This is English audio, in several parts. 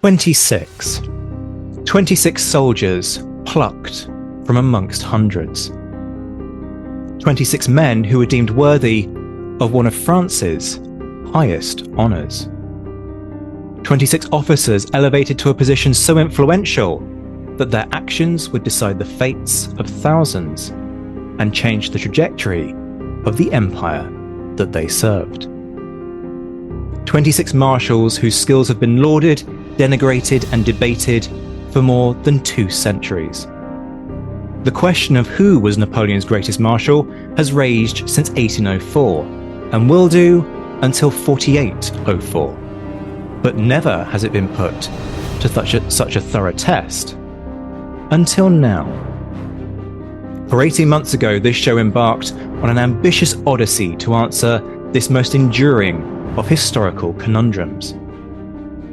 26. 26 soldiers plucked from amongst hundreds. 26 men who were deemed worthy of one of France's highest honours. 26 officers elevated to a position so influential that their actions would decide the fates of thousands and change the trajectory of the empire that they served. 26 marshals whose skills have been lauded, denigrated and debated for more than 2 centuries. The question of who was Napoleon's greatest marshal has raged since 1804 and will do until 4804. But never has it been put to such a thorough test until now. For 18 months ago, this show embarked on an ambitious odyssey to answer this most enduring of historical conundrums.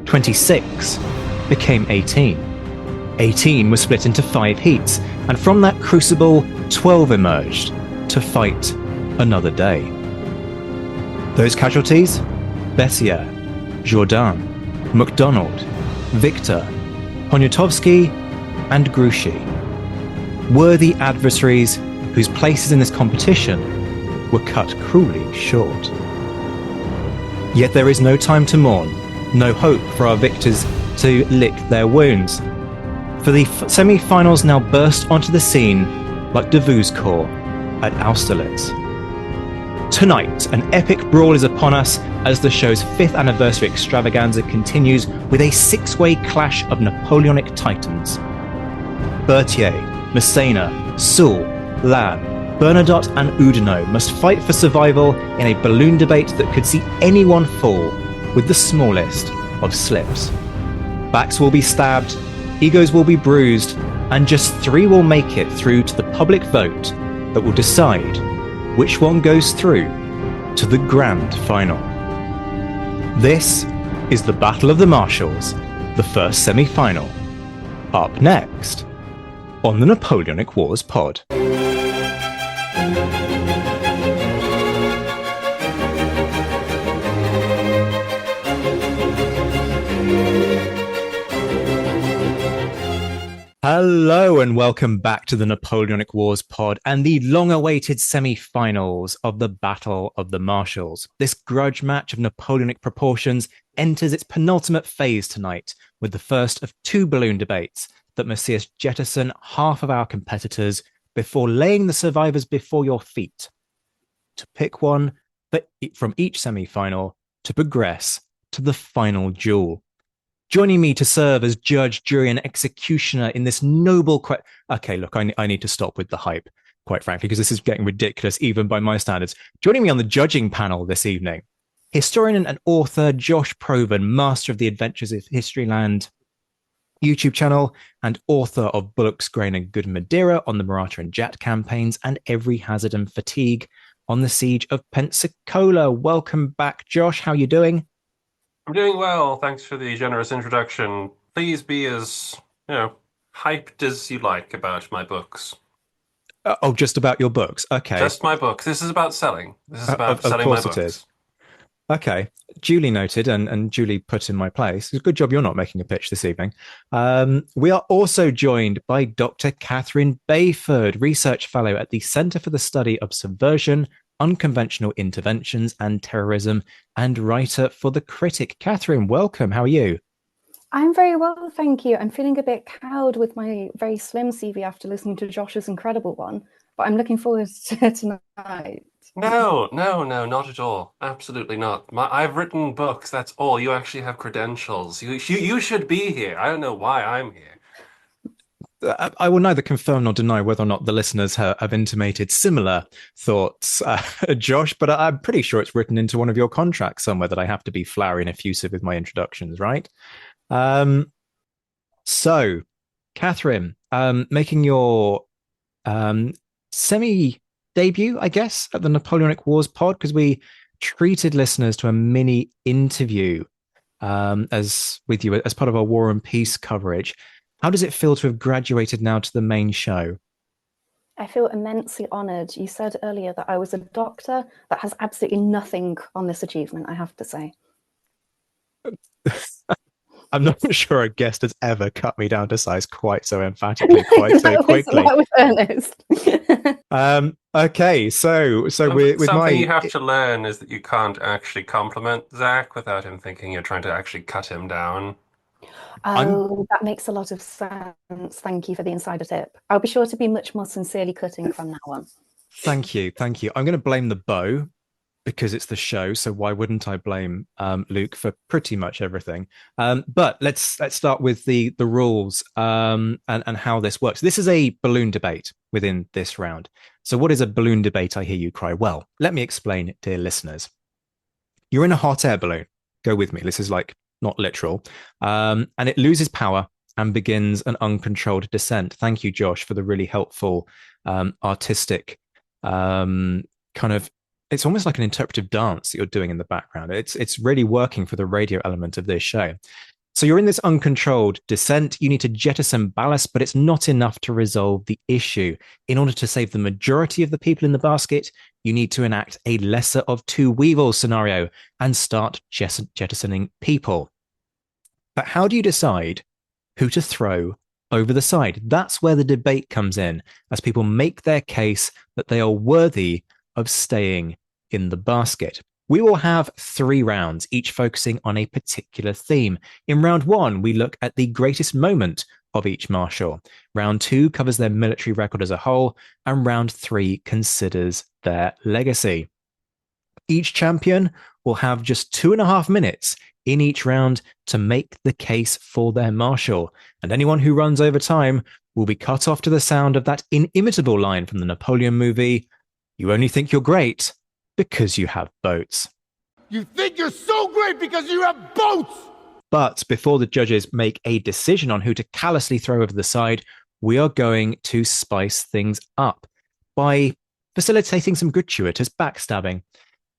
26 became 18. 18 was split into 5 heats, and from that crucible, 12 emerged to fight another day. Those casualties? Berthier, Jourdan, MacDonald, Victor, Poniatowski, and Grouchy. Worthy adversaries whose places in this competition were cut cruelly short. Yet there is no time to mourn, no hope for our victors to lick their wounds. For the semi-finals now burst onto the scene like Davout's Corps at Austerlitz. Tonight, an epic brawl is upon us as the show's 5th anniversary extravaganza continues with a 6-way clash of Napoleonic titans. Berthier, Massena, Soult, Lannes, Bernadotte and Oudinot must fight for survival in a balloon debate that could see anyone fall with the smallest of slips. Backs will be stabbed, egos will be bruised, and just 3 will make it through to the public vote that will decide which one goes through to the grand final. This is the Battle of the Marshals, the first semi-final. Up next on the Napoleonic Wars Pod. Hello and welcome back to the Napoleonic Wars Pod and the long-awaited semi-finals of the Battle of the Marshals. This grudge match of Napoleonic proportions enters its penultimate phase tonight with the first of 2 balloon debates that must see us jettison half of our competitors before laying the survivors before your feet to pick one from each semi-final to progress to the final duel. Joining me to serve as judge, jury, and executioner in this noble Okay, look, I need to stop with the hype, quite frankly, because this is getting ridiculous even by my standards. Joining me on the judging panel this evening, historian and author Josh Provan, master of the Adventures of Historyland YouTube channel, and author of books Grain and Good Madeira on the Maratha and Jat campaigns, and Every Hazard and Fatigue on the Siege of Pensacola. Welcome back, Josh. How are you doing? I'm doing well. Thanks for the generous introduction. Please be as, hyped as you like about my books. Just about your books. Okay. Just my books. This is about selling. This is about selling my books. Of course it is. Okay. Duly noted and duly put in my place. Good job you're not making a pitch this evening. We are also joined by Dr. Catherine Bayford, Research Fellow at the Centre for the Study of Subversion, Unconventional Interventions and Terrorism, and writer for The Critic. Catherine, welcome. How are you? I'm very well, thank you. I'm feeling a bit cowed with my very slim CV after listening to Josh's incredible one, but I'm looking forward to tonight. No, not at all. Absolutely not. I've written books, that's all. You actually have credentials. You should be here. I don't know why I'm here. I will neither confirm nor deny whether or not the listeners have intimated similar thoughts, Josh, but I'm pretty sure it's written into one of your contracts somewhere that I have to be flowery and effusive with my introductions, right? So, Catherine, making your semi-debut, I guess, at the Napoleonic Wars Pod, because we treated listeners to a mini interview as part of our War and Peace coverage. How does it feel to have graduated now to the main show? I feel immensely honoured. You said earlier that I was a doctor. That has absolutely nothing on this achievement, I have to say. I'm not sure a guest has ever cut me down to size quite so emphatically, quite so quickly. That was earnest. Okay, so with Something you my have to learn is that you can't actually compliment Zach without him thinking you're trying to actually cut him down. Oh, that makes a lot of sense. Thank you for the insider tip. I'll be sure to be much more sincerely cutting from now on. Thank you. I'm going to blame the bow because it's the show. So why wouldn't I blame Luke for pretty much everything? But let's start with the rules and how this works. This is a balloon debate within this round. So what is a balloon debate, I hear you cry? Well, let me explain, dear listeners. You're in a hot air balloon. Go with me. This is like not literal. And it loses power and begins an uncontrolled descent. Thank you, Josh, for the really helpful artistic kind of, it's almost like an interpretive dance that you're doing in the background. It's really working for the radio element of this show. So you're in this uncontrolled descent. You need to jettison ballast, but it's not enough to resolve the issue. In order to save the majority of the people in the basket, you need to enact a lesser of two weevils scenario and start jettisoning people. But how do you decide who to throw over the side? That's where the debate comes in, as people make their case that they are worthy of staying in the basket. We will have 3 rounds, each focusing on a particular theme. In round 1, we look at the greatest moment of each marshal. Round 2 covers their military record as a whole, and round 3 considers their legacy. Each champion will have just 2.5 minutes in each round to make the case for their marshal, and anyone who runs over time will be cut off to the sound of that inimitable line from the Napoleon movie, "You only think you're great because you have boats." You think you're so great because you have boats! But before the judges make a decision on who to callously throw over the side, we are going to spice things up by facilitating some gratuitous backstabbing.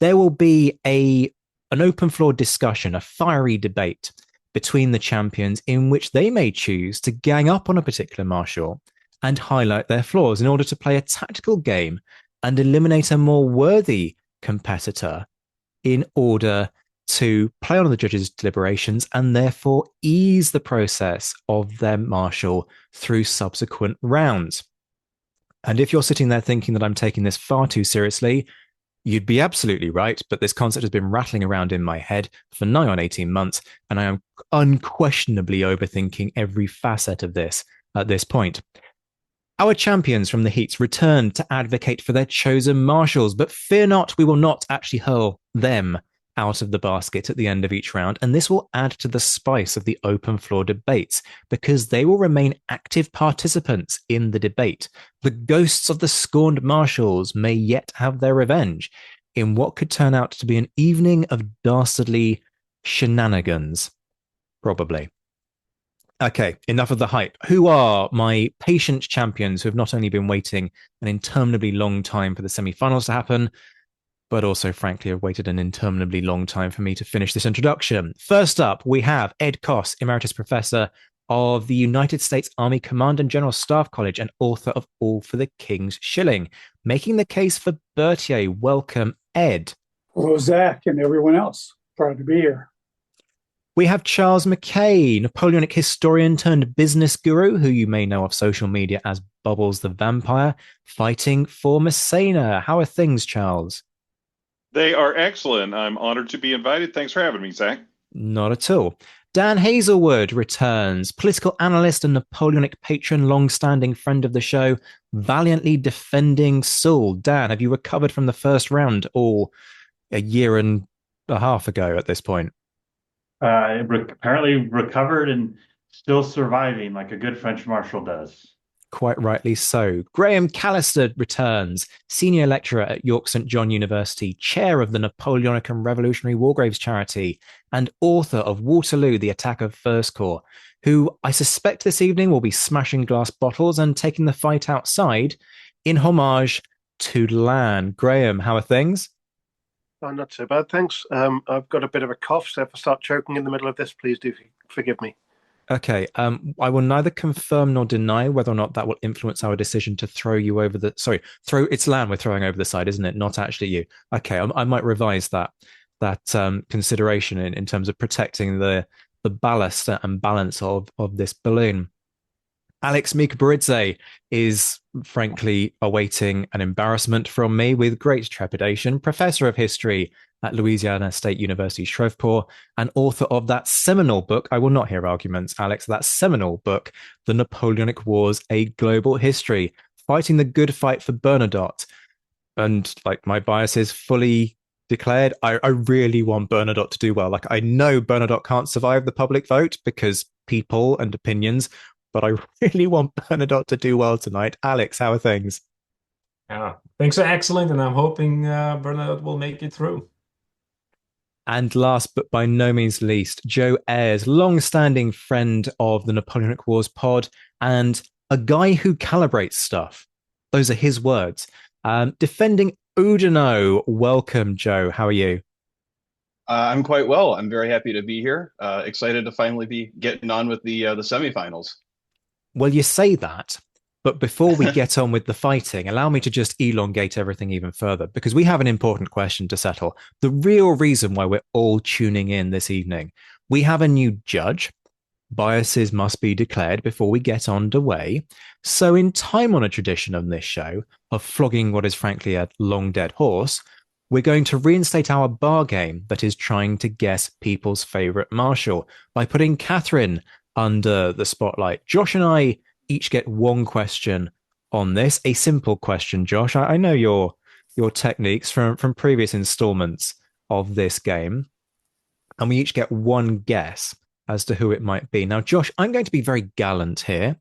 There will be an open floor discussion, a fiery debate between the champions in which they may choose to gang up on a particular marshal and highlight their flaws in order to play a tactical game and eliminate a more worthy competitor in order to play on the judges' deliberations and therefore ease the process of their marshal through subsequent rounds. And if you're sitting there thinking that I'm taking this far too seriously, you'd be absolutely right, but this concept has been rattling around in my head for nigh on 18 months, and I am unquestionably overthinking every facet of this at this point. Our champions from the heats return to advocate for their chosen marshals, but fear not, we will not actually hurl them out of the basket at the end of each round, and this will add to the spice of the open floor debates because they will remain active participants in the debate. The ghosts of the scorned marshals may yet have their revenge in what could turn out to be an evening of dastardly shenanigans. Probably. Okay, enough of the hype. Who are my patient champions who have not only been waiting an interminably long time for the semi-finals to happen, but also, frankly, have waited an interminably long time for me to finish this introduction. First up, we have Ed Koss, Emeritus Professor of the United States Army Command and General Staff College and author of All for the King's Shilling, making the case for Berthier. Welcome, Ed. Hello, Zach, and everyone else. Proud to be here. We have Charles McKay, Napoleonic historian turned business guru, who you may know off social media as Bubbles the Vampire, fighting for Massena. How are things, Charles? They are excellent. I'm honored to be invited. Thanks for having me, Zach. Not at all. Dan Hazelwood returns, political analyst and Napoleonic patron, long-standing friend of the show, valiantly defending Soult. Dan, have you recovered from the first round or a year and a half ago at this point? Apparently recovered and still surviving like a good French marshal does. Quite rightly so. Graham Callister returns, senior lecturer at York St John University, chair of the Napoleonic and Revolutionary War Graves charity, and author of Waterloo, the Attack of First Corps, who I suspect this evening will be smashing glass bottles and taking the fight outside in homage to Lannes. Graham, how are things? Oh, not so bad, thanks. I've got a bit of a cough, so if I start choking in the middle of this, please do forgive me. Okay, I will neither confirm nor deny whether or not that will influence our decision to throw you over the... Sorry, it's Lannes we're throwing over the side, isn't it? Not actually you. Okay, I might revise that consideration in terms of protecting the the ballast and balance of this balloon. Alex Mikaberidze is frankly awaiting an embarrassment from me with great trepidation, professor of history at Louisiana State University, Shreveport, and author of that seminal book. I will not hear arguments, Alex. That seminal book, The Napoleonic Wars, A Global History, Fighting the Good Fight for Bernadotte. And like my bias is fully declared, I really want Bernadotte to do well. Like I know Bernadotte can't survive the public vote because people and opinions, but I really want Bernadotte to do well tonight. Alex, how are things? Yeah, things are excellent, and I'm hoping Bernadotte will make it through. And last but by no means least, Joe Ayres, long-standing friend of the Napoleonic Wars pod and a guy who calibrates stuff. Those are his words. Defending Oudinot. Welcome, Joe. How are you? I'm quite well. I'm very happy to be here. Excited to finally be getting on with the semifinals. Well, you say that, but before we get on with the fighting, allow me to just elongate everything even further, because we have an important question to settle. The real reason why we're all tuning in this evening. We have a new judge. Biases must be declared before we get underway. So in time-honored tradition on this show of flogging what is frankly a long dead horse, we're going to reinstate our bar game that is trying to guess people's favorite marshal by putting Catherine under the spotlight. Josh and I each get one question on this, a simple question. Josh, I know your techniques from previous installments of this game, and we each get one guess as to who it might be. Now, Josh, I'm going to be very gallant here,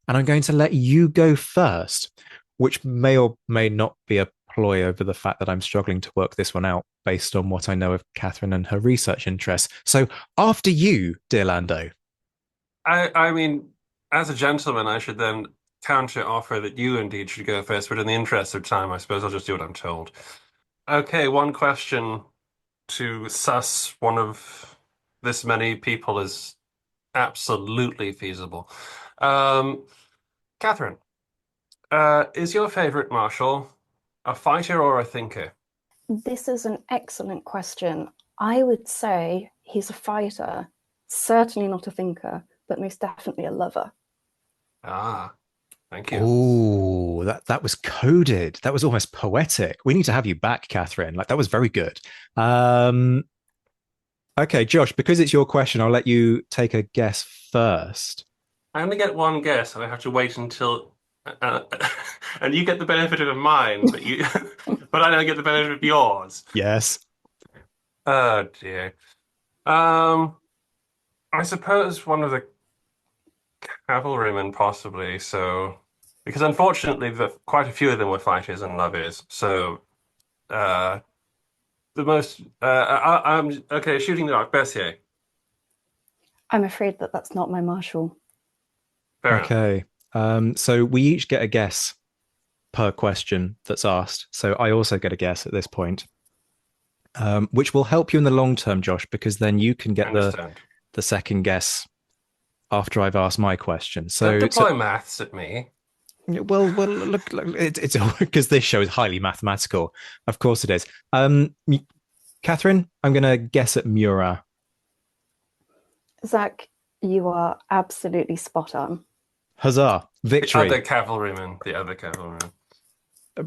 and I'm going to let you go first, which may or may not be a ploy over the fact that I'm struggling to work this one out based on what I know of Catherine and her research interests. So after you, dear Lando. I mean, as a gentleman, I should then counter offer that you indeed should go first, but in the interest of time, I suppose I'll just do what I'm told. Okay, one question to suss one of this many people is absolutely feasible. Catherine, is your favorite marshal a fighter or a thinker? This is an excellent question. I would say he's a fighter, certainly not a thinker, but most definitely a lover. Ah, thank you. Oh, that was coded. That was almost poetic. We need to have you back, Catherine. Like that was very good. Okay, Josh, because it's your question, I'll let you take a guess first. I only get one guess, and I have to wait until, and you get the benefit of mine, but you, but I don't get the benefit of yours. Yes. Oh dear. I suppose one of the cavalrymen, possibly. So, because unfortunately, quite a few of them were fighters and lovers. So, the most, I'm okay. Shooting the dark, Berthier. I'm afraid that that's not my marshal. Fair enough. Okay. So we each get a guess per question that's asked. So I also get a guess at this point, which will help you in the long term, Josh, because then you can get the second guess after I've asked my question. So don't deploy maths at me. Well, look, it's because this show is highly mathematical. Of course it is. Catherine, I'm going to guess at Murat. Zach, you are absolutely spot on. Huzzah! Victory. The other cavalryman.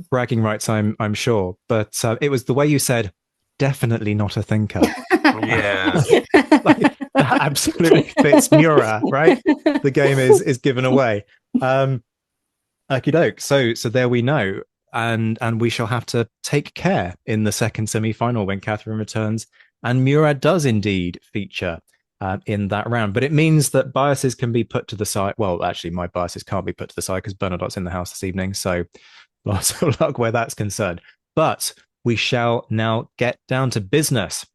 Bragging rights, I'm sure, but it was the way you said, definitely not a thinker. Yeah. Like, that absolutely fits Murat, right? The game is given away. Okie doke. So there we know, and we shall have to take care in the second semi-final when Catherine returns, and Murat does indeed feature in that round. But it means that biases can be put to the side. Well, actually, my biases can't be put to the side because Bernadotte's in the house this evening, so lots of luck where that's concerned. But we shall now get down to business.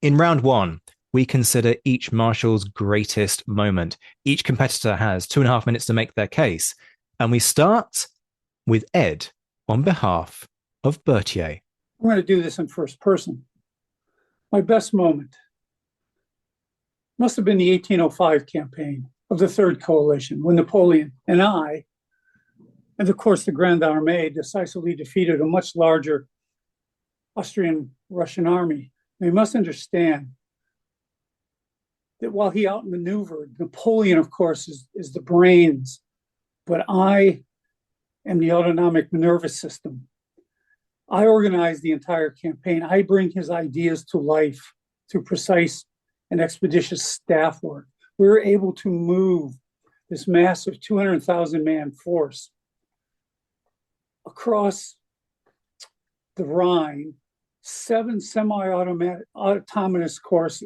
In round one, we consider each marshal's greatest moment. Each competitor has 2.5 minutes to make their case. And we start with Ed on behalf of Berthier. I'm going to do this in first person. My best moment must have been the 1805 campaign of the Third Coalition, when Napoleon and I, and of course the Grande Armée, decisively defeated a much larger Austrian-Russian army. Now, you must understand that while he outmaneuvered, Napoleon, of course, is the brains, but I am the autonomic nervous system. I organize the entire campaign. I bring his ideas to life through precise and expeditious staff work. We were able to move this massive 200,000 man force across the Rhine, 7 semi-autonomous corps.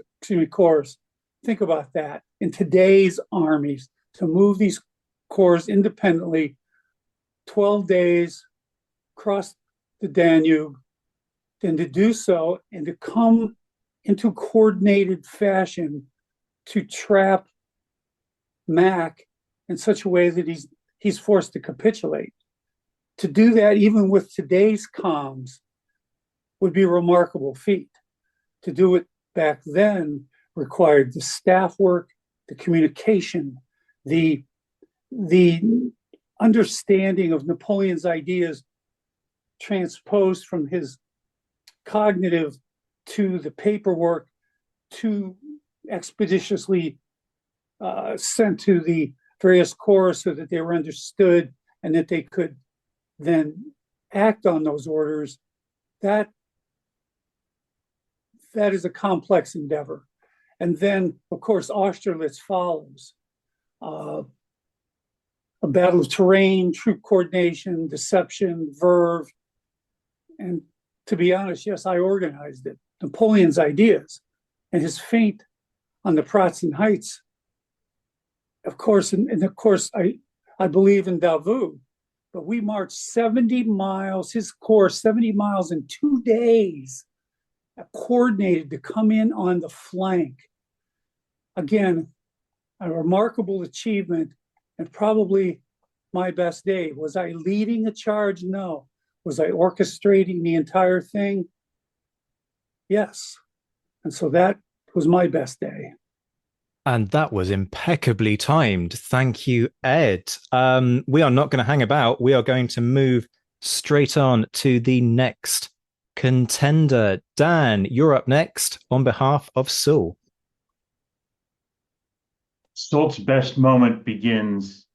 Think about that. In today's armies, to move these corps independently, 12 days, across the Danube, and to do so and to come into coordinated fashion to trap Mack in such a way that he's forced to capitulate. To do that, even with today's comms, would be a remarkable feat. To do it back then required the staff work, the communication, the understanding of Napoleon's ideas transposed from his cognitive to the paperwork to expeditiously sent to the various corps so that they were understood and that they could then act on those orders. That is a complex endeavor. And then, of course, Austerlitz follows. A battle of terrain, troop coordination, deception, verve. And to be honest, yes, I organized it. Napoleon's ideas and his feint on the Pratzen Heights. Of course, and of course, I believe in Davout, but we marched 70 miles, his corps, 70 miles in 2 days, coordinated to come in on the flank. Again, a remarkable achievement and probably my best day. Was I leading a charge? No. Was I orchestrating the entire thing? Yes. And so that was my best day. And that was impeccably timed. Thank you, Ed. We are not going to hang about. We are going to move straight on to the next contender. Dan, you're up next on behalf of Soult. Soult's best moment begins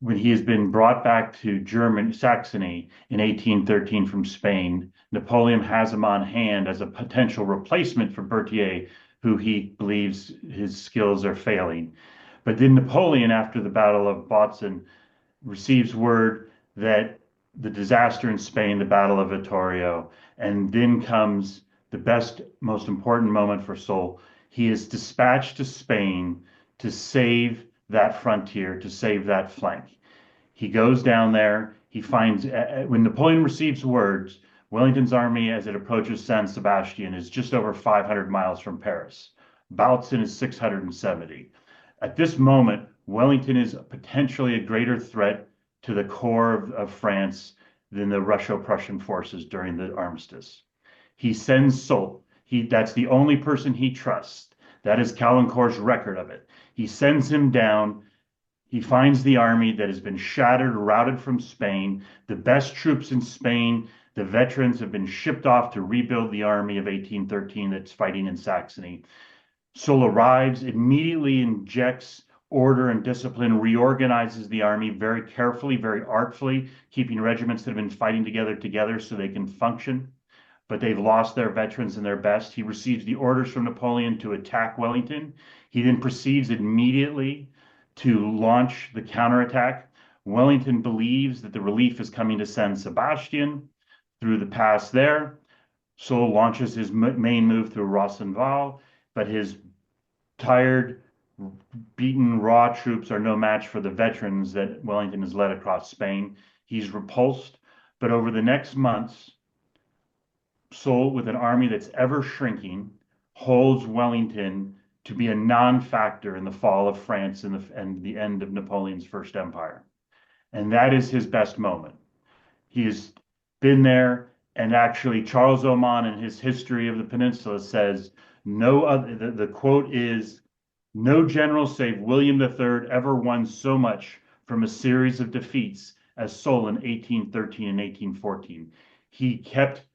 when he has been brought back to Saxony in 1813 from Spain. Napoleon has him on hand as a potential replacement for Berthier, who he believes his skills are failing. But then Napoleon, after the Battle of Bautzen, receives word that the disaster in Spain, the Battle of Vittorio, and then comes the best, most important moment for Soult. He is dispatched to Spain to save that frontier, to save that flank. He goes down there. He finds, when Napoleon receives words, Wellington's army, as it approaches San Sebastian, is just over 500 miles from Paris. Bautzen is 670. At this moment, Wellington is potentially a greater threat to the core of France than the Russo-Prussian forces during the armistice. He sends Soult. That's the only person he trusts. That is Caulaincourt's record of it. He sends him down. He finds the army that has been shattered, routed from Spain. The best troops in Spain, the veterans, have been shipped off to rebuild the army of 1813 that's fighting in Saxony. Soult arrives, immediately injects order and discipline, reorganizes the army very carefully, very artfully, keeping regiments that have been fighting together so they can function. But they've lost their veterans and their best. He receives the orders from Napoleon to attack Wellington. He then proceeds immediately to launch the counterattack. Wellington believes that the relief is coming to San Sebastian through the pass there. Soult launches his main move through Rosenval, but his tired, beaten, raw troops are no match for the veterans that Wellington has led across Spain. He's repulsed, but over the next months, Soult, with an army that's ever shrinking, holds Wellington to be a non-factor in the fall of France and the end of Napoleon's First Empire. And that is his best moment. He has been there, and actually Charles Oman in his History of the Peninsula says, the quote is, "No general save William III ever won so much from a series of defeats as Soult in 1813 and 1814. He kept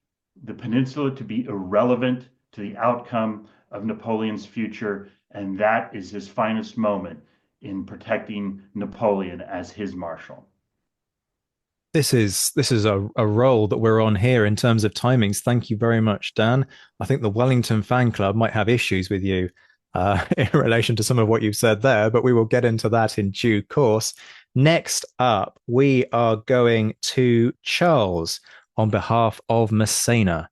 the peninsula to be irrelevant to the outcome of Napoleon's future. and that is his finest moment in protecting Napoleon as his marshal. This is a role that we're on here in terms of timings. Thank you very much, Dan. I think the Wellington fan club might have issues with you in relation to some of what you've said there, but we will get into that in due course. Next up, we are going to Charles on behalf of Massena.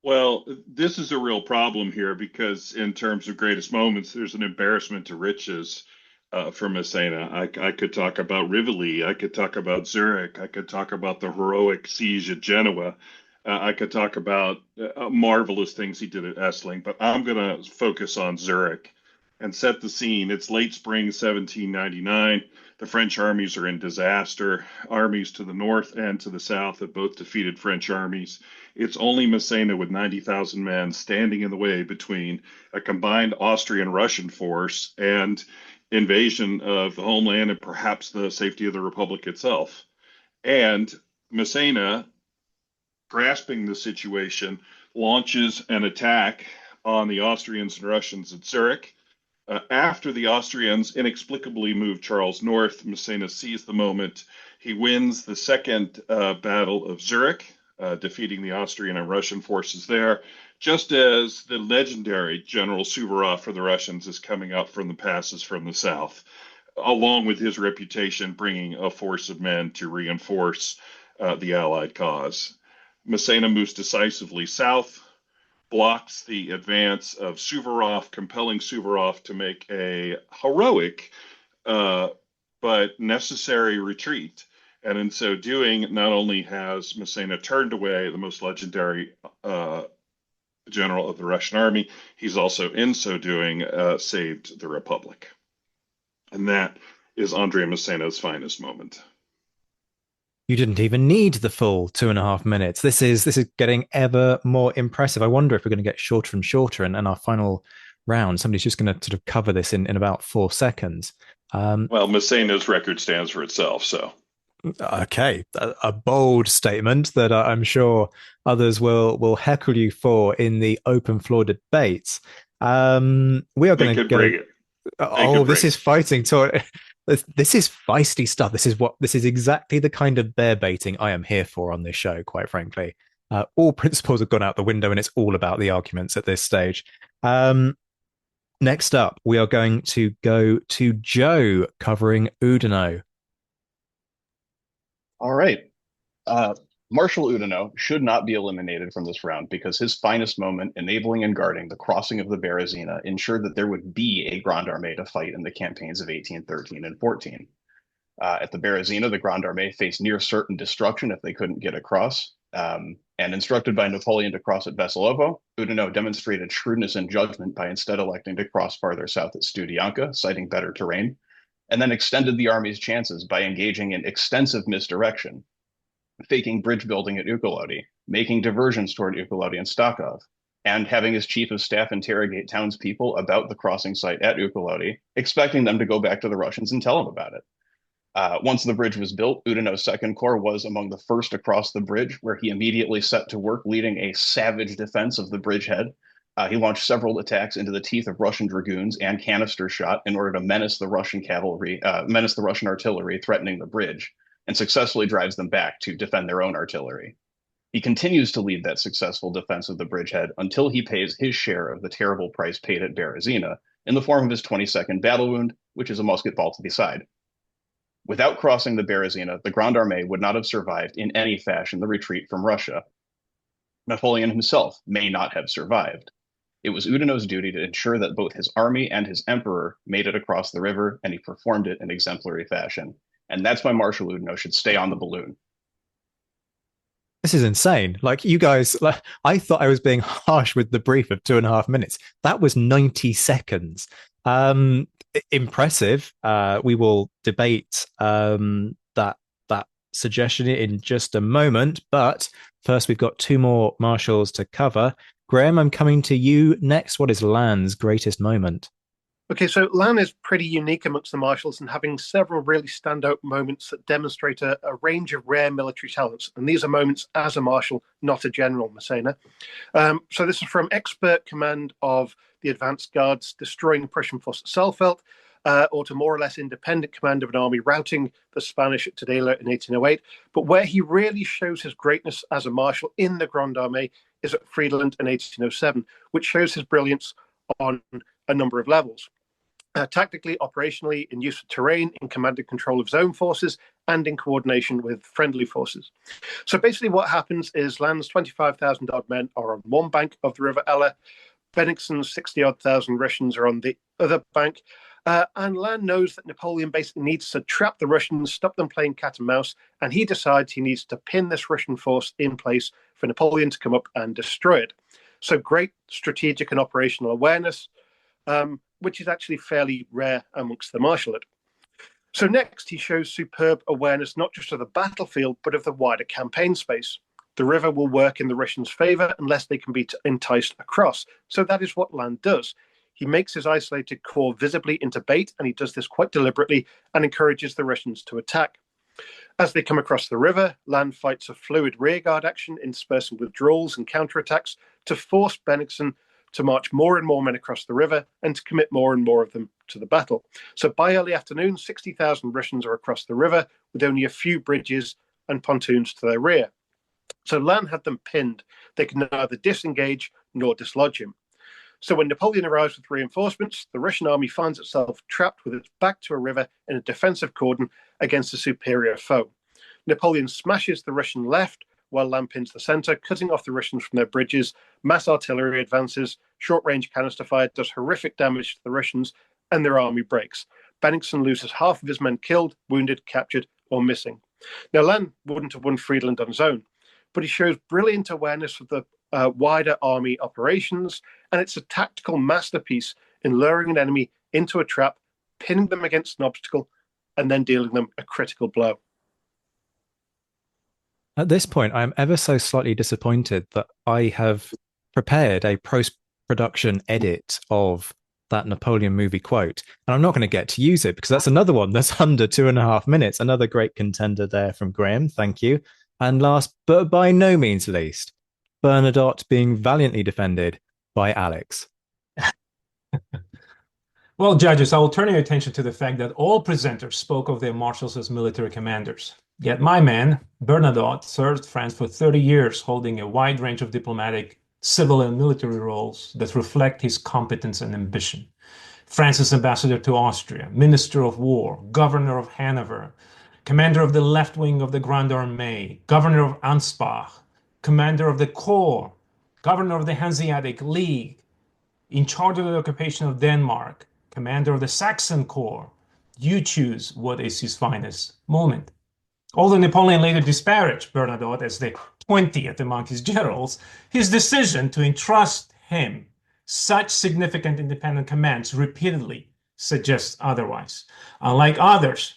Well, this is a real problem here because in terms of greatest moments, there's an embarrassment to riches for Massena. I could talk about Rivoli. I could talk about Zurich. I could talk about the heroic siege at Genoa. I could talk about marvelous things he did at Essling, but I'm going to focus on Zurich and set the scene. It's late spring 1799. The French armies are in disaster. Armies to the north and to the south have both defeated French armies. It's only Massena with 90,000 men standing in the way between a combined Austrian-Russian force and invasion of the homeland and perhaps the safety of the Republic itself. And Massena, grasping the situation, launches an attack on the Austrians and Russians at Zurich. After the Austrians inexplicably move Charles north, Massena sees the moment. He wins the second battle of Zurich, defeating the Austrian and Russian forces there, just as the legendary General Suvorov for the Russians is coming up from the passes from the south, along with his reputation bringing a force of men to reinforce the Allied cause. Massena moves decisively south, blocks the advance of Suvorov, compelling Suvorov to make a heroic but necessary retreat. And in so doing, not only has Massena turned away the most legendary general of the Russian army, he's also, in so doing, saved the Republic. And that is Andre Massena's finest moment. You didn't even need the full 2.5 minutes. This is getting ever more impressive. I wonder if we're going to get shorter and shorter, and our final round, somebody's just going to sort of cover this in about 4 seconds. Well, Massena's record stands for itself, so. Okay, a bold statement that I'm sure others will heckle you for in the open floor debates. We are going to bring it. This is fighting talk. This is feisty stuff. This is exactly the kind of bear baiting I am here for on this show, quite frankly. All principles have gone out the window and it's all about the arguments at this stage. Next up, we are going to go to Joe covering Oudinot. All right. Marshal Oudinot should not be eliminated from this round because his finest moment, enabling and guarding the crossing of the Berezina, ensured that there would be a Grande Armée to fight in the campaigns of 1813 and 14. At the Berezina, the Grande Armée faced near certain destruction if they couldn't get across. And instructed by Napoleon to cross at Veselovo, Oudinot demonstrated shrewdness and judgment by instead electing to cross farther south at Studianka, citing better terrain, and then extended the army's chances by engaging in extensive misdirection, faking bridge building at Ukolodi, making diversions toward Ukolodi and Stakov, and having his chief of staff interrogate townspeople about the crossing site at Ukolodi, expecting them to go back to the Russians and tell them about it. Once the bridge was built, Oudinot's Second Corps was among the first across the bridge, where he immediately set to work leading a savage defense of the bridgehead. He launched several attacks into the teeth of Russian dragoons and canister shot in order to menace the Russian artillery threatening the bridge, and successfully drives them back to defend their own artillery. He continues to lead that successful defense of the bridgehead until he pays his share of the terrible price paid at Berezina in the form of his 22nd battle wound, which is a musket ball to the side. Without crossing the Berezina, the Grande Armée would not have survived in any fashion the retreat from Russia. Napoleon himself may not have survived. It was Oudinot's duty to ensure that both his army and his emperor made it across the river, and he performed it in exemplary fashion. And that's why Marshal Oudinot should stay on the balloon. This is insane. Like, you guys, I thought I was being harsh with the brief of 2.5 minutes. That was 90 seconds. Impressive. We will debate that suggestion in just a moment. But first, we've got 2 more marshals to cover. Graham, I'm coming to you next. What is Lannes' greatest moment? Okay, so Lannes is pretty unique amongst the marshals and having several really standout moments that demonstrate a range of rare military talents. And these are moments as a marshal, not a general, Massena. So this is from expert command of the advanced guards destroying the Prussian force at Saalfeld, or to more or less independent command of an army routing the Spanish at Tudela in 1808. But where he really shows his greatness as a marshal in the Grande Armée is at Friedland in 1807, which shows his brilliance on a number of levels. Tactically, operationally, in use of terrain, in command and control of his own forces, and in coordination with friendly forces. So basically what happens is Lannes' 25,000 odd men are on one bank of the River Eller, Bennigsen's 60-odd thousand Russians are on the other bank, and Lannes knows that Napoleon basically needs to trap the Russians, stop them playing cat and mouse, and he decides he needs to pin this Russian force in place for Napoleon to come up and destroy it. So great strategic and operational awareness, which is actually fairly rare amongst the marshalate. So next, he shows superb awareness not just of the battlefield, but of the wider campaign space. The river will work in the Russians' favor unless they can be enticed across. So that is what Lannes does. He makes his isolated corps visibly into bait, and he does this quite deliberately and encourages the Russians to attack. As they come across the river, Lannes fights a fluid rearguard action, interspersing withdrawals and counterattacks to force Bennigsen to march more and more men across the river and to commit more and more of them to the battle. So by early afternoon, 60,000 Russians are across the river with only a few bridges and pontoons to their rear. So Lannes had them pinned. They could neither disengage nor dislodge him. So when Napoleon arrives with reinforcements, the Russian army finds itself trapped with its back to a river in a defensive cordon against a superior foe. Napoleon smashes the Russian left, while Lannes pins the centre, cutting off the Russians from their bridges. Mass artillery advances, short-range canister fire does horrific damage to the Russians, and their army breaks. Bennigsen loses half of his men killed, wounded, captured, or missing. Now, Lannes wouldn't have won Friedland on his own, but he shows brilliant awareness of the wider army operations, and it's a tactical masterpiece in luring an enemy into a trap, pinning them against an obstacle, and then dealing them a critical blow. At this point, I'm ever so slightly disappointed that I have prepared a post-production edit of that Napoleon movie quote, and I'm not going to get to use it because that's another one that's under 2.5 minutes. Another great contender there from Graham. Thank you. And last, but by no means least, Bernadotte being valiantly defended by Alex. Well, judges, I will turn your attention to the fact that all presenters spoke of their marshals as military commanders. Yet my man, Bernadotte, served France for 30 years, holding a wide range of diplomatic, civil, and military roles that reflect his competence and ambition. France's ambassador to Austria, minister of war, governor of Hanover, commander of the left wing of the Grande Armée, governor of Ansbach, commander of the Corps, governor of the Hanseatic League, in charge of the occupation of Denmark, commander of the Saxon Corps. You choose what is his finest moment. Although Napoleon later disparaged Bernadotte as the 20th among his generals, his decision to entrust him such significant independent commands repeatedly suggests otherwise. Unlike others,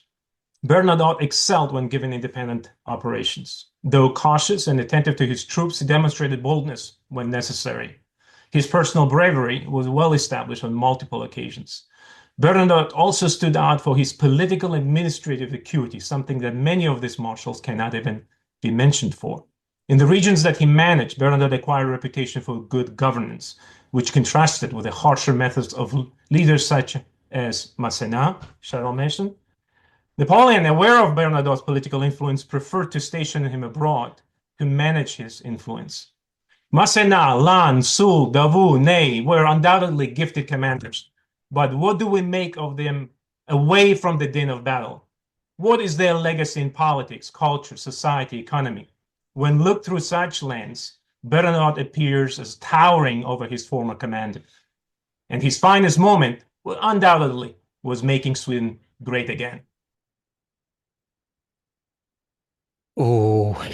Bernadotte excelled when given independent operations. Though cautious and attentive to his troops, he demonstrated boldness when necessary. His personal bravery was well established on multiple occasions. Bernadotte also stood out for his political and administrative acuity, something that many of these marshals cannot even be mentioned for. In the regions that he managed, Bernadotte acquired a reputation for good governance, which contrasted with the harsher methods of leaders such as Massena, shall I mention? Napoleon, aware of Bernadotte's political influence, preferred to station him abroad to manage his influence. Massena, Lannes, Soult, Davout, Ney were undoubtedly gifted commanders. But what do we make of them away from the din of battle? What is their legacy in politics, culture, society, economy? When looked through such lens, Bernadotte appears as towering over his former commander. And his finest moment, well, undoubtedly, was making Sweden great again. Oh,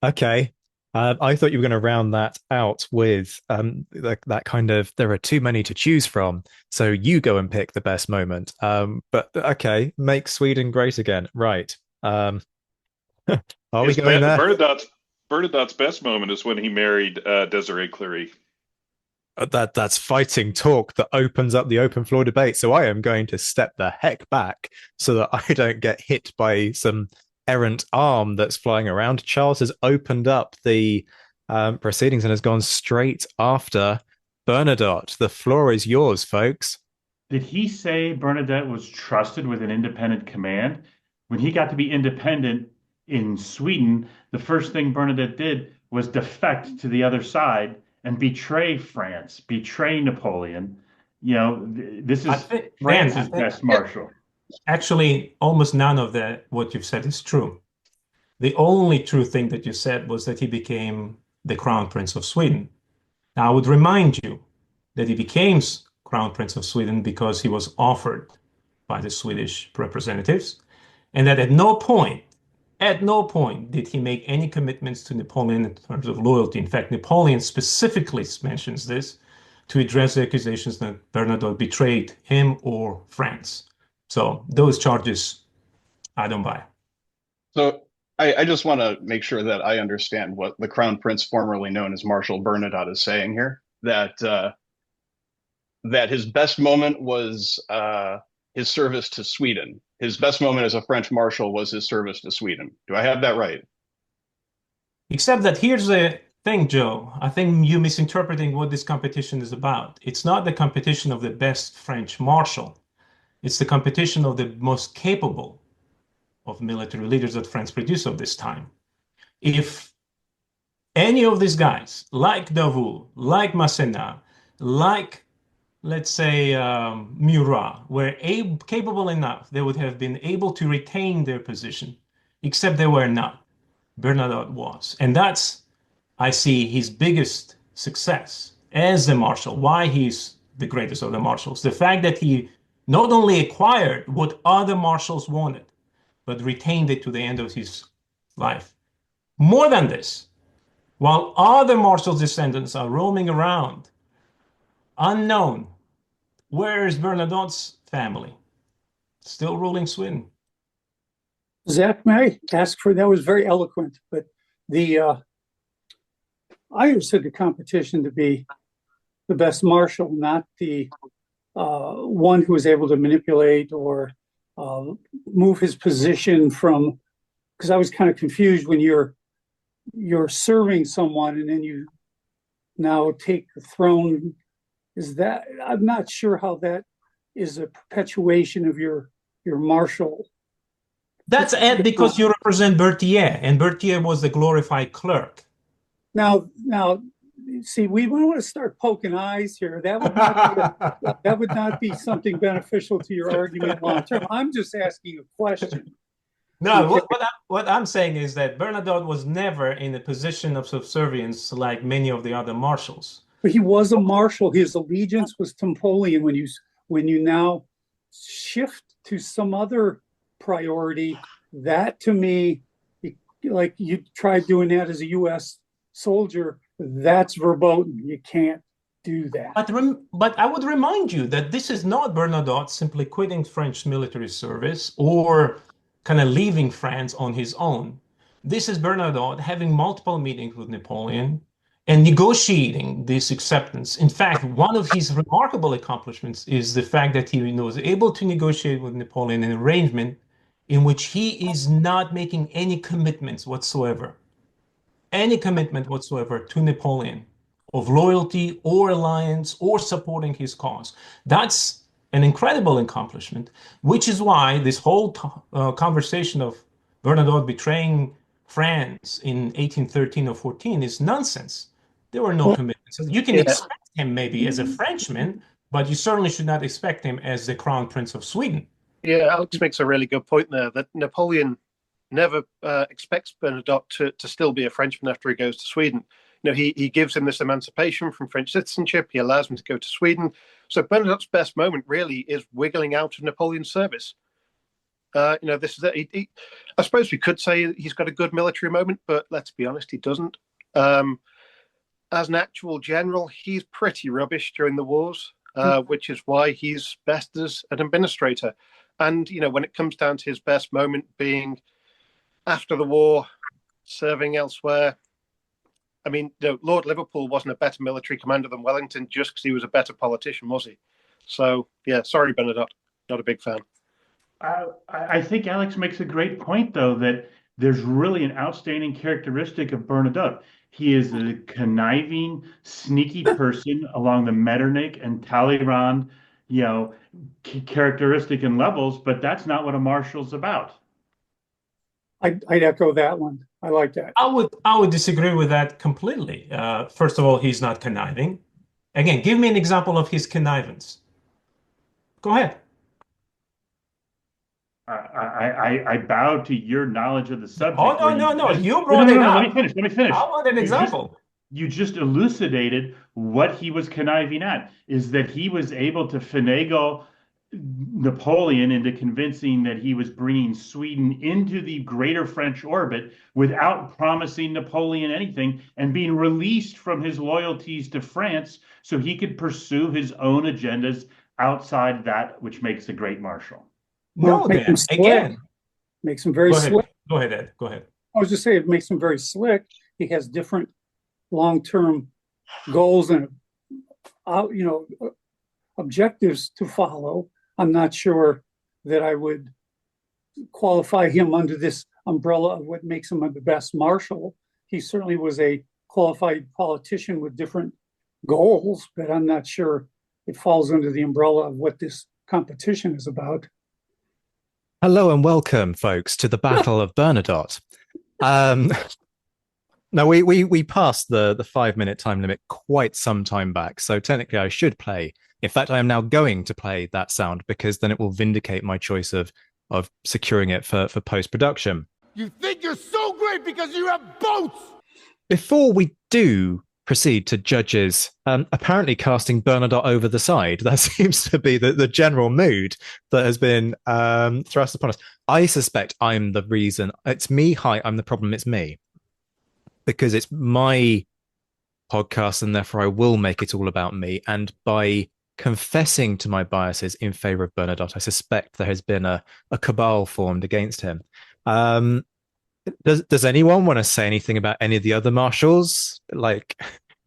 okay. I thought you were going to round that out with that kind of, there are too many to choose from, so you go and pick the best moment. But okay, make Sweden great again. Right. Are we going there? Bernadotte's best moment is when he married Desiree Clary. That's fighting talk that opens up the open floor debate. So I am going to step the heck back so that I don't get hit by some errant arm that's flying around. Charles has opened up the proceedings and has gone straight after Bernadotte, the floor is yours, folks. Did he say Bernadotte was trusted with an independent command? When he got to be independent in Sweden, the first thing Bernadotte did was defect to the other side and betray France, betray Napoleon. You know, this is France's best marshal. Actually, almost none of that, what you've said, is true. The only true thing that you said was that he became the Crown Prince of Sweden. Now, I would remind you that he became Crown Prince of Sweden because he was offered by the Swedish representatives, and that at no point did he make any commitments to Napoleon in terms of loyalty. In fact, Napoleon specifically mentions this to address the accusations that Bernadotte betrayed him or France. So those charges, I don't buy. So I just want to make sure that I understand what the Crown Prince, formerly known as Marshal Bernadotte, is saying here. That his best moment was his service to Sweden. His best moment as a French marshal was his service to Sweden. Do I have that right? Except that here's the thing, Joe. I think you're misinterpreting what this competition is about. It's not the competition of the best French marshal. It's the competition of the most capable of military leaders that France produced of this time. If any of these guys, like Davout, like Massena, like, let's say, Murat, were capable enough, they would have been able to retain their position, except they were not. Bernadotte was. And that's, I see, his biggest success as the marshal, why he's the greatest of the marshals. The fact that he not only acquired what other marshals wanted, but retained it to the end of his life. More than this, while other marshals' descendants are roaming around, unknown, where is Bernadotte's family? Still ruling Sweden. Zach, may I ask for, that was very eloquent, but I understood the competition to be the best marshal, not the one who was able to manipulate or move his position from, because I was kind of confused when you're serving someone and then you now take the throne. Is that, I'm not sure how that is a perpetuation of your marshal. That's because you represent Berthier, and Berthier was the glorified clerk. Now, see, we don't want to start poking eyes here. That would not be something beneficial to your argument long term. I'm just asking a question. No, what I'm saying is that Bernadotte was never in a position of subservience like many of the other marshals. But he was a marshal. His allegiance was to Napoleon. When you now shift to some other priority, that to me, like you tried doing that as a U.S. soldier, that's verboten. You can't do that. But I would remind you that this is not Bernadotte simply quitting French military service or kind of leaving France on his own. This is Bernadotte having multiple meetings with Napoleon and negotiating this acceptance. In fact, one of his remarkable accomplishments is the fact that he was able to negotiate with Napoleon an arrangement in which he is not making any commitments whatsoever to Napoleon of loyalty or alliance or supporting his cause. That's an incredible accomplishment, which is why this whole conversation of Bernadotte betraying France in 1813 or 14 is nonsense. There were no commitments. You can expect him maybe as a Frenchman, but you certainly should not expect him as the Crown Prince of Sweden. Yeah, Alex makes a really good point there, that Napoleon never expects Bernadotte to still be a Frenchman after he goes to Sweden. You know, he gives him this emancipation from French citizenship. He allows him to go to Sweden. So Bernadotte's best moment really is wiggling out of Napoleon's service. This is it. I suppose we could say he's got a good military moment, but let's be honest, he doesn't. As an actual general, he's pretty rubbish during the wars, which is why he's best as an administrator. And, when it comes down to his best moment being after the war, serving elsewhere, I mean, Lord Liverpool wasn't a better military commander than Wellington just because he was a better politician, was he? So, yeah, sorry, Bernadotte. Not a big fan. I think Alex makes a great point, though, that there's really an outstanding characteristic of Bernadotte. He is a conniving, sneaky person along the Metternich and Talleyrand, characteristic and levels, but that's not what a marshal's about. I'd echo that one. I like that. I would disagree with that completely. First of all, he's not conniving. Again, give me an example of his connivance. Go ahead. I bow to your knowledge of the subject. Oh, no. You brought it up. Let me finish. I want an example. You just elucidated what he was conniving at, is that he was able to finagle Napoleon into convincing that he was bringing Sweden into the greater French orbit without promising Napoleon anything and being released from his loyalties to France so he could pursue his own agendas outside that which makes a great marshal. No, then, again. Makes him very slick. Go ahead, Ed. Go ahead. I was just saying, it makes him very slick. He has different long-term goals and, objectives to follow. I'm not sure that I would qualify him under this umbrella of what makes him the best marshal. He certainly was a qualified politician with different goals, but I'm not sure it falls under the umbrella of what this competition is about. Hello and welcome, folks, to the Battle of Bernadotte. Now, we passed the 5-minute time limit quite some time back, so technically I should play. In fact, I am now going to play that sound because then it will vindicate my choice of securing it for post-production. You think you're so great because you have boats! Before we do proceed to judges apparently casting Bernadotte over the side, that seems to be the general mood that has been thrust upon us. I suspect I'm the reason. It's me. Hi, I'm the problem. It's me. Because it's my podcast and therefore I will make it all about me. And by confessing to my biases in favor of Bernadotte, I suspect there has been a cabal formed against him. Does anyone want to say anything about any of the other marshals? Or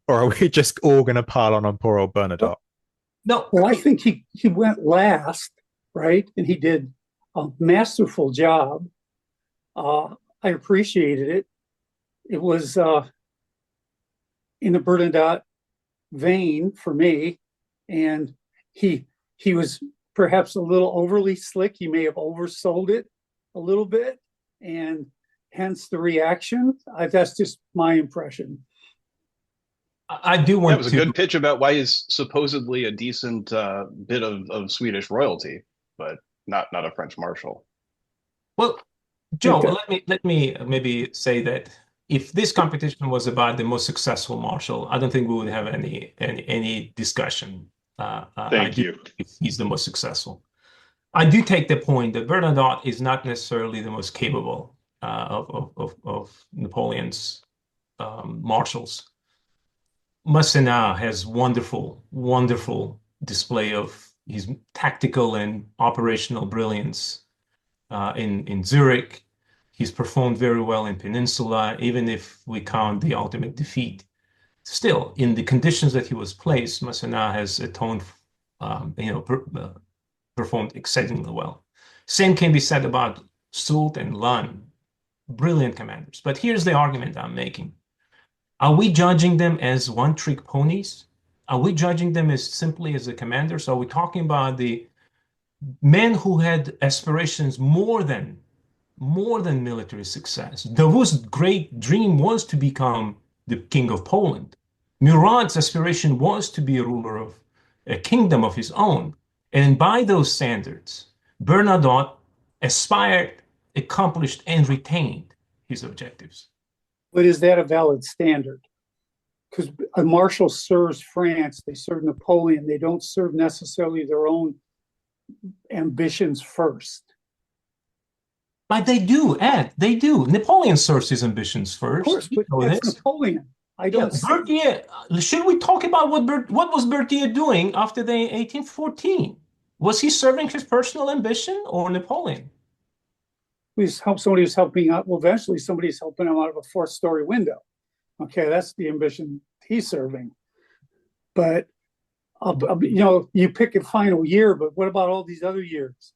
are we just all going to pile on poor old Bernadotte? No. Well, I think he went last, right? And he did a masterful job. I appreciated it. It was in the Bernadotte vein for me. And he was perhaps a little overly slick. He may have oversold it a little bit, and hence the reaction. That's just my impression. I do want That was a good pitch about why he's supposedly a decent bit of Swedish royalty, but not a French marshal. Well, Joe, let me maybe say that if this competition was about the most successful marshal, I don't think we would have any discussion. Thank you. If he's the most successful. I do take the point that Bernadotte is not necessarily the most capable of Napoleon's marshals. Massena has wonderful display of his tactical and operational brilliance in Zurich. He's performed very well in Peninsula, even if we count the ultimate defeat. Still, in the conditions that he was placed, Massena has performed exceedingly well. Same can be said about Soult and Lannes, brilliant commanders. But here's the argument I'm making. Are we judging them as one-trick ponies? Are we judging them as simply as the commanders? Are we talking about the men who had aspirations more than military success? Davout's great dream was to become the king of Poland. Murat's aspiration was to be a ruler of a kingdom of his own. And by those standards, Bernadotte aspired, accomplished, and retained his objectives. But is that a valid standard? Because a marshal serves France, they serve Napoleon, they don't serve necessarily their own ambitions first. But they do, Ed, they do. Napoleon serves his ambitions first. Of course, but that's Napoleon. I don't. Berthier, should we talk about what was Berthier doing after the 1814? Was he serving his personal ambition or Napoleon? Somebody was helping out. Well, eventually somebody's helping him out of a 4th-story window. Okay, that's the ambition he's serving. But you pick a final year, but what about all these other years?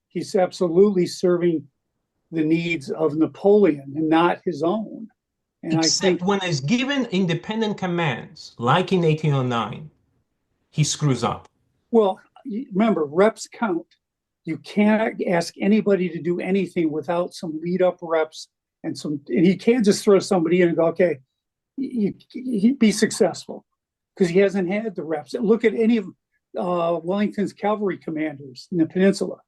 He's absolutely serving the needs of Napoleon and not his own. And Except when he's given independent commands, like in 1809, he screws up. Well, remember, reps count. You can't ask anybody to do anything without some lead up reps and you can't just throw somebody in and go, okay, you be successful, because he hasn't had the reps. Look at any of Wellington's cavalry commanders in the peninsula.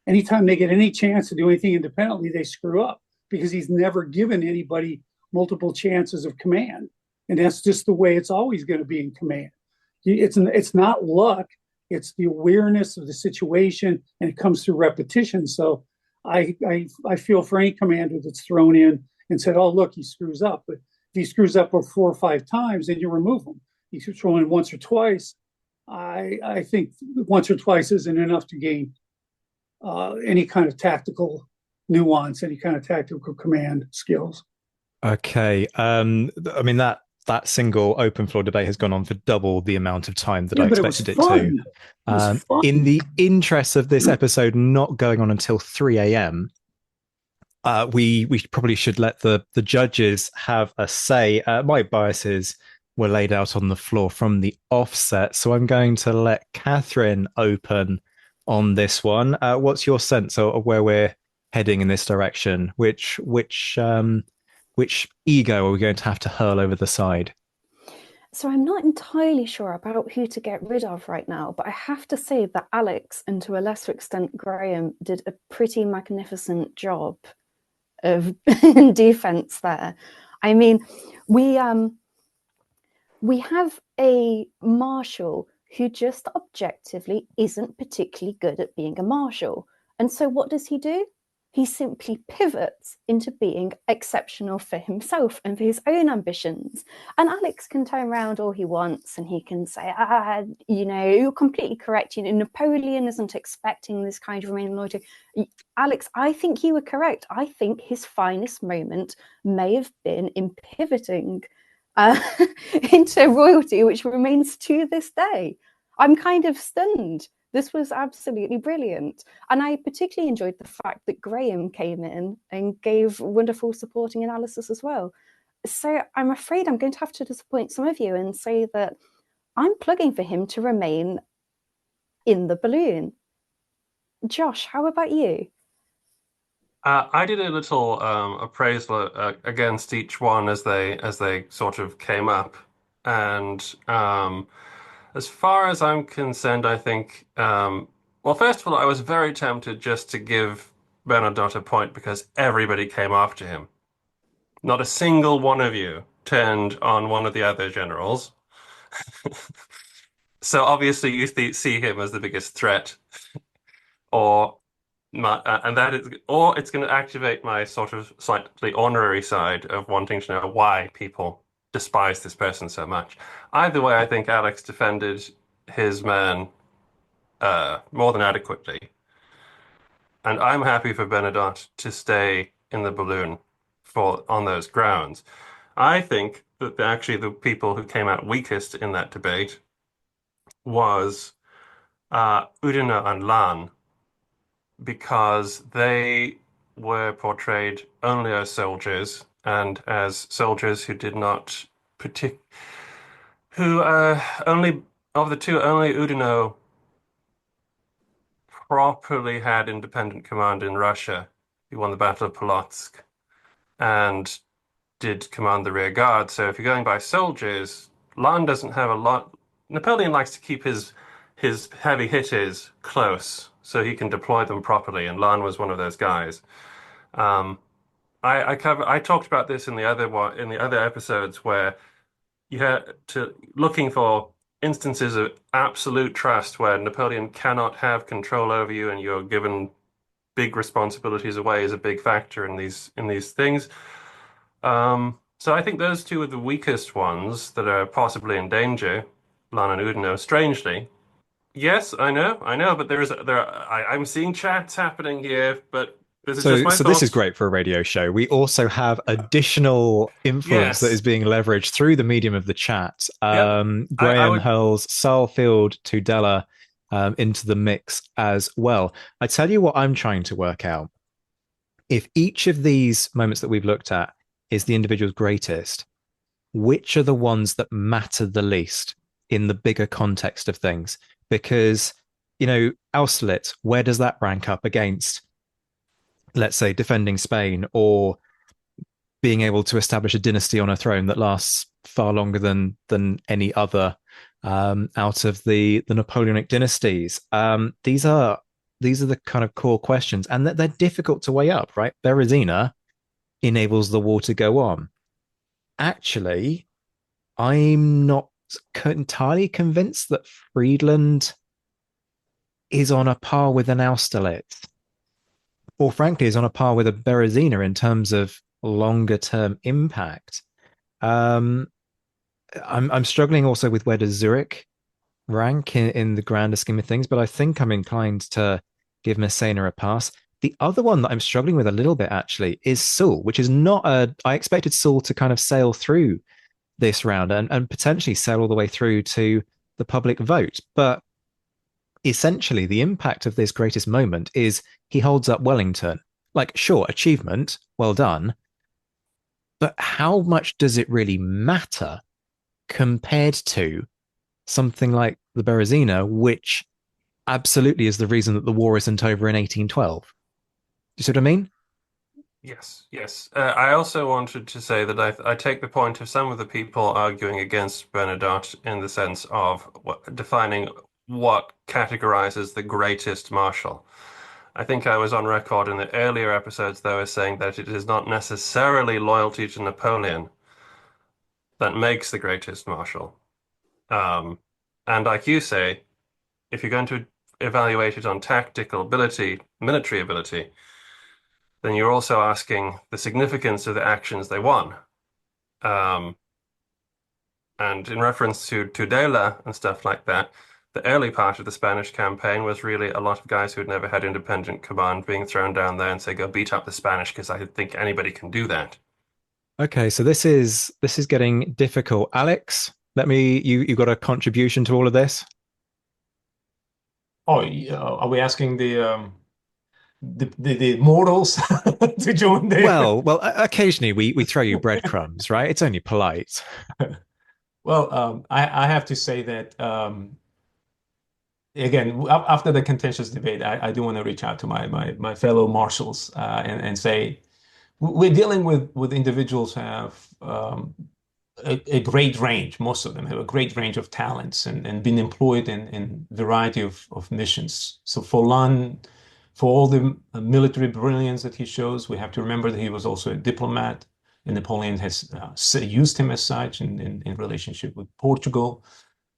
Anytime they get any chance to do anything independently, they screw up, because he's never given anybody multiple chances of command. And that's just the way it's always going to be in command. It's not luck. It's the awareness of the situation, and it comes through repetition. So I feel for any commander that's thrown in and said, oh, look, he screws up. But if he screws up 4 or 5 times, then you remove him. If you throw in once or twice, I think once or twice isn't enough to gain any kind of tactical nuance, any kind of tactical command skills. Okay. I mean, that single open floor debate has gone on for double the amount of time that I expected it to. In the interest of this episode not going on until 3 a.m., we probably should let the judges have a say. My biases were laid out on the floor from the offset, so I'm going to let Catherine open on this one. What's your sense of where we're heading in this direction? Which ego are we going to have to hurl over the side? So I'm not entirely sure about who to get rid of right now, but I have to say that Alex, and to a lesser extent Graham, did a pretty magnificent job of defense there. I mean, we have a marshal who just objectively isn't particularly good at being a marshal. And so what does he do? He simply pivots into being exceptional for himself and for his own ambitions. And Alex can turn around all he wants, and he can say, you're completely correct. Napoleon isn't expecting this kind of remaining loyalty. Alex, I think you were correct. I think his finest moment may have been in pivoting into royalty, which remains to this day. I'm kind of stunned. This was absolutely brilliant. And I particularly enjoyed the fact that Graham came in and gave wonderful supporting analysis as well. So I'm afraid I'm going to have to disappoint some of you and say that I'm plugging for him to remain in the balloon. Josh, how about you? I did a little appraisal against each one as they sort of came up, and as far as I'm concerned, I think well, first of all, I was very tempted just to give Bernadotte a point because everybody came after him. Not a single one of you turned on one of the other generals. So obviously you see him as the biggest threat, or it's going to activate my sort of slightly honorary side of wanting to know why people despise this person so much. Either way, I think Alex defended his man more than adequately. And I'm happy for Bernadotte to stay in the balloon on those grounds. I think that actually the people who came out weakest in that debate was Oudinot and Lannes, because they were portrayed only as soldiers, and as soldiers who did not only of the two, only Oudinot properly had independent command in Russia. He won the Battle of Polotsk and did command the rear guard. So if you're going by soldiers, Lannes doesn't have a lot. Napoleon likes to keep his heavy hitters close so he can deploy them properly, and Lannes was one of those guys. I talked about this in the other episodes, where you had to looking for instances of absolute trust where Napoleon cannot have control over you and you're given big responsibilities away is a big factor in these things. So I think those two are the weakest ones that are possibly in danger, Lannes and Oudinot. Strangely, yes, I know, but I'm seeing chats happening here, but this is just my thoughts. This is great for a radio show. We also have additional influence that is being leveraged through the medium of the chat. Graham hurls Saarfield Tudela into the mix as well. I tell you what I'm trying to work out. If each of these moments that we've looked at is the individual's greatest, which are the ones that matter the least in the bigger context of things? Because, Austerlitz, where does that rank up against, let's say, defending Spain or being able to establish a dynasty on a throne that lasts far longer than any other out of the Napoleonic dynasties? These are the kind of core questions, and they're difficult to weigh up, right? Berezina enables the war to go on. Actually, I'm not entirely convinced that Friedland is on a par with an Austerlitz, or frankly, is on a par with a Berezina in terms of longer term impact. I'm struggling also with where does Zurich rank in the grander scheme of things, but I think I'm inclined to give Massena a pass. The other one that I'm struggling with a little bit actually is Soult, which is not I expected Soult to kind of sail through this round and potentially sail all the way through to the public vote. But essentially the impact of this greatest moment is he holds up Wellington. Like, sure, achievement, well done. But how much does it really matter compared to something like the Berezina, which absolutely is the reason that the war isn't over in 1812? Do you see what I mean? Yes. I also wanted to say that I take the point of some of the people arguing against Bernadotte in the sense of defining what categorizes the greatest marshal. I think I was on record in the earlier episodes, though, as saying that it is not necessarily loyalty to Napoleon that makes the greatest marshal. And like you say, if you're going to evaluate it on tactical ability, military ability, then you're also asking the significance of the actions they won. And in reference to Tudela and stuff like that, the early part of the Spanish campaign was really a lot of guys who had never had independent command being thrown down there and say, go beat up the Spanish, because I think anybody can do that. Okay, so this is getting difficult. Alex, you got a contribution to all of this? Oh, yeah. Are we asking the mortals to join there? Well, occasionally we throw you breadcrumbs, right? It's only polite. Well, I have to say that again, after the contentious debate, I do want to reach out to my fellow marshals and say we're dealing with individuals who have a great range. Most of them have a great range of talents and been employed in variety of missions. So for Lannes, for all the military brilliance that he shows, we have to remember that he was also a diplomat, and Napoleon has used him as such in relationship with Portugal.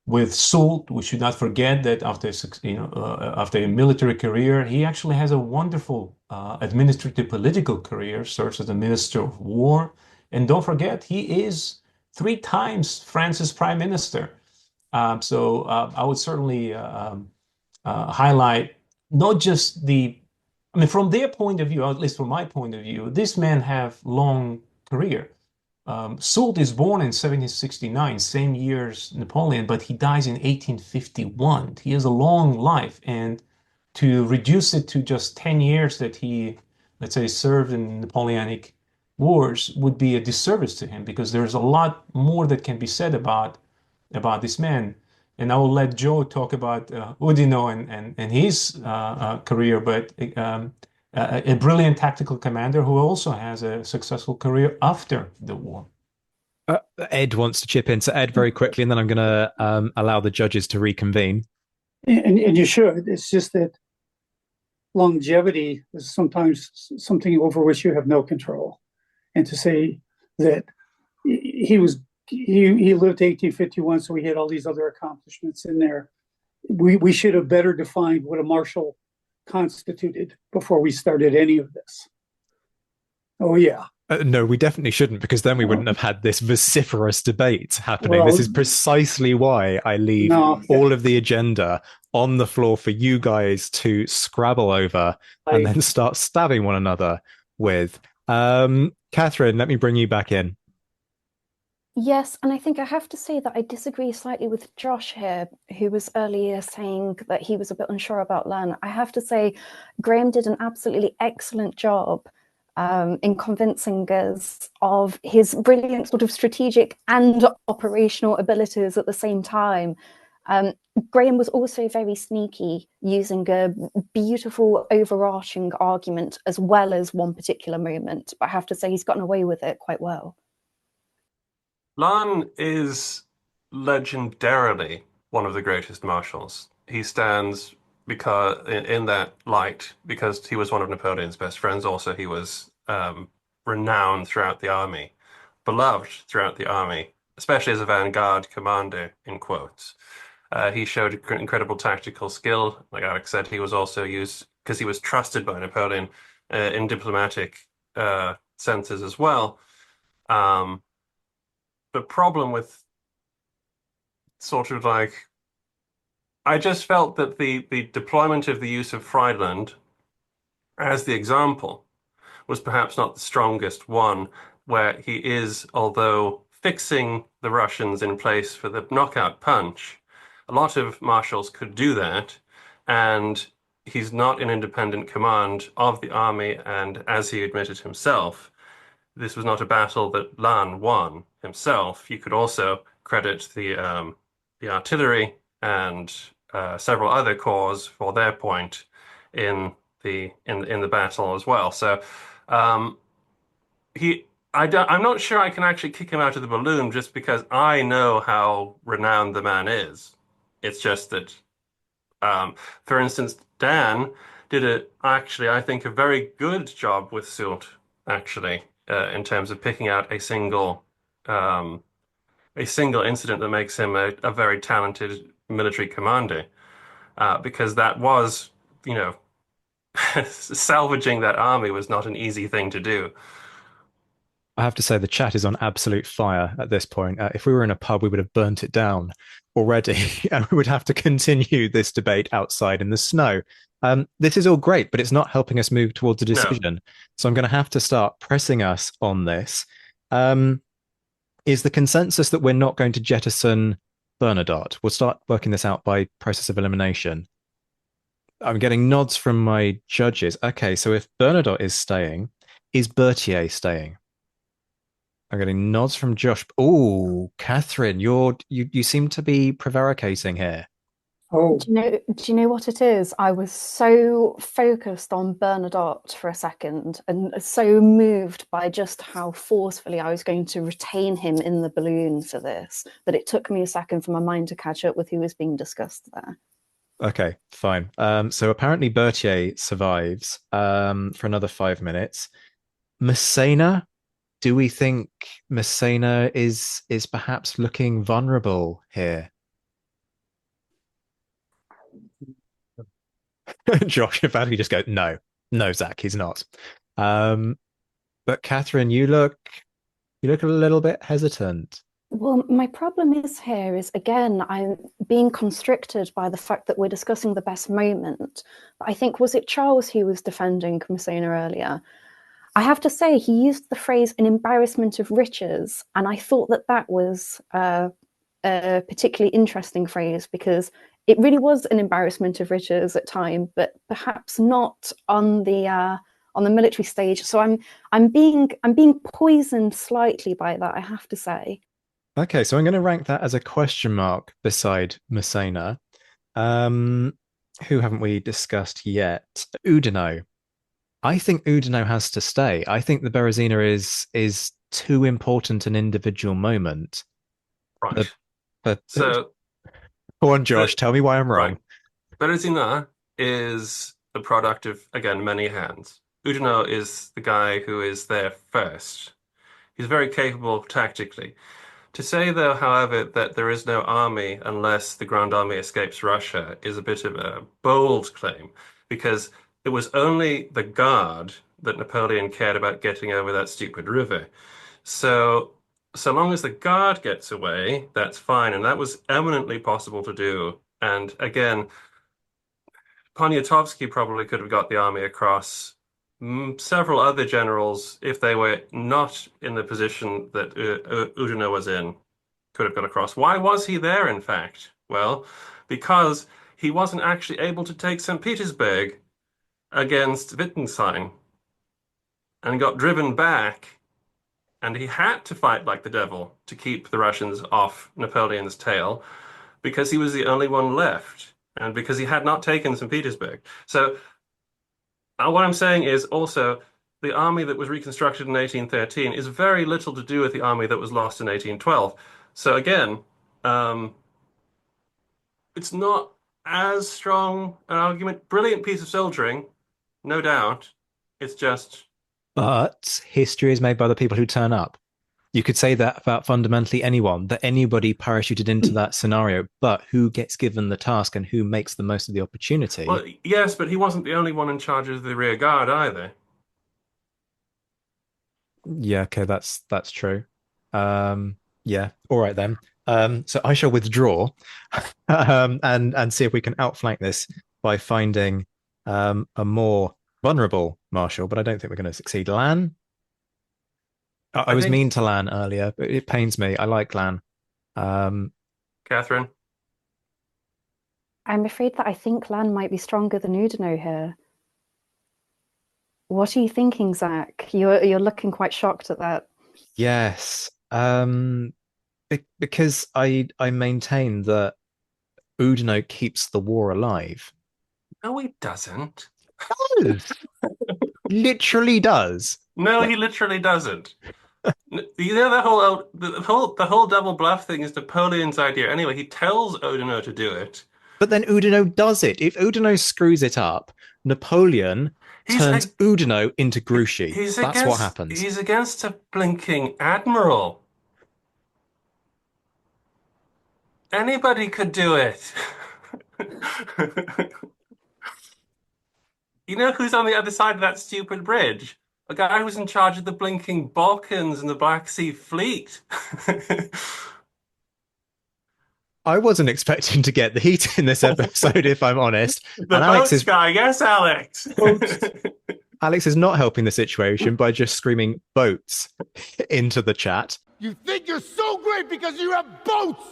With Soult, we should not forget that after a military career, he actually has a wonderful administrative political career, serves as a minister of war. And don't forget, he is 3 times France's prime minister. So I would certainly highlight not just from their point of view, at least from my point of view, this man have long career. Soult is born in 1769, same year as Napoleon, but he dies in 1851. He has a long life, and to reduce it to just 10 years that he, let's say, served in Napoleonic Wars would be a disservice to him, because there's a lot more that can be said about this man. And I will let Joe talk about Oudinot and his career, but a brilliant tactical commander who also has a successful career after the war. Ed wants to chip in. So Ed, very quickly, and then I'm going to allow the judges to reconvene. And you should. It's just that longevity is sometimes something over which you have no control. And to say that he lived 1851, so he had all these other accomplishments in there. We should have better defined what a marshal constituted before we started any of this. Oh, yeah. No, we definitely shouldn't, because then we wouldn't have had this vociferous debate happening. This is precisely why I leave all of the agenda on the floor for you guys to scrabble over and then start stabbing one another with. Catherine, let me bring you back in. Yes, and I think I have to say that I disagree slightly with Josh here, who was earlier saying that he was a bit unsure about Lannes. I have to say, Graham did an absolutely excellent job in convincing us of his brilliant sort of strategic and operational abilities at the same time. Graham was also very sneaky, using a beautiful overarching argument as well as one particular moment. But I have to say, he's gotten away with it quite well. Lannes is legendarily one of the greatest marshals. He stands because in that light because he was one of Napoleon's best friends. Also, he was renowned throughout the army, beloved throughout the army, especially as a vanguard commander, in quotes. He showed incredible tactical skill. Like Alex said, he was also used because he was trusted by Napoleon in diplomatic senses as well. The problem with sort of like, I just felt that the deployment of the use of Friedland as the example was perhaps not the strongest one, where he is, although fixing the Russians in place for the knockout punch, a lot of marshals could do that, and he's not in independent command of the army, and as he admitted himself, this was not a battle that Lannes won himself. You could also credit the artillery and several other corps for their point in the battle as well. So I'm not sure I can actually kick him out of the balloon just because I know how renowned the man is. It's just that, for instance, Dan did I think a very good job with Soult, actually, in terms of picking out a single incident that makes him a very talented military commander, because that was, salvaging that army was not an easy thing to do. I have to say the chat is on absolute fire at this point. If we were in a pub, we would have burnt it down already, and we would have to continue this debate outside in the snow. This is all great, but it's not helping us move towards a decision. No. So I'm going to have to start pressing us on this. Is the consensus that we're not going to jettison Bernadotte? We'll start working this out by process of elimination. I'm getting nods from my judges. Okay, so if Bernadotte is staying, is Berthier staying? I'm getting nods from Josh. Oh, Catherine, you seem to be prevaricating here. Oh, do you know what it is? I was so focused on Bernadotte for a second and so moved by just how forcefully I was going to retain him in the balloon for this that it took me a second for my mind to catch up with who was being discussed there. Okay, fine. So apparently Berthier survives for another 5 minutes. Massena, do we think Massena is perhaps looking vulnerable here? Josh, in fact, you just go, no, Zach, he's not. But Catherine, you look a little bit hesitant. Well, my problem is again, I'm being constricted by the fact that we're discussing the best moment. But I think, was it Charles who was defending Massena earlier? I have to say, he used the phrase "an embarrassment of riches," and I thought that was a particularly interesting phrase because it really was an embarrassment of riches at time, but perhaps not on the military stage. So I'm being poisoned slightly by that, I have to say. Okay, so I'm going to rank that as a question mark beside Massena. Who haven't we discussed yet? Oudinot. I think Oudinot has to stay. I think the Berezina is too important an individual moment. Right. So, go on, Josh. Tell me why I'm wrong. Right. Berezina is the product of, again, many hands. Oudinot is the guy who is there first. He's very capable tactically. To say, though, however, that there is no army unless the Grand Army escapes Russia is a bit of a bold claim, because it was only the Guard that Napoleon cared about getting over that stupid river. So long as the Guard gets away, that's fine, and that was eminently possible to do. And again, Poniatowski probably could have got the army across. Several other generals, if they were not in the position that Oudinot was in, could have got across. Why was he there, in fact? Well, because he wasn't actually able to take St. Petersburg against Wittgenstein. and got driven back, and he had to fight like the devil to keep the Russians off Napoleon's tail because he was the only one left and because he had not taken St. Petersburg. So what I'm saying is also the army that was reconstructed in 1813 is very little to do with the army that was lost in 1812. So again, it's not as strong an argument. Brilliant piece of soldiering, no doubt. It's just But history is made by the people who turn up. You could say that about fundamentally anyone, that anybody parachuted into that scenario, but who gets given the task and who makes the most of the opportunity. well, yes, but he wasn't the only one in charge of the rear guard either. Yeah, okay, that's true. Yeah, all right then. So I shall withdraw and see if we can outflank this by finding a more vulnerable marshal, but I don't think we're going to succeed. Lannes? I was mean to Lannes earlier, but it pains me. I like Lannes. Catherine? I'm afraid that I think Lannes might be stronger than Oudinot here. What are you thinking, Zach? You're looking quite shocked at that. Yes. Because I maintain that Oudinot keeps the war alive. No, he doesn't. Does. Literally does. No, he literally doesn't. You know the whole double bluff thing is Napoleon's idea. Anyway, he tells Oudinot to do it. But then Oudinot does it. If Oudinot screws it up, Napoleon turns Oudinot into Grouchy. That's what happens. He's against a blinking admiral. Anybody could do it. You know who's on the other side of that stupid bridge? A guy who's in charge of the blinking Balkans and the Black Sea Fleet. I wasn't expecting to get the heat in this episode, if I'm honest. The boats guy, yes, Alex. Alex is not helping the situation by just screaming boats into the chat. You think you're so great because you have boats!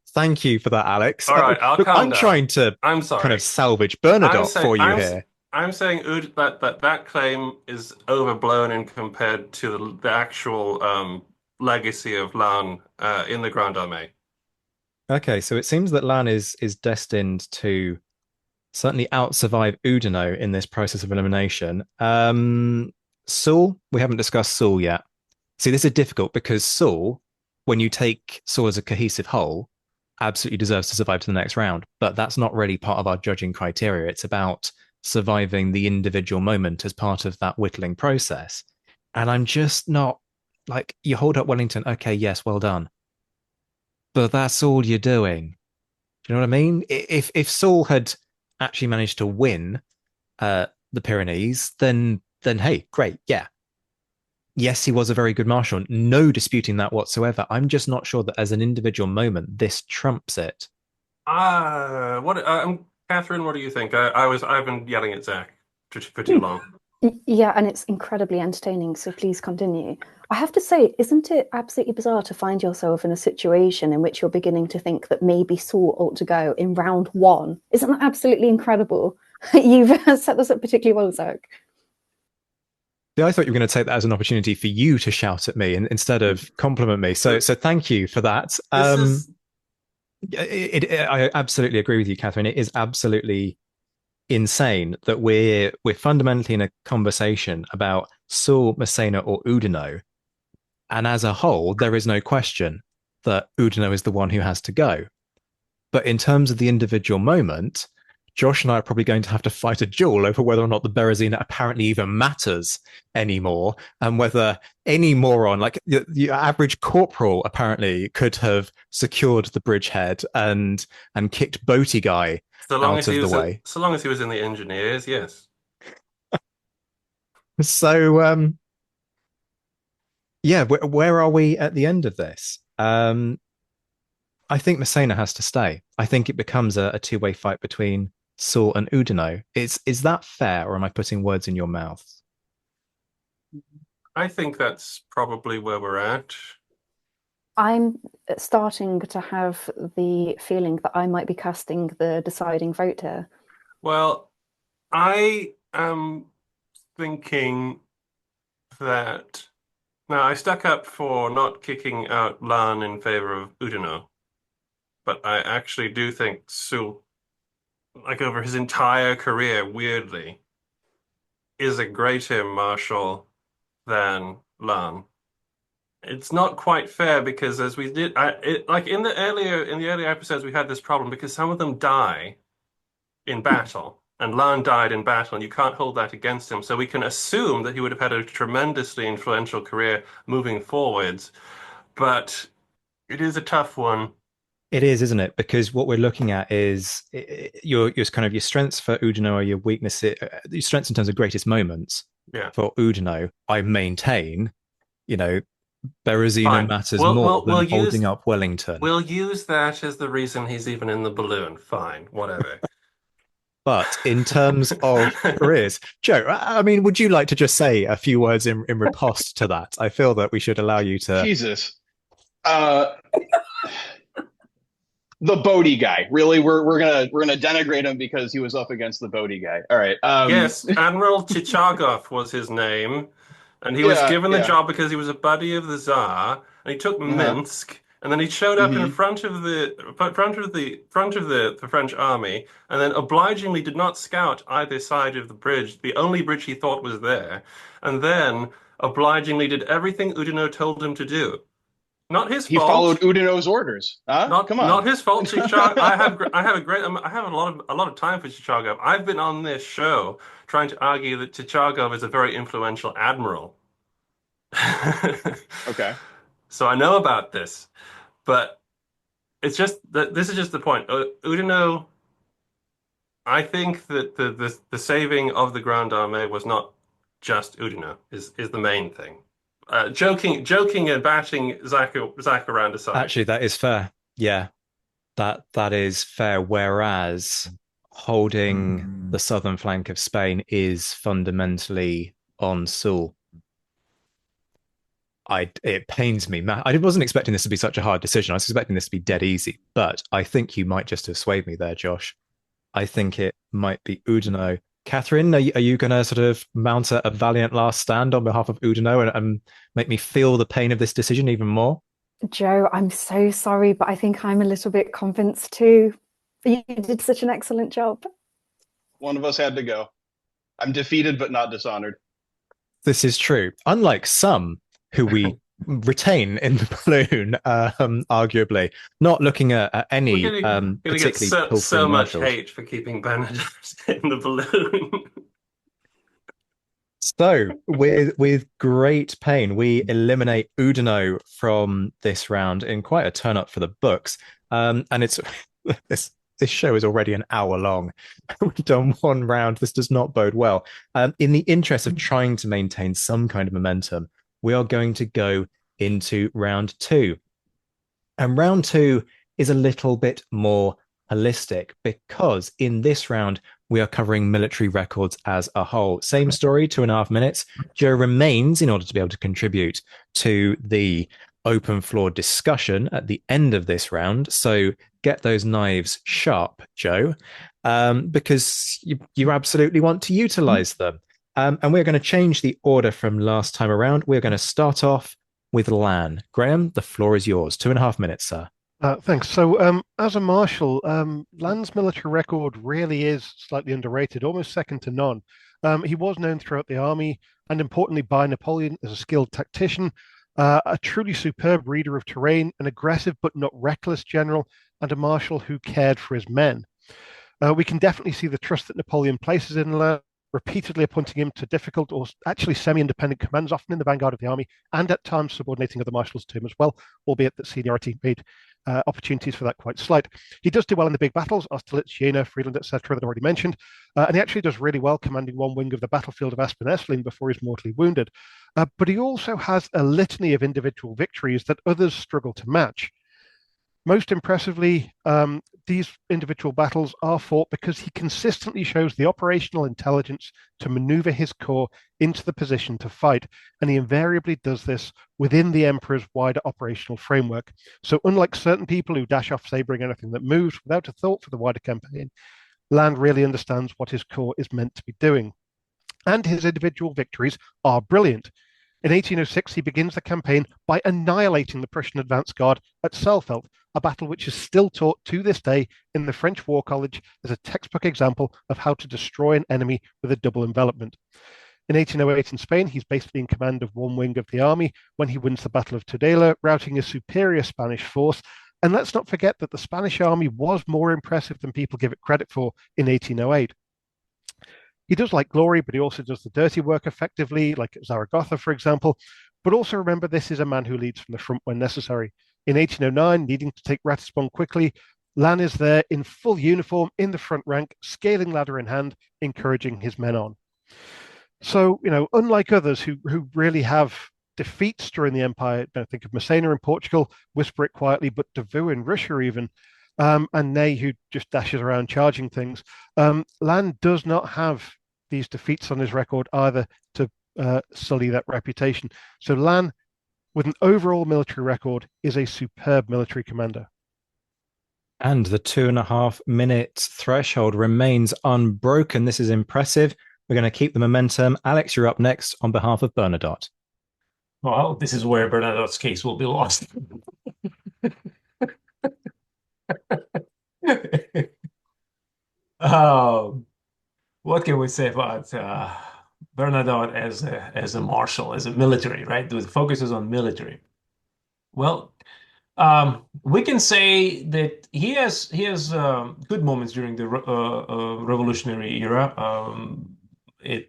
Thank you for that, Alex. All right, I'll calm down. Trying to kind of salvage Bernadotte for you here. I'm saying that claim is overblown and compared to the actual legacy of Lannes in the Grande Armée. Okay, so it seems that Lannes is destined to certainly out-survive Oudinot in this process of elimination. Soult, we haven't discussed Soult yet. See, this is difficult because Soult, when you take Soult as a cohesive whole, absolutely deserves to survive to the next round. But that's not really part of our judging criteria. It's about surviving the individual moment as part of that whittling process. And I'm just not like, you hold up Wellington, okay, yes, well done. But that's all you're doing. Do you know what I mean? If Soult had actually managed to win the Pyrenees, then hey, great, yeah. Yes, he was a very good marshal. No disputing that whatsoever. I'm just not sure that as an individual moment, this trumps it. Catherine, what do you think? I've been yelling at Zach for too long. Yeah, and it's incredibly entertaining, so please continue. I have to say, isn't it absolutely bizarre to find yourself in a situation in which you're beginning to think that maybe Soult ought to go in round one? Isn't that absolutely incredible? You've set this up particularly well, Zach. Yeah, I thought you were going to take that as an opportunity for you to shout at me instead of compliment me. So thank you for that. I absolutely agree with you, Catherine. It is absolutely insane that we're fundamentally in a conversation about Soult, Massena, or Oudinot, and as a whole, there is no question that Oudinot is the one who has to go. But in terms of the individual moment, Josh and I are probably going to have to fight a duel over whether or not the Berezina apparently even matters anymore, and whether any moron, like the average corporal, apparently could have secured the bridgehead and kicked Boaty Guy out of the way. So long as he was in the engineers, yes. So, yeah, where are we at the end of this? I think Massena has to stay. I think it becomes a two-way fight between Soult and Oudinot. Is that fair, or am I putting words in your mouth? I think that's probably where we're at. I'm starting to have the feeling that I might be casting the deciding vote here. Well, I am thinking that now I stuck up for not kicking out Lannes in favor of Oudinot, but I actually do think Soult, like over his entire career, weirdly, is a greater marshal than Lannes. It's not quite fair because as we did, like in the earlier episodes, we had this problem because some of them die in battle, and Lannes died in battle, and you can't hold that against him. So we can assume that he would have had a tremendously influential career moving forwards, but it is a tough one. It is, isn't it? Because what we're looking at is your kind of your strengths for Oudinot or your weaknesses, your strengths in terms of greatest moments. Yeah. For Oudinot, I maintain, Berezina Fine. matters We'll- more we'll- than we'll holding use- up Wellington. We'll use that as the reason he's even in the balloon. Fine, whatever. But in terms of careers, Joe, I mean, would you like to just say a few words in riposte to that? I feel that we should allow you to. Jesus. The Bodie guy. Really, we're gonna denigrate him because he was up against the Bodie guy. All right. Yes, Admiral Chichagov was his name, and he was given the job because he was a buddy of the Tsar, and he took Minsk, and then he showed up in front of the French army, and then obligingly did not scout either side of the bridge, the only bridge he thought was there, and then obligingly did everything Oudinot told him to do. Not his fault. He followed Oudinot's orders. Come on. Not his fault. Chichagov. I have a lot of time for Chichagov. I've been on this show trying to argue that Chichagov is a very influential admiral. Okay. So I know about this, but it's just that this is just the point. Oudinot. I think that the saving of the Grande Armée was not just Oudinot. Is the main thing. Joking and batting Zach around aside. Actually, that is fair. Yeah, that is fair. Whereas holding the southern flank of Spain is fundamentally on Soult. It pains me. I wasn't expecting this to be such a hard decision. I was expecting this to be dead easy, but I think you might just have swayed me there, Josh. I think it might be Oudinot. Catherine, are you going to sort of mount a valiant last stand on behalf of Oudinot and make me feel the pain of this decision even more? Joe, I'm so sorry, but I think I'm a little bit convinced too. You did such an excellent job. One of us had to go. I'm defeated but not dishonored. This is true. Unlike some who we retain in the balloon, arguably, not looking at any particularly get so much hate for keeping Bernadotte in the balloon. So, with great pain, we eliminate Oudinot from this round in quite a turn up for the books. And it's this show is already an hour long. We've done one round. This does not bode well. In the interest of trying to maintain some kind of momentum, we are going to go into round two. And round two is a little bit more holistic because in this round, we are covering military records as a whole. Same story, 2.5 minutes. Joe remains in order to be able to contribute to the open floor discussion at the end of this round. So get those knives sharp, Joe, because you absolutely want to utilize them. And we're going to change the order from last time around. We're going to start off with Lannes. Graham, the floor is yours. 2.5 minutes, sir. Thanks. So, as a marshal, Lannes' military record really is slightly underrated, almost second to none. He was known throughout the army, and importantly by Napoleon as a skilled tactician, a truly superb reader of terrain, an aggressive but not reckless general, and a marshal who cared for his men. We can definitely see the trust that Napoleon places in Lannes, repeatedly appointing him to difficult or actually semi-independent commands, often in the vanguard of the army, and at times subordinating other marshals to him as well, albeit that seniority made opportunities for that quite slight. He does do well in the big battles, Austerlitz, Jena, Friedland, etc., that I already mentioned, and he actually does really well commanding one wing of the battlefield of Aspern-Essling before he's mortally wounded. But he also has a litany of individual victories that others struggle to match. Most impressively, these individual battles are fought because he consistently shows the operational intelligence to maneuver his corps into the position to fight, and he invariably does this within the Emperor's wider operational framework. So unlike certain people who dash off sabering anything that moves without a thought for the wider campaign, Lannes really understands what his corps is meant to be doing. And his individual victories are brilliant. In 1806, he begins the campaign by annihilating the Prussian advance guard at Saalfeld, a battle which is still taught to this day in the French War College as a textbook example of how to destroy an enemy with a double envelopment. In 1808 in Spain, he's basically in command of one wing of the army when he wins the Battle of Tudela, routing a superior Spanish force. And let's not forget that the Spanish army was more impressive than people give it credit for in 1808. He does like glory, but he also does the dirty work effectively, like at Zaragoza, for example. But also remember, this is a man who leads from the front when necessary. In 1809, needing to take Ratisbon quickly, Lannes is there in full uniform in the front rank, scaling ladder in hand, encouraging his men on. So, unlike others who really have defeats during the empire, think of Massena in Portugal, whisper it quietly, but Davout in Russia even, and Ney who just dashes around charging things. Lannes does not have these defeats on his record either to sully that reputation. So Lannes, with an overall military record, is a superb military commander. And the 2.5 minute threshold remains unbroken. This is impressive. We're going to keep the momentum. Alex, you're up next on behalf of Bernadotte. Well, this is where Bernadotte's case will be lost. What can we say about Bernadotte as a marshal, as a military, right? The focus is on military. Well, we can say that he has good moments during the revolutionary era. In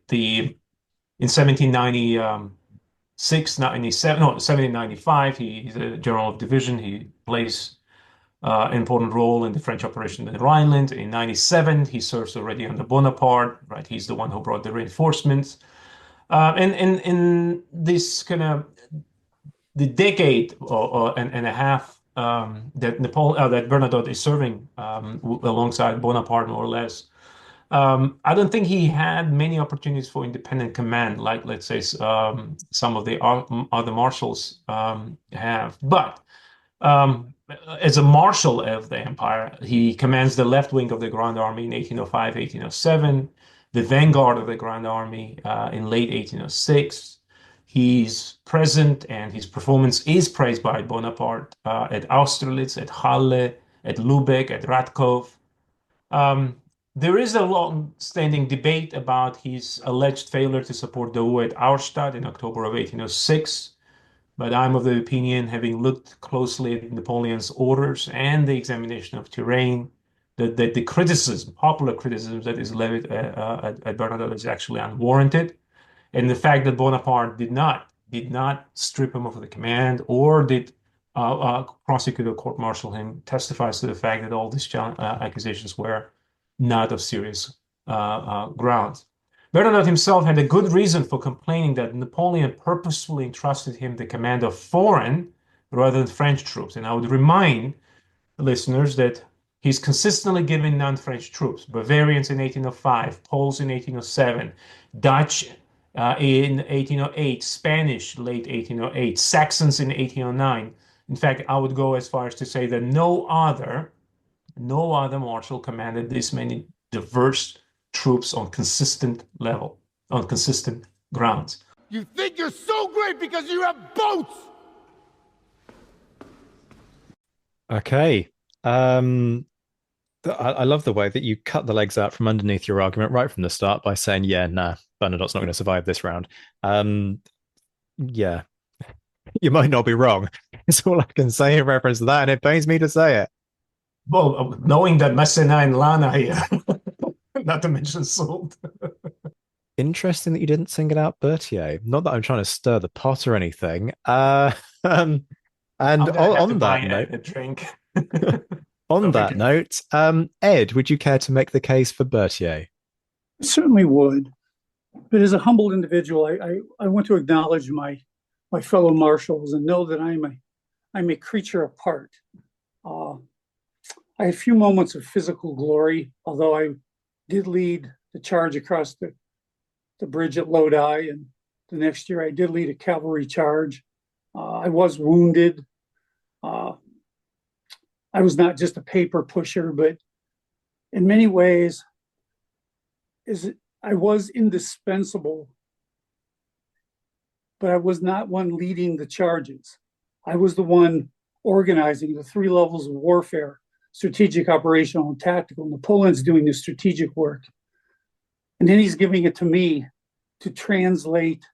1795, he's a general of division. He plays an important role in the French operation in Rhineland. In 97, he serves already under Bonaparte, right? He's the one who brought the reinforcements. And in this kind of the decade and a half that Bernadotte is serving alongside Bonaparte, more or less, I don't think he had many opportunities for independent command, like, let's say, some of the other marshals have. But as a marshal of the empire, he commands the left wing of the Grand Army in 1805, 1807, the vanguard of the Grand Army in late 1806. He's present, and his performance is praised by Bonaparte at Austerlitz, at Halle, at Lübeck, at Ratkov. There is a long-standing debate about his alleged failure to support Davout at Auerstadt in October of 1806, but I'm of the opinion, having looked closely at Napoleon's orders and the examination of terrain, that the criticism, popular criticism that is levied at Bernadotte is actually unwarranted. And the fact that Bonaparte did not strip him of the command or did prosecute or court-martial him testifies to the fact that all these accusations were not of serious grounds. Bernadotte himself had a good reason for complaining that Napoleon purposefully entrusted him the command of foreign rather than French troops. And I would remind listeners that he's consistently given non-French troops, Bavarians in 1805, Poles in 1807, Dutch in 1808, Spanish late 1808, Saxons in 1809. In fact, I would go as far as to say that no other marshal commanded this many diverse troops on consistent level, on consistent grounds. You think you're so great because you have boats! Okay. I love the way that you cut the legs out from underneath your argument right from the start by saying, yeah, nah, Bernadotte's not going to survive this round. Yeah, you might not be wrong. It's all I can say in reference to that, and it pains me to say it. Well, knowing that Massena and Lannes are here, not to mention Soult. Interesting that you didn't single out Berthier. Not that I'm trying to stir the pot or anything. And on that note, a drink. On that note, Ed, would you care to make the case for Berthier? I certainly would. But as a humble individual, I want to acknowledge my fellow marshals and know that I'm a creature apart. I had a few moments of physical glory, although I did lead the charge across the bridge at Lodi, and the next year I did lead a cavalry charge. I was wounded. I was not just a paper pusher, but in many ways, I was indispensable. but I was not one leading the charges. I was the one organizing the 3 levels of warfare: strategic, operational, and tactical. Napoleon's doing the strategic work. And then he's giving it to me to translate,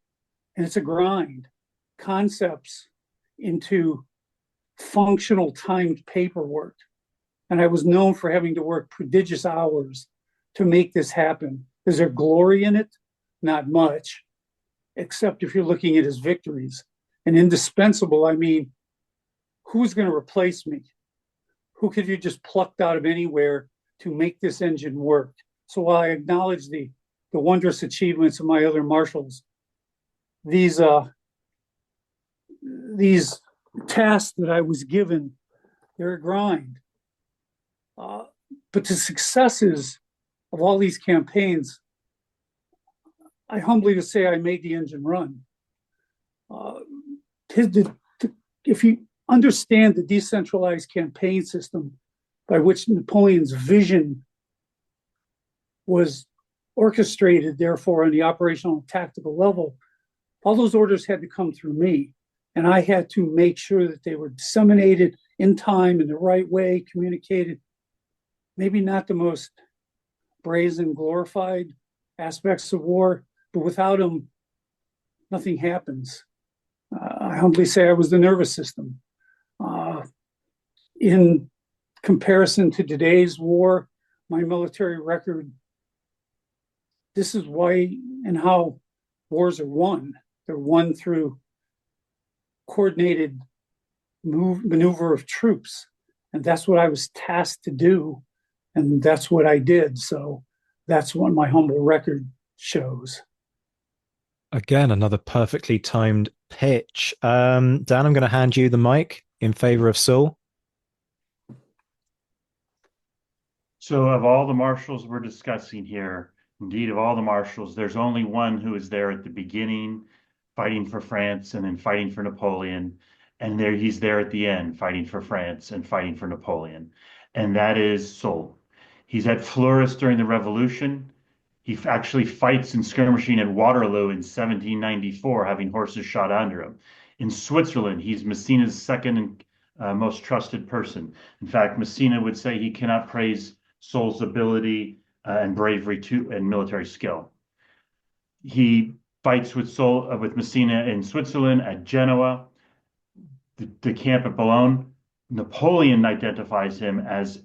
and it's a grind, concepts into functional timed paperwork. And I was known for having to work prodigious hours to make this happen. Is there glory in it? Not much, except if you're looking at his victories. And indispensable, I mean, who's going to replace me? Who could you just plucked out of anywhere to make this engine work? So while I acknowledge the wondrous achievements of my other marshals, these tasks that I was given, they're a grind. But the successes of all these campaigns, I humbly to say I made the engine run. If you understand the decentralized campaign system by which Napoleon's vision was orchestrated, therefore, on the operational and tactical level, all those orders had to come through me. And I had to make sure that they were disseminated in time, in the right way, communicated. Maybe not the most brazen, glorified aspects of war, but without them, nothing happens. I humbly say I was the nervous system. In comparison to today's war, my military record, this is why and how wars are won. They're won through coordinated maneuver of troops. And that's what I was tasked to do. And that's what I did. So that's what my humble record shows. Again, another perfectly timed pitch. Dan, I'm going to hand you the mic in favor of Soult. So of all the marshals we're discussing here, indeed of all the marshals, there's only one who is there at the beginning, fighting for France and then fighting for Napoleon. And he's there at the end, fighting for France and fighting for Napoleon. And that is Soult. He's at Fleurus during the Revolution. He actually fights in skirmishing at Waterloo in 1794, having horses shot under him. In Switzerland, he's Massena's second and most trusted person. In fact, Massena would say he cannot praise Soult's ability and bravery and military skill. He fights with Massena in Switzerland, at Genoa, the camp at Boulogne. Napoleon identifies him as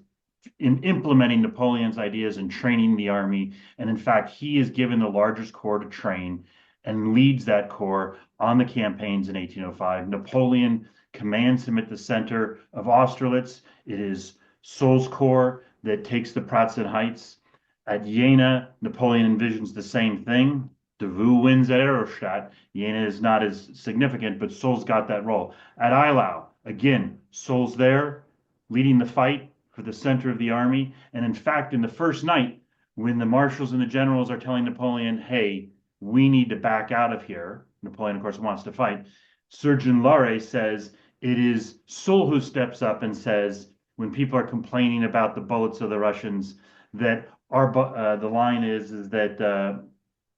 in implementing Napoleon's ideas and training the army. And in fact, he is given the largest corps to train and leads that corps on the campaigns in 1805. Napoleon commands him at the center of Austerlitz. It is Soult's corps that takes the Pratzen Heights. At Jena, Napoleon envisions the same thing. Davout wins at Erostadt. Jena is not as significant, but Soult's got that role. At Eylau, again, Soult's there, leading the fight for the center of the army. And in fact, in the first night, when the marshals and the generals are telling Napoleon, hey, we need to back out of here, Napoleon, of course, wants to fight, Surgeon Larrey says it is Soult who steps up and says, when people are complaining about the bullets of the Russians, that the line is that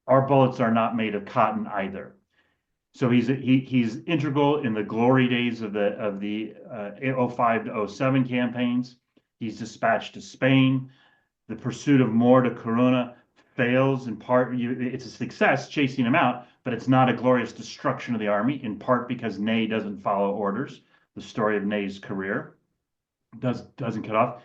our bullets are not made of cotton either. So he's integral in the glory days of the 05 to 07 campaigns. He's dispatched to Spain. The pursuit of Moore to Corunna fails in part. It's a success chasing him out, but it's not a glorious destruction of the army, in part because Ney doesn't follow orders. The story of Ney's career doesn't cut off.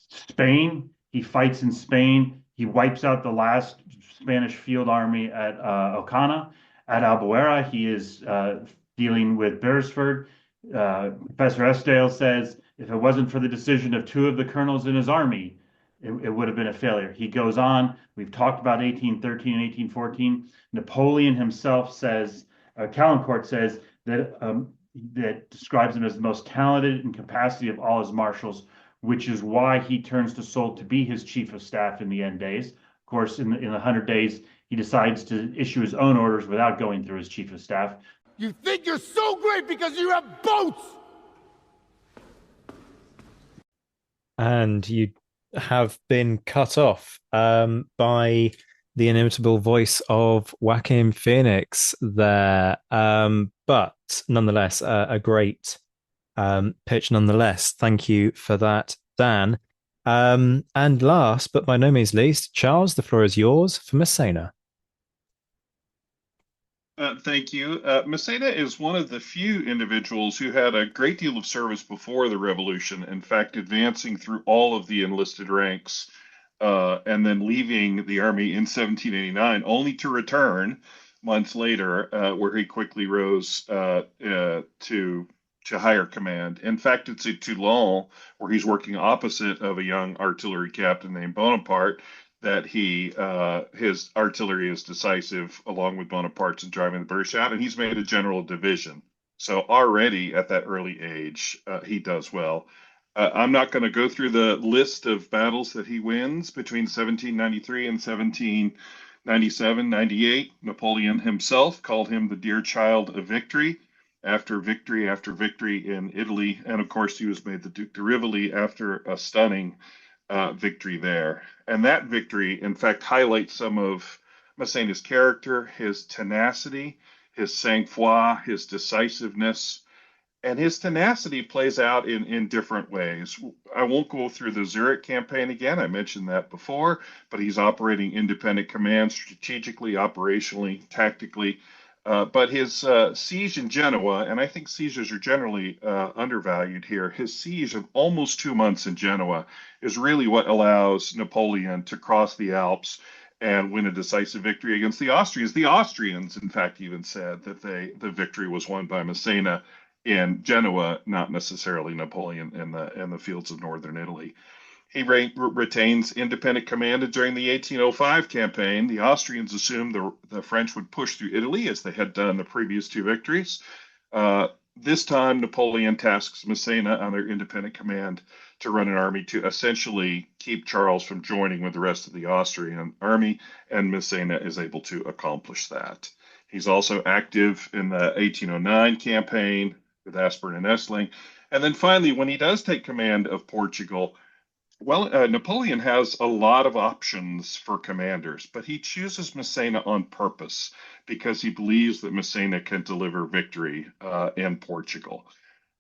Spain, he fights in Spain. He wipes out the last Spanish field army at Ocana. At Albuera, he is dealing with Beresford. Professor Estelle says if it wasn't for the decision of 2 of the colonels in his army, it would have been a failure. He goes on. We've talked about 1813 and 1814. Napoleon himself says, Caulaincourt says that describes him as the most talented and capacity of all his marshals, which is why he turns to Soult to be his chief of staff in the end days. Of course, in the 100 days, he decides to issue his own orders without going through his chief of staff. You think you're so great because you have boats! And you have been cut off by the inimitable voice of Joaquin Phoenix there. But nonetheless, a great pitch nonetheless. Thank you for that, Dan. And last, but by no means least, Charles, the floor is yours for Massena. Thank you. Massena is one of the few individuals who had a great deal of service before the revolution, in fact, advancing through all of the enlisted ranks and then leaving the army in 1789, only to return months later, where he quickly rose to higher command. In fact, it's at Toulon, where he's working opposite of a young artillery captain named Bonaparte, that his artillery is decisive along with Bonaparte's in driving the British out, and he's made a general of division. So already at that early age, he does well. I'm not going to go through the list of battles that he wins between 1793 and 1797, 98. Napoleon himself called him the dear child of victory after victory after victory in Italy. And of course, he was made the Duc de Rivoli after a stunning victory there. And that victory, in fact, highlights some of Massena's character, his tenacity, his sang-froid, his decisiveness. And his tenacity plays out in different ways. I won't go through the Zurich campaign again. I mentioned that before, but he's operating independent command strategically, operationally, tactically. But his siege in Genoa, and I think sieges are generally undervalued here, his siege of almost 2 months in Genoa is really what allows Napoleon to cross the Alps and win a decisive victory against the Austrians. The Austrians, in fact, even said that the victory was won by Massena in Genoa, not necessarily Napoleon in the fields of northern Italy. He retains independent command during the 1805 campaign. The Austrians assumed the French would push through Italy as they had done the previous two victories. This time, Napoleon tasks Massena on their independent command to run an army to essentially keep Charles from joining with the rest of the Austrian army, and Massena is able to accomplish that. He's also active in the 1809 campaign with Aspern and Essling. And then finally, when he does take command of Portugal, well, Napoleon has a lot of options for commanders, but he chooses Massena on purpose because he believes that Massena can deliver victory in Portugal.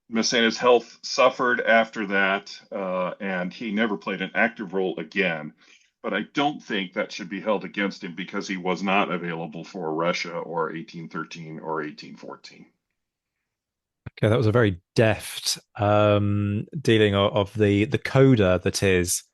Massena's health suffered after that, and he never played an active role again. But I don't think that should be held against him because he was not available for Russia or 1813 or 1814. Okay, that was a very deft dealing of the coda that is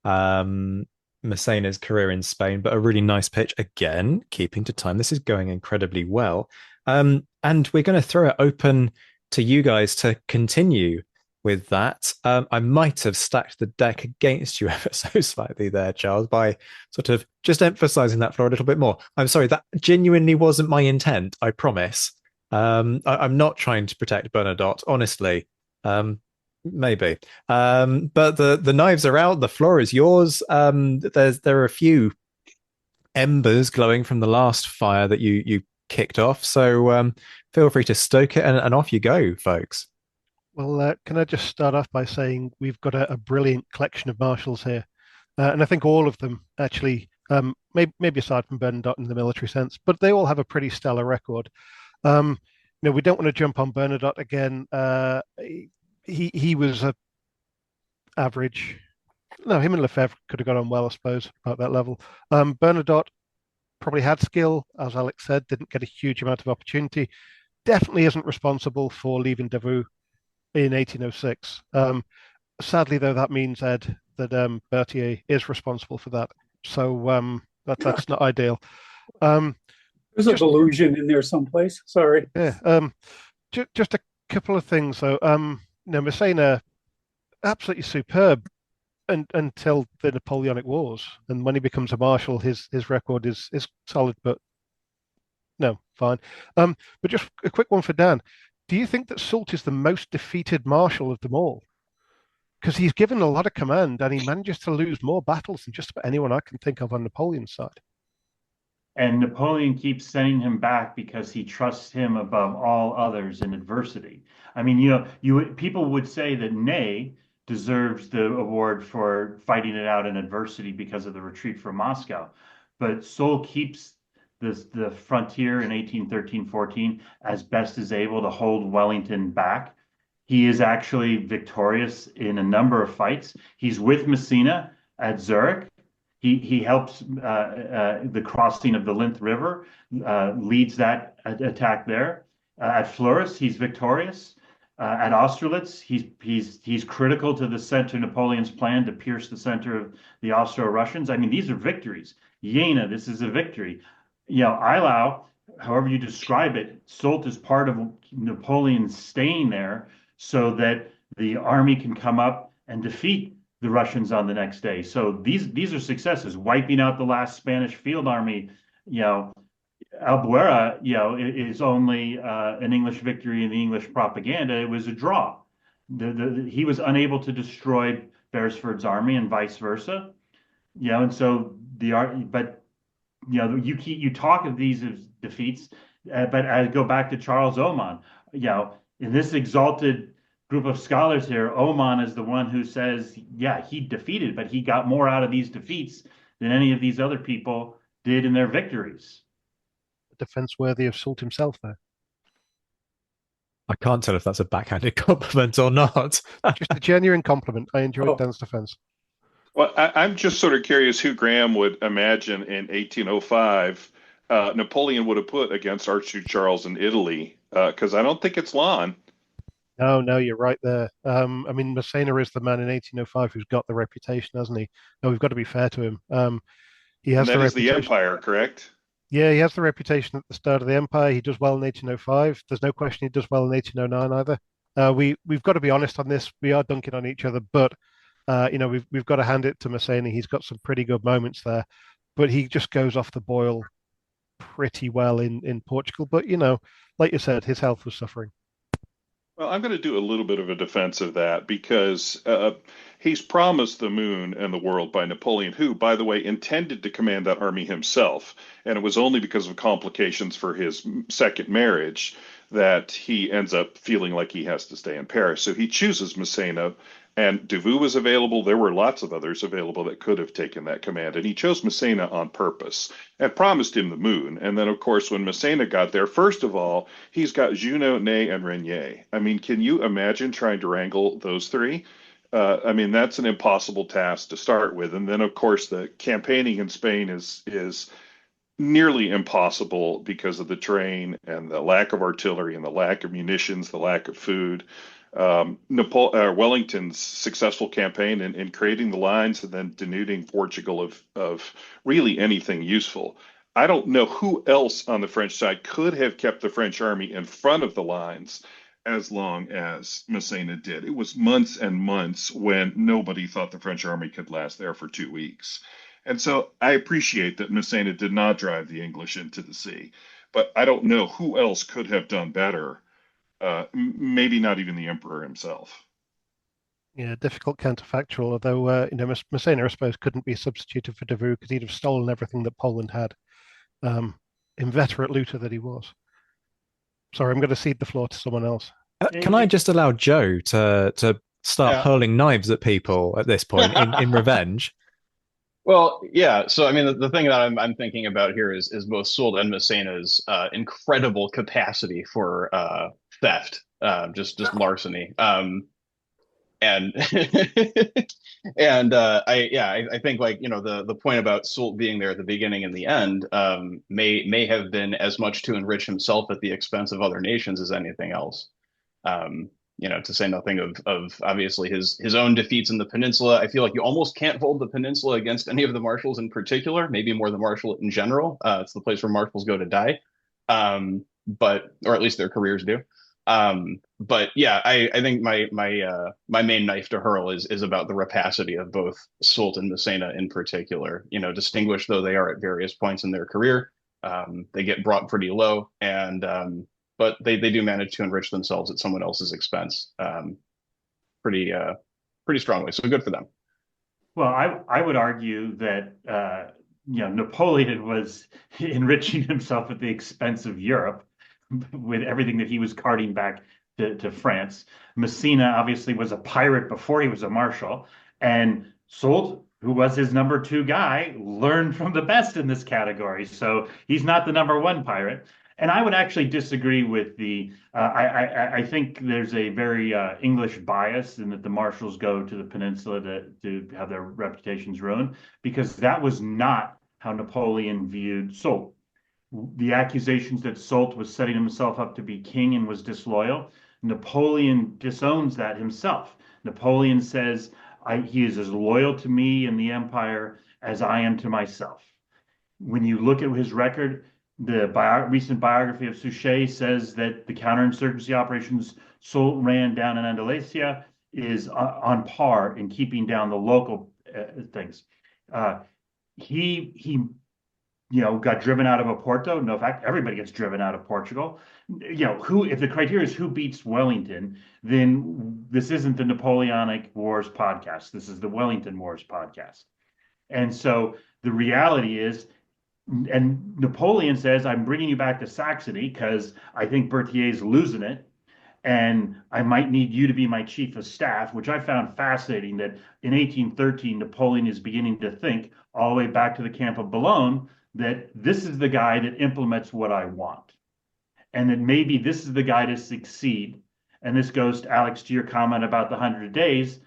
Massena's career in Spain, but a really nice pitch. Again, keeping to time. This is going incredibly well. And we're going to throw it open to you guys to continue with that. I might have stacked the deck against you ever so slightly there, Charles, by sort of just emphasizing that floor a little bit more. I'm sorry, that genuinely wasn't my intent, I promise. I'm not trying to protect Bernadotte, honestly. Maybe. But the knives are out. The floor is yours. There are a few embers glowing from the last fire that you kicked off. So feel free to stoke it and off you go, folks. Well, can I just start off by saying we've got a brilliant collection of marshals here. And I think all of them actually, maybe aside from Bernadotte in the military sense, but they all have a pretty stellar record. We don't want to jump on Bernadotte again. He was average. No, him and Lefebvre could have got on well, I suppose, about that level. Bernadotte probably had skill, as Alex said, didn't get a huge amount of opportunity. Definitely isn't responsible for leaving Davout in 1806. Sadly, though, that means, Ed, that Berthier is responsible for that. So that's not ideal. There's a delusion in there someplace. Sorry. Yeah. Just a couple of things, though. Massena, absolutely superb until the Napoleonic Wars, and when he becomes a marshal, his record is solid, but no, fine. But just a quick one for Dan. Do you think that Soult is the most defeated marshal of them all? Because he's given a lot of command, and he manages to lose more battles than just about anyone I can think of on Napoleon's side. And Napoleon keeps sending him back because he trusts him above all others in adversity. I mean, people would say that Ney deserves the award for fighting it out in adversity because of the retreat from Moscow. but Soult keeps the frontier in 1813-14 as best as able to hold Wellington back. He is actually victorious in a number of fights. He's with Massena at Zurich. He helps the crossing of the Linth River, leads that attack there. At Fleurus, he's victorious. At Austerlitz, he's critical to the center Napoleon's plan to pierce the center of the Austro-Russians. I mean, these are victories. Jena, this is a victory. Eylau, however you describe it, Soult is part of Napoleon staying there so that the army can come up and defeat the Russians on the next day. So these are successes. Wiping out the last Spanish field army, Albuera, is only an English victory in the English propaganda. It was a draw. He was unable to destroy Beresford's army and vice versa. And so you talk of these as defeats, but I go back to Charles Oman. In this exalted group of scholars here, Oman is the one who says, he defeated, but he got more out of these defeats than any of these other people did in their victories. Defense worthy of Soult himself, though. I can't tell if that's a backhanded compliment or not. Just a genuine compliment. I enjoyed Dan's defense. Well, I'm just sort of curious who Graham would imagine in 1805 Napoleon would have put against Archduke Charles in Italy, because I don't think it's Lannes. No, you're right there. Massena is the man in 1805 who's got the reputation, hasn't he? No, we've got to be fair to him. He has and that is the Empire, correct? Yeah, he has the reputation at the start of the Empire. He does well in 1805. There's no question he does well in 1809 either. We've got to be honest on this. We are dunking on each other, but we've got to hand it to Massena. He's got some pretty good moments there, but he just goes off the boil pretty well in Portugal. But like you said, his health was suffering. Well, I'm going to do a little bit of a defense of that because he's promised the moon and the world by Napoleon, who, by the way, intended to command that army himself. And it was only because of complications for his second marriage that he ends up feeling like he has to stay in Paris. So he chooses Massena, and Davout was available. There were lots of others available that could have taken that command. And he chose Massena on purpose and promised him the moon. And then, of course, when Massena got there, first of all, he's got Junot, Ney, and Regnier. I mean, can you imagine trying to wrangle those three? That's an impossible task to start with. And then, of course, the campaigning in Spain is nearly impossible because of the terrain and the lack of artillery and the lack of munitions, the lack of food. Wellington's successful campaign in creating the lines and then denuding Portugal of really anything useful. I don't know who else on the French side could have kept the French army in front of the lines as long as Massena did. It was months and months when nobody thought the French army could last there for 2 weeks. And so I appreciate that Massena did not drive the English into the sea, but I don't know who else could have done better. Maybe not even the emperor himself. Yeah, difficult counterfactual, although Massena, I suppose, couldn't be substituted for Davout because he'd have stolen everything that Poland had. Inveterate looter that he was. Sorry, I'm going to cede the floor to someone else. Can I just allow Joe to start hurling knives at people at this point in revenge? Well, yeah. So, the thing that I'm thinking about here is both Soult and Massena's incredible capacity for theft, just larceny. And and I think the point about Soult being there at the beginning and the end may have been as much to enrich himself at the expense of other nations as anything else. To say nothing of obviously his own defeats in the peninsula. I feel like you almost can't hold the peninsula against any of the marshals in particular, maybe more the marshal in general. It's the place where marshals go to die, or at least their careers do. But yeah, I think my main knife to hurl is about the rapacity of both Soult and Massena in particular. Distinguished though they are at various points in their career, they get brought pretty low, but they do manage to enrich themselves at someone else's expense, pretty strongly. So good for them. Well, I would argue that Napoleon was enriching himself at the expense of Europe with everything that he was carting back to France. Massena obviously was a pirate before he was a marshal, and Soult who was his number two guy, learned from the best in this category. So he's not the number one pirate. And I would actually disagree with the. I think there's a very English bias in that the Marshals go to the peninsula to have their reputations ruined, because that was not how Napoleon viewed Soult. The accusations that Soult was setting himself up to be king and was disloyal, Napoleon disowns that himself. Napoleon says, he is as loyal to me and the empire as I am to myself. When you look at his record, the recent biography of Suchet says that the counterinsurgency operations Soult ran down in Andalusia is on par in keeping down the local things. He got driven out of Oporto. No, in fact, everybody gets driven out of Portugal. If the criteria is who beats Wellington, then this isn't the Napoleonic Wars podcast. This is the Wellington Wars podcast. And so the reality is, and Napoleon says, I'm bringing you back to Saxony because I think Berthier's losing it. And I might need you to be my chief of staff, which I found fascinating that in 1813, Napoleon is beginning to think all the way back to the camp of Boulogne that this is the guy that implements what I want. And that maybe this is the guy to succeed. And this goes to Alex, to your comment about the 100 days.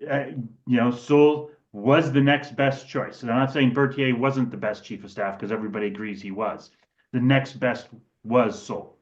Soult was the next best choice. And I'm not saying Berthier wasn't the best chief of staff, because everybody agrees he was. The next best was Soult.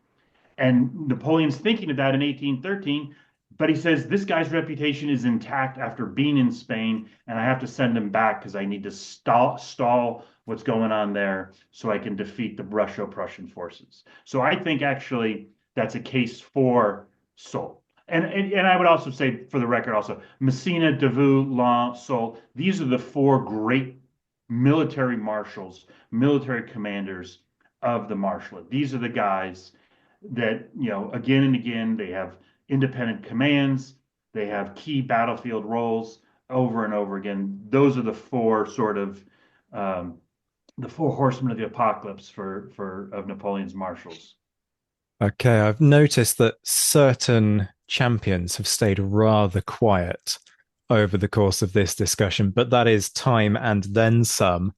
And Napoleon's thinking of that in 1813, but he says, this guy's reputation is intact after being in Spain, and I have to send him back because I need to stall what's going on there so I can defeat the Russo-Prussian forces. So I think actually that's a case for Soult. And I would also say, for the record also, Massena, Davout, Lannes, Soult, these are the four great military marshals, military commanders of the Marshal. These are the guys that, again and again, they have independent commands, they have key battlefield roles over and over again. Those are the four sort of the four horsemen of the apocalypse of Napoleon's marshals. Okay, I've noticed that certain champions have stayed rather quiet over the course of this discussion, but that is time and then some.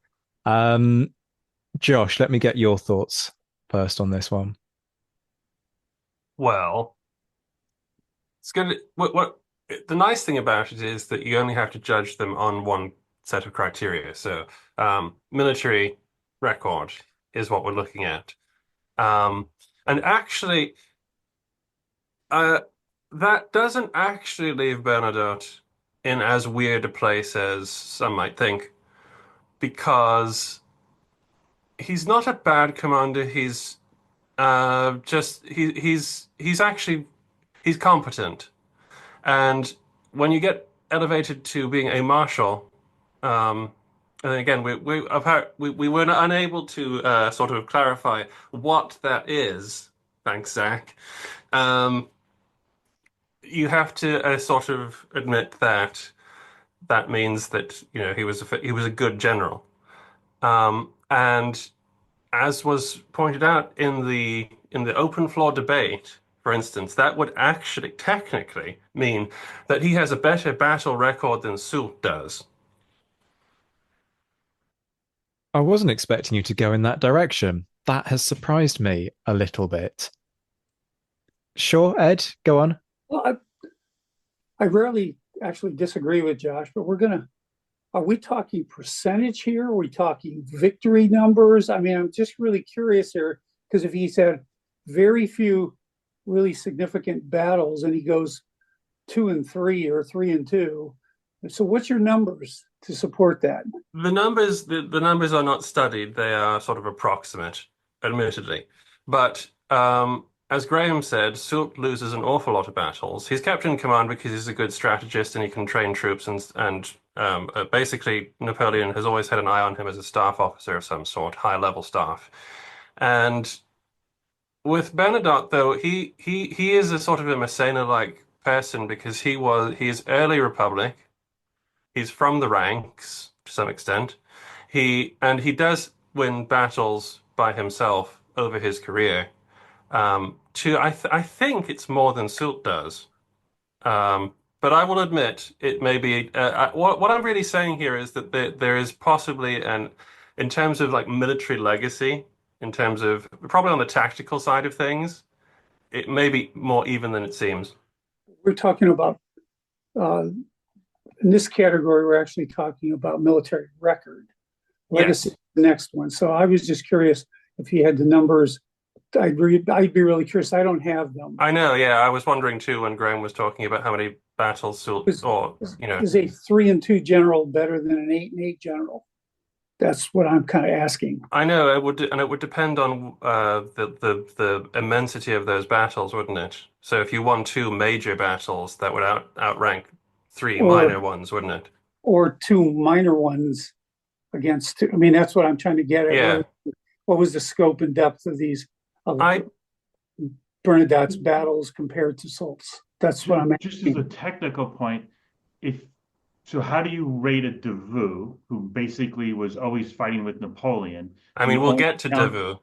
Josh, let me get your thoughts first on this one. Well, it's good. What the nice thing about it is that you only have to judge them on one set of criteria. So, military record is what we're looking at. And actually, that doesn't actually leave Bernadotte in as weird a place as some might think, because he's not a bad commander. He's competent. And when you get elevated to being a marshal, and again, we were unable to sort of clarify what that is. Thanks, Zach. You have to sort of admit that that means that he was a good general, and as was pointed out in the open floor debate, for instance, that would actually technically mean that he has a better battle record than Soult does. I wasn't expecting you to go in that direction. That has surprised me a little bit. Sure, Ed, go on. Well, I rarely actually disagree with Josh, but are we talking percentage here? Are we talking victory numbers? I mean, I'm just really curious here, because if he's had very few really significant battles and he goes 2-3 or 3-2, so what's your numbers to support that? The numbers are not studied. They are sort of approximate, admittedly. But as Graham said, Soult loses an awful lot of battles. He's kept in command because he's a good strategist and he can train troops, and basically Napoleon has always had an eye on him as a staff officer of some sort, high-level staff. And with Bernadotte, though, he is a sort of a Massena-like person, because he's early Republic. He's from the ranks to some extent. He does win battles by himself over his career. I think it's more than Soult does. But I will admit, it may be. What I'm really saying here is that there is possibly in terms of like military legacy, in terms of probably on the tactical side of things, it may be more even than it seems. We're talking about, in this category, we're actually talking about military record. Legacy, Yes. the next one. So I was just curious if he had the numbers. I'd be really curious. I don't have them. I know, yeah. I was wondering too when Graham was talking about how many battles Soult, Is a 3-2 general better than an 8-8 general? That's what I'm kind of asking. I know it would depend on the immensity of those battles, wouldn't it? So if you won 2 major battles, that would outrank 3 minor ones, wouldn't it? Or 2 minor ones against 2. I mean, that's what I'm trying to get at. Yeah. What was the scope and depth of these Bernadotte's battles compared to Soult's? That's what I'm Just asking. as a technical point, how do you rate a Davout who basically was always fighting with Napoleon? I mean, we'll get to Davout.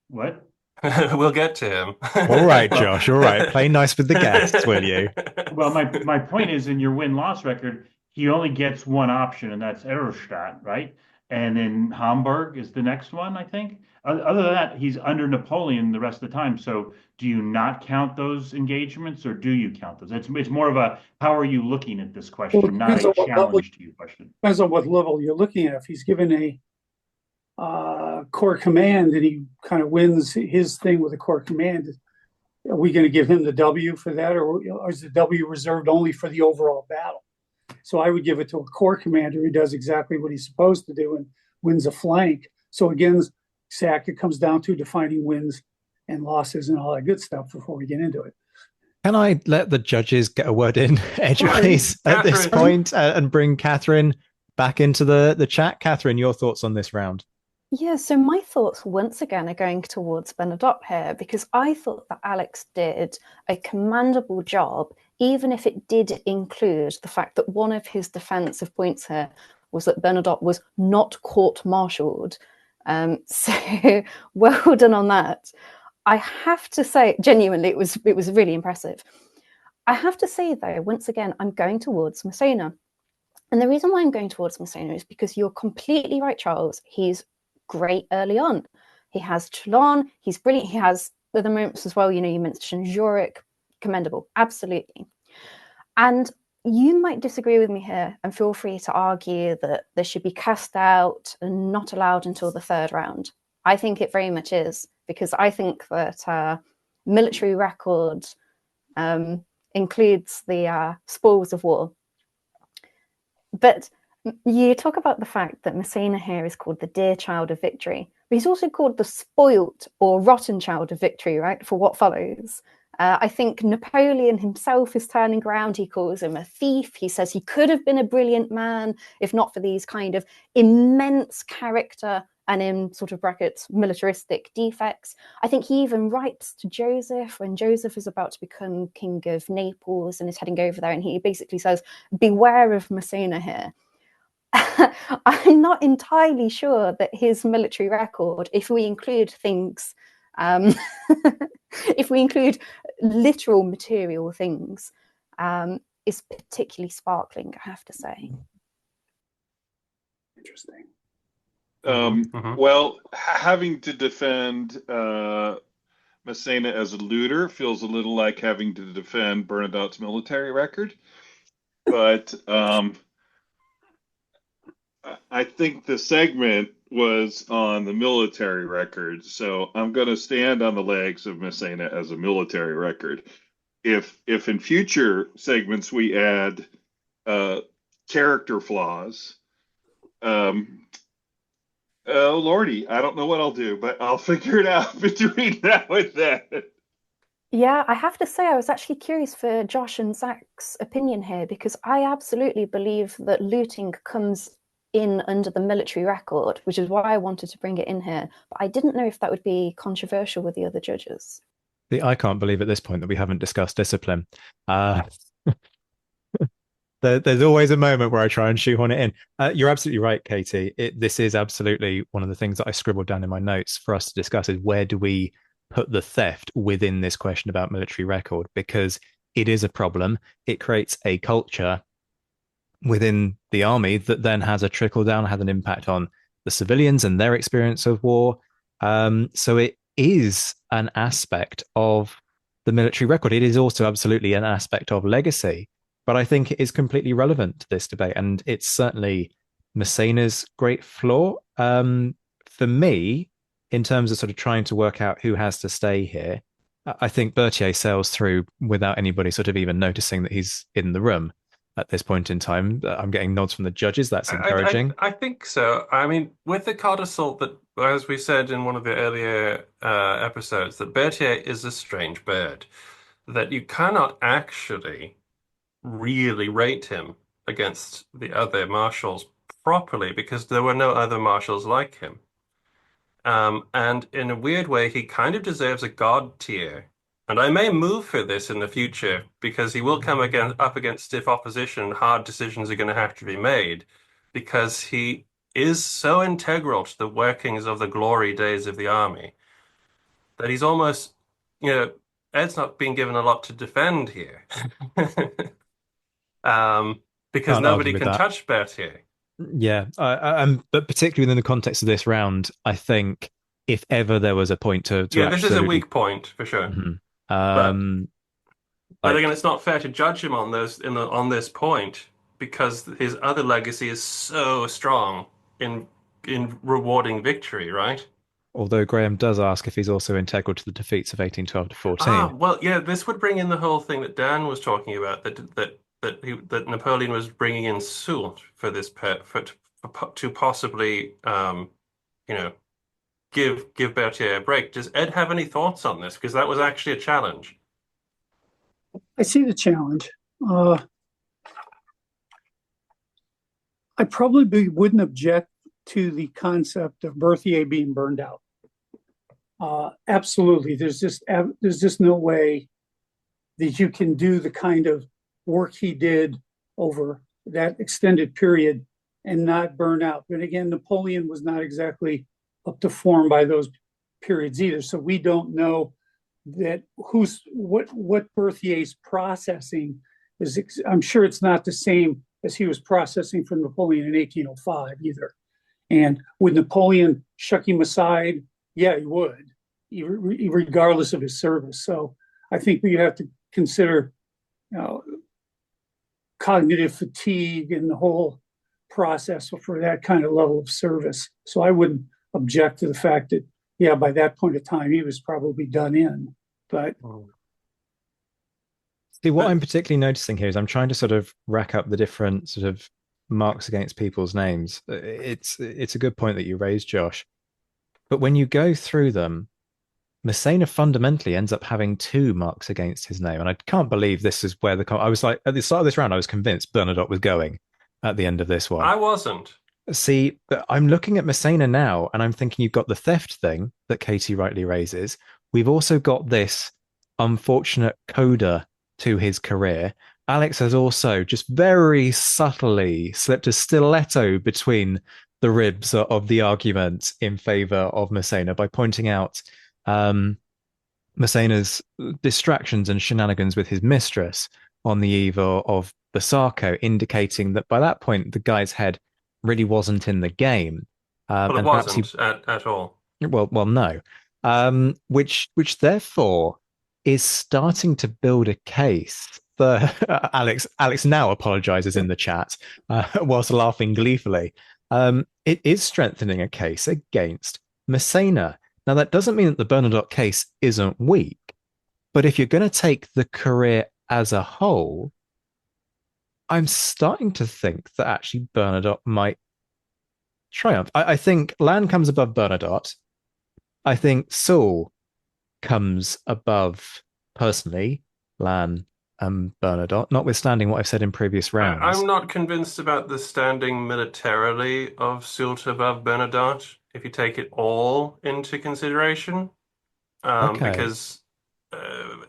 What? We'll get to him. All right, Josh. All right. Play nice with the guests, will you? Well, my point is, in your win-loss record, he only gets one option, and that's Erstadt, right? And then Hamburg is the next one, I think. Other than that, he's under Napoleon the rest of the time. So do you not count those engagements, or do you count those? It's more of a, how are you looking at this question, Well, not a challenge to you question. Depends on what level you're looking at. If he's given a corps command and he kind of wins his thing with a corps command, are we going to give him the W for that, or is the W reserved only for the overall battle? So I would give it to a corps commander who does exactly what he's supposed to do and wins a flank. So again, Zach, it comes down to defining wins and losses and all that good stuff before we get into it. Can I let the judges get a word in edgeways at this point and bring Catherine back into the chat? Catherine, your thoughts on this round? Yeah, so my thoughts once again are going towards Bernadotte here, because I thought that Alex did a commendable job, even if it did include the fact that one of his defensive points here was that Bernadotte was not court-martialed. So well done on that. I have to say, genuinely, it was really impressive. I have to say, though, once again, I'm going towards Massena. And the reason why I'm going towards Massena is because you're completely right, Charles. He's great early on. He has Toulon, he's brilliant. He has other moments as well. You know, you mentioned Zurich, commendable, absolutely. And you might disagree with me here, and feel free to argue that there should be cast out and not allowed until the 3rd round. I think it very much is, because I think that military record includes the spoils of war. But you talk about the fact that Massena here is called the dear child of victory, but he's also called the spoilt or rotten child of victory, right, for what follows. I think Napoleon himself is turning around. He calls him a thief. He says he could have been a brilliant man if not for these kind of immense character and, in sort of brackets, militaristic defects. I think he even writes to Joseph when Joseph is about to become king of Naples and is heading over there, and he basically says, beware of Massena here. I'm not entirely sure that his military record, if we include things, if we include literal material things, is particularly sparkling, I have to say. Interesting. Well, having to defend Massena as a looter feels a little like having to defend Bernadotte's military record. But I think the segment was on the military record, so I'm going to stand on the legs of Massena as a military record. If in future segments we add character flaws, oh lordy, I don't know what I'll do, but I'll figure it out between now and then. Yeah, I have to say I was actually curious for Josh and Zach's opinion here, because I absolutely believe that looting comes in under the military record, which is why I wanted to bring it in here. But I didn't know if that would be controversial with the other judges. I can't believe at this point that we haven't discussed discipline. There's always a moment where I try and shoehorn it in. You're absolutely right, Katie. This is absolutely one of the things that I scribbled down in my notes for us to discuss, is where do we put the theft within this question about military record? Because it is a problem. It creates a culture within the army that then has a trickle down, has an impact on the civilians and their experience of war. So it is an aspect of the military record. It is also absolutely an aspect of legacy, but I think it is completely relevant to this debate, and it's certainly Massena's great flaw. For me, in terms of sort of trying to work out who has to stay here, I think Berthier sails through without anybody sort of even noticing that he's in the room at this point in time. I'm getting nods from the judges. That's encouraging. I think so. I mean, with the codicil, that, as we said in one of the earlier episodes, that Berthier is a strange bird, that you cannot actually really rate him against the other marshals properly because there were no other marshals like him. And in a weird way, he kind of deserves a god tier. And I may move for this in the future because he will come up against stiff opposition and hard decisions are going to have to be made because he is so integral to the workings of the glory days of the army that he's almost, Ed's not being given a lot to defend here. Because Can't nobody argue with can that. touch Berthier. Yeah, but particularly within the context of this round, I think if ever there was a point to Yeah, this is a absolutely- weak point for sure. Mhm. But again, it's not fair to judge him on this point because his other legacy is so strong in rewarding victory, right? Although Graham does ask if he's also integral to the defeats of 1812 to 14. Well, yeah, this would bring in the whole thing that Dan was talking about, that Napoleon was bringing in Soult for this to possibly give Berthier a break. Does Ed have any thoughts on this? Because that was actually a challenge. I see the challenge. I probably wouldn't object to the concept of Berthier being burned out. Absolutely, there's just no way that you can do the kind of work he did over that extended period and not burn out. But again, Napoleon was not exactly up to form by those periods either. So we don't know that what Berthier's processing is. I'm sure it's not the same as he was processing from Napoleon in 1805 either. And would Napoleon shuck him aside? Yeah, he would, regardless of his service. So I think we have to consider cognitive fatigue and the whole process for that kind of level of service. So I wouldn't object to the fact that, yeah, by that point of time, he was probably done in. But see, what I'm particularly noticing here is I'm trying to sort of rack up the different sort of marks against people's names. It's a good point that you raised, Josh. But when you go through them, Massena fundamentally ends up having 2 marks against his name. And I can't believe this is where I was like, at the start of this round, I was convinced Bernadotte was going at the end of this one. I wasn't. See, I'm looking at Massena now and I'm thinking you've got the theft thing that Katie rightly raises. We've also got this unfortunate coda to his career. Alex has also just very subtly slipped a stiletto between the ribs of the argument in favor of Massena by pointing out Massena's distractions and shenanigans with his mistress on the eve of Basarco, indicating that by that point the guy's head really wasn't in the game. Well, it wasn't at all. Well, no. Which therefore is starting to build a case for Alex now apologizes in the chat whilst laughing gleefully. It is strengthening a case against Massena. Now, that doesn't mean that the Bernadotte case isn't weak, but if you're going to take the career as a whole, I'm starting to think that actually Bernadotte might triumph. I think Lannes comes above Bernadotte. I think Soult comes above, personally, Lannes and Bernadotte, notwithstanding what I've said in previous rounds. I'm not convinced about the standing militarily of Soult above Bernadotte, if you take it all into consideration. Okay. Because,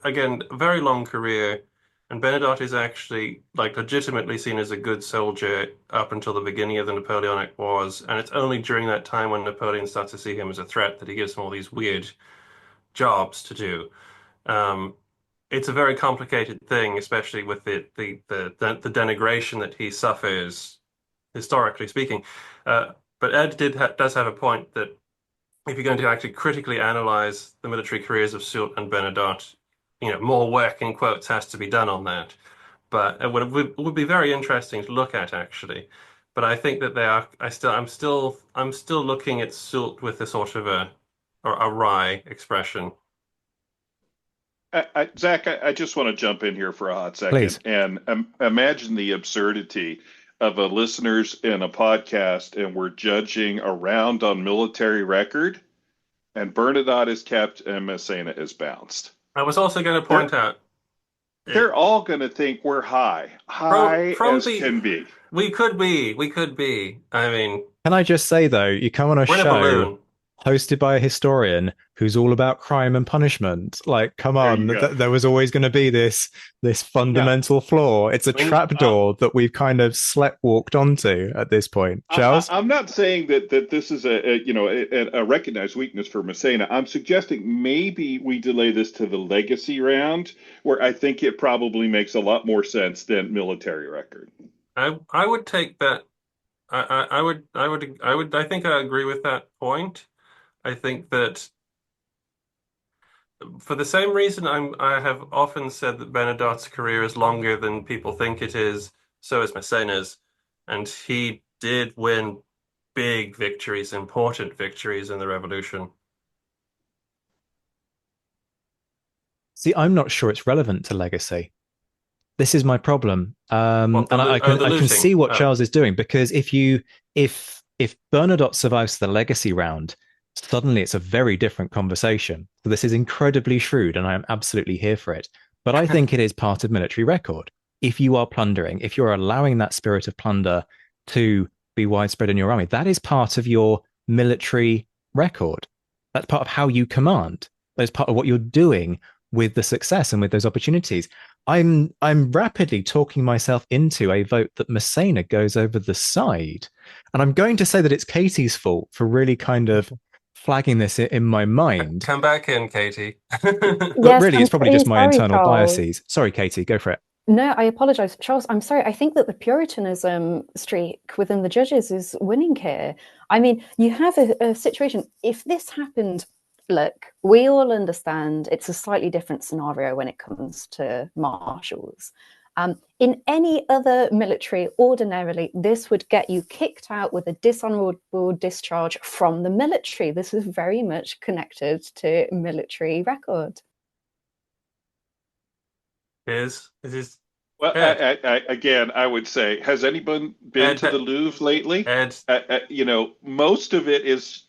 again, a very long career, and Bernadotte is actually legitimately seen as a good soldier up until the beginning of the Napoleonic Wars, and it's only during that time when Napoleon starts to see him as a threat that he gives him all these weird jobs to do. it's a very complicated thing, especially with the denigration that he suffers, historically speaking. But Ed does have a point that if you're going to actually critically analyze the military careers of Soult and Bernadotte, more work in quotes has to be done on that. But it would be very interesting to look at actually. But I think that they are. I'm still looking at Soult with a sort of a wry expression. Zach, I just want to jump in here for a hot second Please. and imagine the absurdity of a listeners in a podcast, and we're judging a round on military record, and Bernadotte is kept and Massena is bounced. I was also going to point out they're all going to think we're high as can be. We could be. I mean, can I just say though, you come on a show hosted by a historian who's all about crime and punishment. Like, come on, there was always going to be this fundamental flaw. It's a trapdoor that we've kind of walked onto at this point. Charles? I'm not saying that this is a recognized weakness for Massena. I'm suggesting maybe we delay this to the legacy round, where I think it probably makes a lot more sense than military record. I would take that. I think I agree with that point. I think that for the same reason I have often said that Bernadotte's career is longer than people think it is, so is Massena's. And he did win big victories, important victories in the revolution. See, I'm not sure it's relevant to legacy. This is my problem. I can see what Charles is doing, because if Bernadotte survives the legacy round, suddenly it's a very different conversation. So this is incredibly shrewd, and I am absolutely here for it. But I think it is part of military record. If you are plundering, if you're allowing that spirit of plunder to be widespread in your army, that is part of your military record. That's part of how you command. That's part of what you're doing with the success and with those opportunities. I'm rapidly talking myself into a vote that Massena goes over the side. And I'm going to say that it's Katie's fault for really kind of flagging this in my mind. Come back in, Katie. But really, it's probably just my internal biases. Sorry, Katie, go for it. No, I apologize. Charles, I'm sorry. I think that the Puritanism streak within the judges is winning here. I mean, you have a situation. If this happened, look, we all understand it's a slightly different scenario when it comes to marshals. In any other military, ordinarily, this would get you kicked out with a dishonorable discharge from the military. This is very much connected to military record. Well, again, I would say, has anyone been to the Louvre lately? Most of it is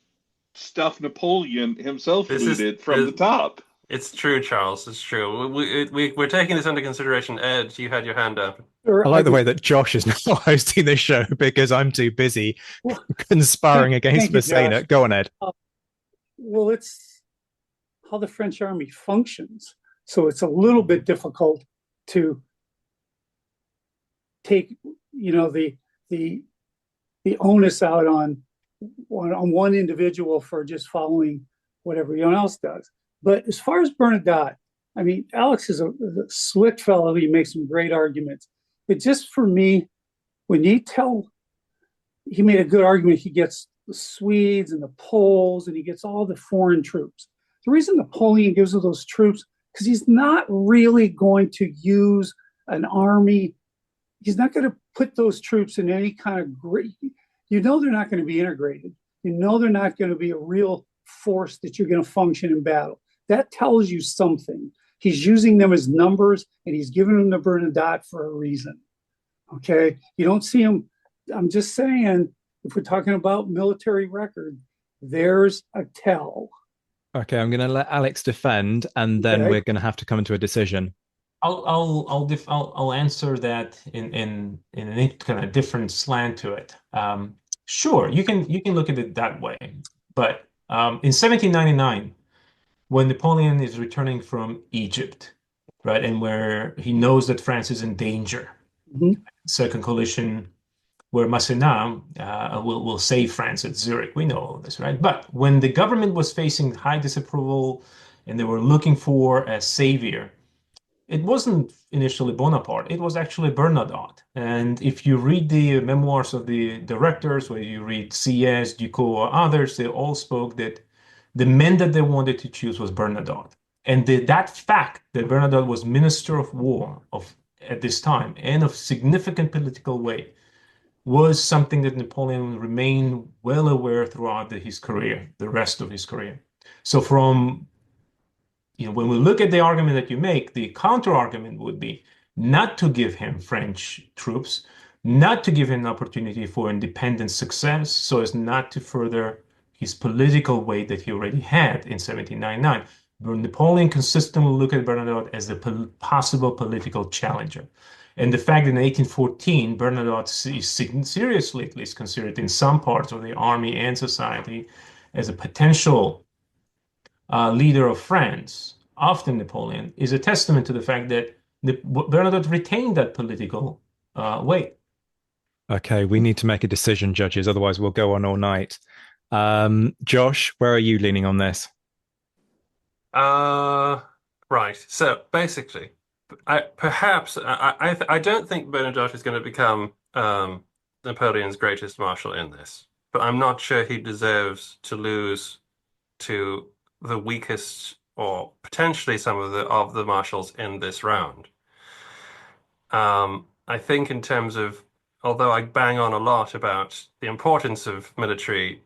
stuff Napoleon himself looted from the top. It's true, Charles. It's true. We're taking this under consideration. Ed, you had your hand up. I like the way that Josh is not hosting this show because I'm too busy conspiring against Massena. Go on, Ed. Well, it's how the French army functions. So it's a little bit difficult to take, the onus out on one individual for just following what everyone else does. But as far as Bernadotte, I mean, Alex is a slick fellow. He makes some great arguments. But just for me, when he made a good argument, he gets the Swedes and the Poles, and he gets all the foreign troops. The reason Napoleon gives them those troops, because he's not really going to use an army. He's not going to put those troops in any kind of great, they're not going to be integrated. They're not going to be a real force that you're going to function in battle. That tells you something. He's using them as numbers, and he's giving them to Bernadotte for a reason. Okay? You don't see him. I'm just saying, if we're talking about military record, there's a tell. Okay, I'm going to let Alex defend, and then we're going to have to come to a decision. I'll answer that in a kind of different slant to it. Sure, you can look at it that way, but in 1799, when Napoleon is returning from Egypt, right, and where he knows that France is in danger, second coalition, where Massena will save France at Zurich. We know all this, right? But when the government was facing high disapproval and they were looking for a savior, it wasn't initially Bonaparte, it was actually Bernadotte. And if you read the memoirs of the directors, where you read C.S., Ducos, or others, they all spoke that the man that they wanted to choose was Bernadotte. And that fact that Bernadotte was Minister of War at this time and of significant political weight was something that Napoleon remained well aware throughout his career, the rest of his career. So when we look at the argument that you make, the counter argument would be not to give him French troops, not to give him an opportunity for independent success, so as not to further his political weight that he already had in 1799. But Napoleon consistently looked at Bernadotte as a possible political challenger. And the fact that in 1814, Bernadotte is seriously, at least, considered in some parts of the army and society as a potential leader of France after Napoleon is a testament to the fact that Bernadotte retained that political weight. Okay, we need to make a decision, judges, otherwise we'll go on all night. Josh, where are you leaning on this? Right. So basically, I don't think Bernadotte is going to become Napoleon's greatest marshal in this, but I'm not sure he deserves to lose to the weakest or potentially some of the marshals in this round. I think in terms of, although I bang on a lot about the importance of military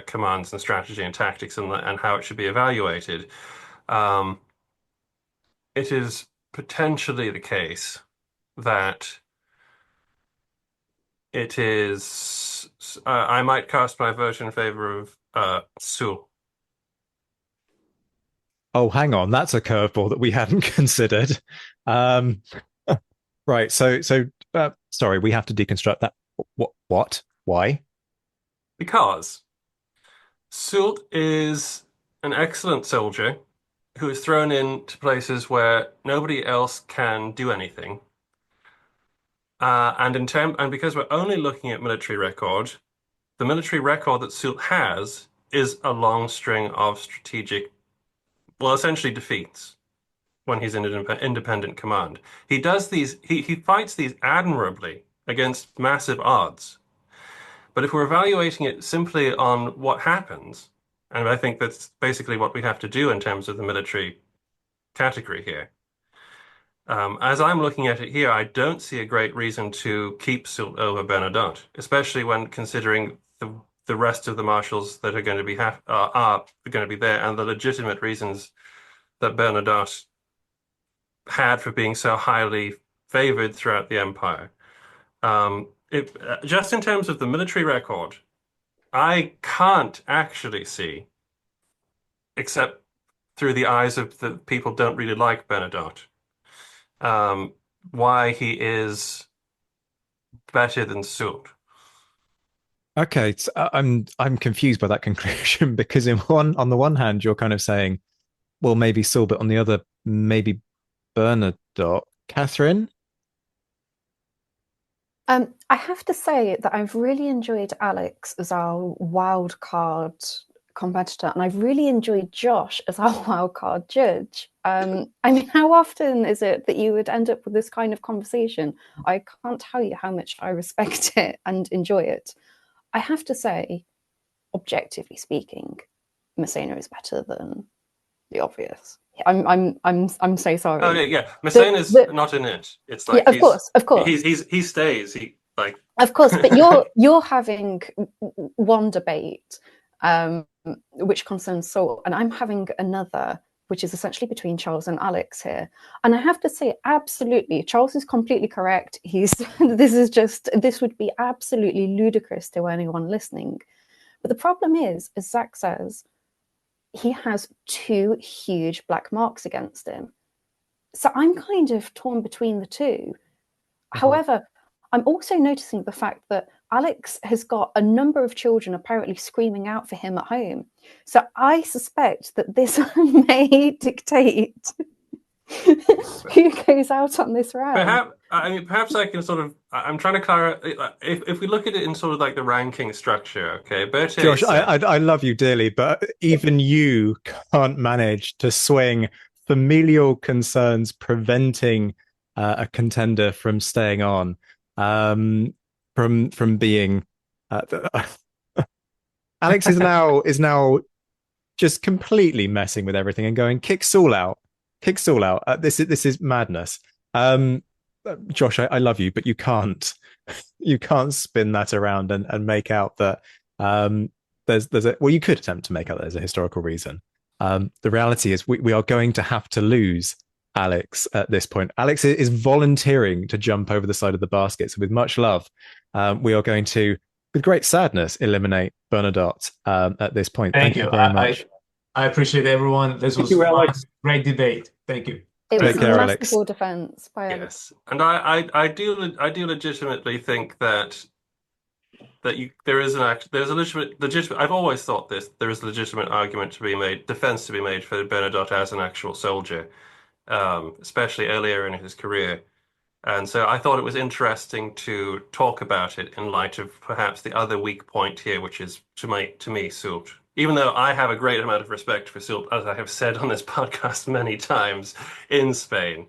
commands and strategy and tactics and how it should be evaluated, it is potentially the case that it is, I might cast my vote in favor of Soult. Oh, hang on. That's a curveball that we hadn't considered. Right. So, sorry, we have to deconstruct that. What? Why? Because Soult is an excellent soldier who is thrown into places where nobody else can do anything. And because we're only looking at military record, the military record that Soult has is a long string of strategic, well, essentially defeats when he's in an independent command. He fights these admirably against massive odds. But if we're evaluating it simply on what happens, and I think that's basically what we have to do in terms of the military category here. As I'm looking at it here, I don't see a great reason to keep Soult over Bernadotte, especially when considering the rest of the marshals that are going to be there, and the legitimate reasons that Bernadotte had for being so highly favored throughout the empire. Just in terms of the military record, I can't actually see, except through the eyes of the people who don't really like Bernadotte, why he is better than Soult. Okay, so I'm confused by that conclusion because on the one hand, you're kind of saying, well, maybe Soult, but on the other, maybe Bernadotte. Catherine? I have to say that I've really enjoyed Alex as our wild card competitor, and I've really enjoyed Josh as our wild card judge. I mean, how often is it that you would end up with this kind of conversation? I can't tell you how much I respect it and enjoy it. I have to say, objectively speaking, Massena is better than the obvious. I'm so sorry. Oh yeah. Massena's not in it. It's like, yeah, of course. He stays. Of course, but you're having one debate, which concerns Soult, and I'm having another, which is essentially between Charles and Alex here. And I have to say, absolutely, Charles is completely correct. This would be absolutely ludicrous to anyone listening. But the problem is, as Zach says, he has two huge black marks against him. So I'm kind of torn between the two. Mm-hmm. However, I'm also noticing the fact that Alex has got a number of children apparently screaming out for him at home. So I suspect that this may dictate who goes out on this round. Perhaps I can sort of. I'm trying to clarify. If we look at it in sort of like the ranking structure, okay, Berthier. Josh, I love you dearly, but even you can't manage to swing familial concerns preventing a contender from staying on, from being. Alex is now just completely messing with everything and going, kick Soult out. This is madness. Josh, I love you, but you can't spin that around and make out that you could attempt to make out that there's a historical reason. The reality is we are going to have to lose Alex at this point. Alex is volunteering to jump over the side of the basket. So with much love, we are going to, with great sadness, eliminate Bernadotte at this point. Thank you very much. I appreciate everyone. This was a great debate. Thank you. It was Take care, a Alex. masterful defense by Yes, and I do legitimately think that there's a legitimate. I've always thought there is a legitimate argument to be made, defense to be made for Bernadotte as an actual soldier, especially earlier in his career. And so I thought it was interesting to talk about it in light of perhaps the other weak point here, which is to me Soult. Even though I have a great amount of respect for Soult, as I have said on this podcast many times, in Spain.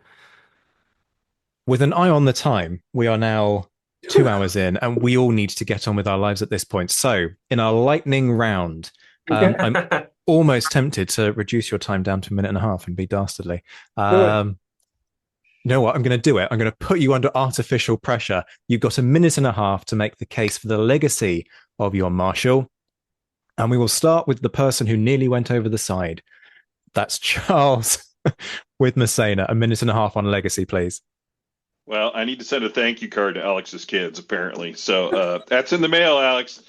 With an eye on the time, we are now 2 hours in, and we all need to get on with our lives at this point. So, in our lightning round, I'm almost tempted to reduce your time down to a minute and a half and be dastardly. You know what? I'm going to do it. I'm going to put you under artificial pressure. You've got a minute and a half to make the case for the legacy of your marshal. And we will start with the person who nearly went over the side. That's Charles with Massena. A minute and a half on legacy, please. Well, I need to send a thank you card to Alex's kids, apparently. So that's in the mail, Alex.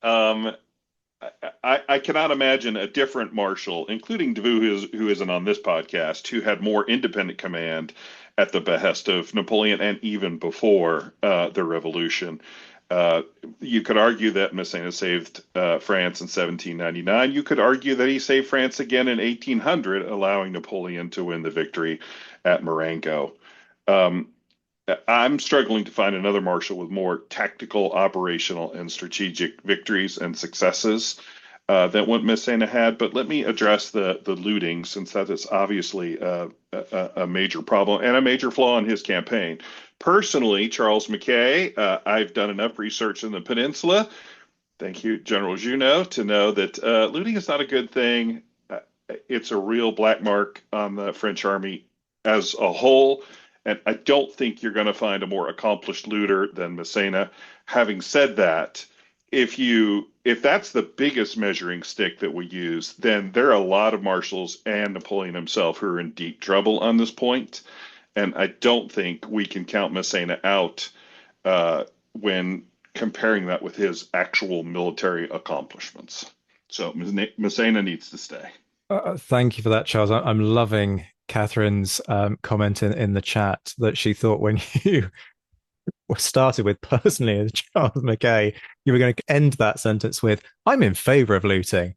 I cannot imagine a different marshal, including Davout, who isn't on this podcast, who had more independent command at the behest of Napoleon and even before the revolution. You could argue that Massena saved France in 1799. You could argue that he saved France again in 1800, allowing Napoleon to win the victory at Marengo. I'm struggling to find another marshal with more tactical, operational, and strategic victories and successes than what Massena had. But let me address the looting, since that is obviously a major problem and a major flaw in his campaign. Personally, Charles Mackay, I've done enough research in the peninsula, thank you, General Junot, to know that looting is not a good thing. It's a real black mark on the French army as a whole, and I don't think you're going to find a more accomplished looter than Massena. Having said that, if that's the biggest measuring stick that we use, then there are a lot of marshals and Napoleon himself who are in deep trouble on this point. And I don't think we can count Massena out when comparing that with his actual military accomplishments. So Massena needs to stay. Thank you for that, Charles. I'm loving Catherine's comment in the chat that she thought when you started with personally as Charles Mackay, you were going to end that sentence with, I'm in favor of looting.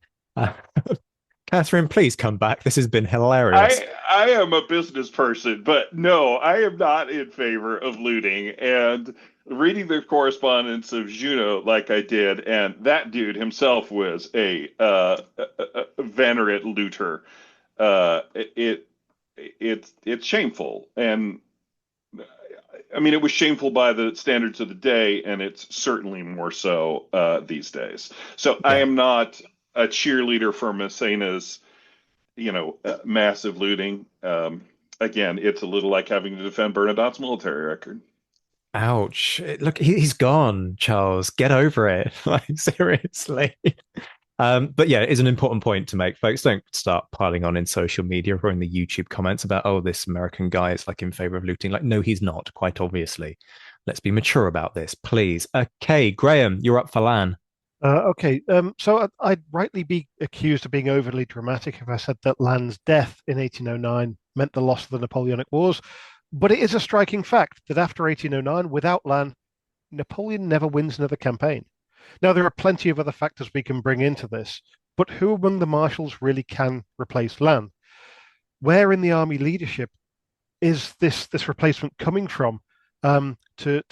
Catherine, please come back. This has been hilarious. I am a business person, but no, I am not in favor of looting. And reading the correspondence of Junot like I did, and that dude himself was a venerate looter. It's shameful. And I mean, it was shameful by the standards of the day, and it's certainly more so these days. So yeah. I am not a cheerleader for Massena's, massive looting. Again, it's a little like having to defend Bernadotte's military record. Ouch. Look, he's gone, Charles. Get over it. Like, seriously. But yeah, it's an important point to make, folks. Don't start piling on in social media or in the YouTube comments about, oh, this American guy is like in favor of looting. Like, no, he's not, quite obviously. Let's be mature about this, please. Okay, Graham, you're up for Lannes. So I'd rightly be accused of being overly dramatic if I said that Lannes' death in 1809 meant the loss of the Napoleonic Wars. But it is a striking fact that after 1809, without Lannes, Napoleon never wins another campaign. Now, there are plenty of other factors we can bring into this, but who among the marshals really can replace Lannes? Where in the army leadership is this replacement coming from to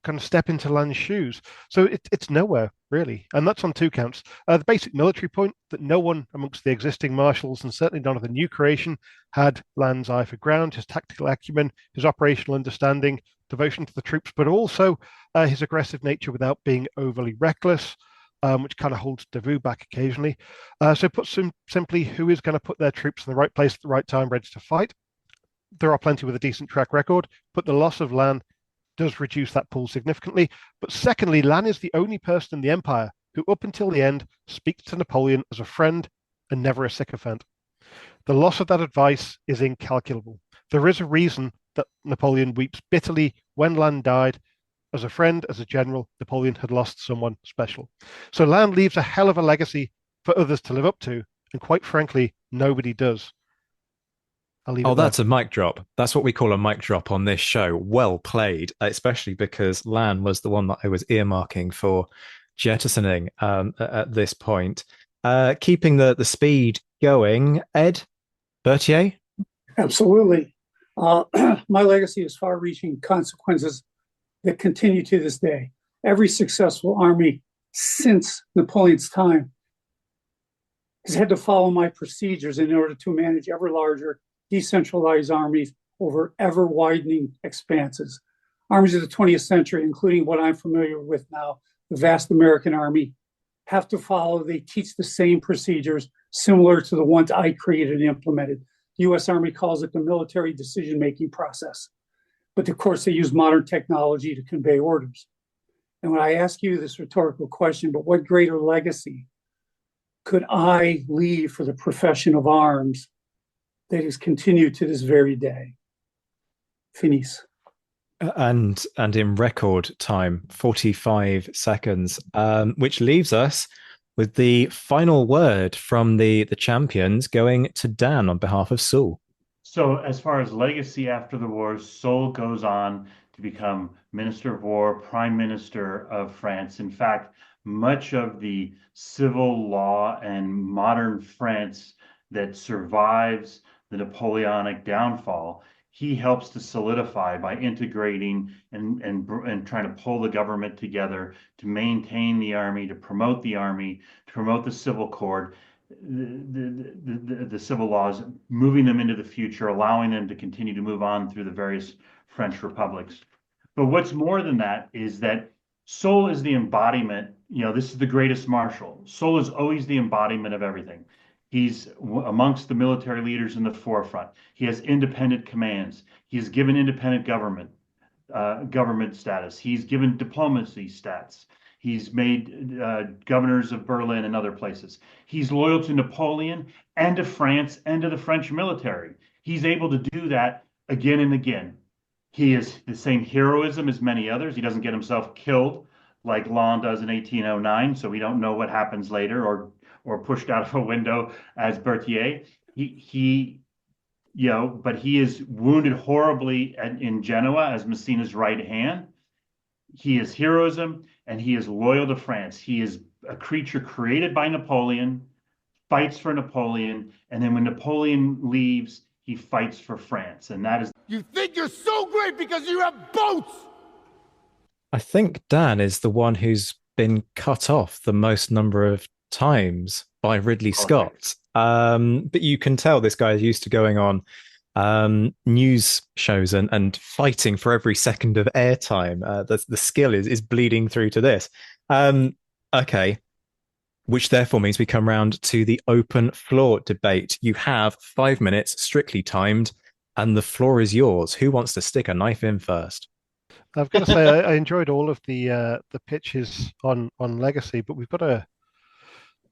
kind of step into Lannes' shoes. So it's nowhere, really. And that's on 2 counts. The basic military point that no one amongst the existing marshals, and certainly none of the new creation, had Lannes' eye for ground, his tactical acumen, his operational understanding, devotion to the troops, but also his aggressive nature without being overly reckless, which kind of holds Davout back occasionally. So put simply, who is going to put their troops in the right place at the right time, ready to fight? There are plenty with a decent track record, but the loss of Lannes does reduce that pool significantly. But secondly, Lannes is the only person in the empire who, up until the end, speaks to Napoleon as a friend and never a sycophant. The loss of that advice is incalculable. There is a reason that Napoleon weeps bitterly when Lannes died. As a friend, as a general, Napoleon had lost someone special. So Lannes leaves a hell of a legacy for others to live up to, and quite frankly, nobody does. Oh, that's a mic drop. That's what we call a mic drop on this show. Well played, especially because Lannes was the one that I was earmarking for jettisoning at this point. Keeping the speed going, Ed, Berthier? Absolutely. My legacy has far-reaching consequences that continue to this day. Every successful army since Napoleon's time has had to follow my procedures in order to manage ever larger decentralized armies over ever widening expanses. Armies of the 20th century, including what I'm familiar with now, the vast American army, have to follow, they teach the same procedures similar to the ones I created and implemented. The US Army calls it the military decision-making process. But of course, they use modern technology to convey orders. And when I ask you this rhetorical question, but what greater legacy could I leave for the profession of arms that has continued to this very day? Finis. And in record time, 45 seconds, which leaves us with the final word from the champions going to Dan on behalf of Soult. So as far as legacy after the war, Soult goes on to become Minister of War, Prime Minister of France. In fact, much of the civil law and modern France that survives the Napoleonic downfall, he helps to solidify by integrating and trying to pull the government together to maintain the army, to promote the civil court, the civil laws, moving them into the future, allowing them to continue to move on through the various French republics. But what's more than that is that Soult is the embodiment, this is the greatest marshal. Soult is always the embodiment of everything. He's amongst the military leaders in the forefront. He has independent commands. He's given independent government status. He's given diplomacy stats. He's made governors of Berlin and other places. He's loyal to Napoleon and to France and to the French military. He's able to do that again and again. He is the same heroism as many others. He doesn't get himself killed like Lannes does in 1809, so we don't know what happens later, or pushed out of a window as Berthier. But he is wounded horribly in Genoa as Massena's right hand. He is heroism, and he is loyal to France. He is a creature created by Napoleon, fights for Napoleon, and then when Napoleon leaves, he fights for France. And that is... You think you're so great because you have boats! I think Dan is the one who's been cut off the most number of times by Ridley Scott. But you can tell this guy is used to going on news shows and fighting for every second of airtime. The skill is bleeding through to this. Okay. Which therefore means we come round to the open floor debate. You have 5 minutes, strictly timed, and the floor is yours. Who wants to stick a knife in first? I've got to say, I enjoyed all of the pitches on legacy, but we've got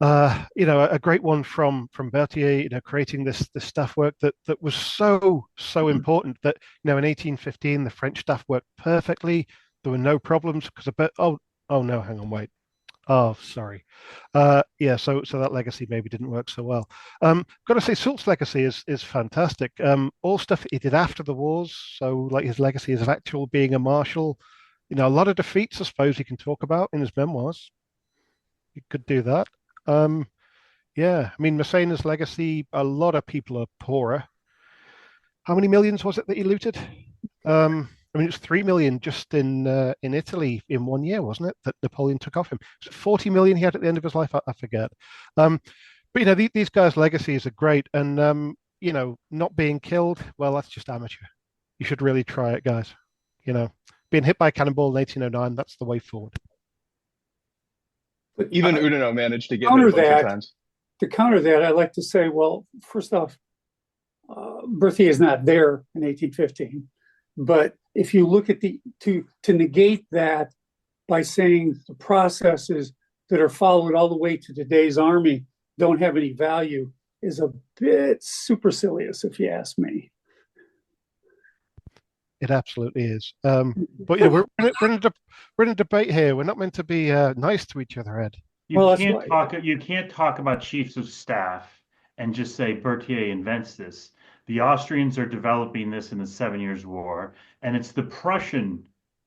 a great one from Berthier, creating this staff work that was so important that, in 1815, the French staff worked perfectly. There were no problems because oh no, hang on, wait. Oh, sorry. So that legacy maybe didn't work so well. Got to say, Soult's legacy is fantastic. All stuff he did after the wars. So, like, his legacy is of actual being a marshal. A lot of defeats, I suppose, he can talk about in his memoirs. He could do that. Massena's legacy, a lot of people are poorer. How many millions was it that he looted? I mean, it was 3 million just in Italy in 1 year, wasn't it? That Napoleon took off him. Was it 40 million he had at the end of his life? I forget. But these guys' legacies are great, and not being killed, well, that's just amateur. You should really try it, guys. Being hit by a cannonball in 1809, that's the way forward. But Even Oudinot managed to get hit counter a bunch of that, times. to counter that, I'd like to say, well, first off, Berthier is not there in 1815. But if you look at to negate that by saying the processes that are followed all the way to today's army don't have any value is a bit supercilious, if you ask me. It absolutely is. But we're in a debate here. We're not meant to be nice to each other, Ed. You can't talk about chiefs of staff and just say Berthier invents this. The Austrians are developing this in the 7 Years' War, and it's the Prussian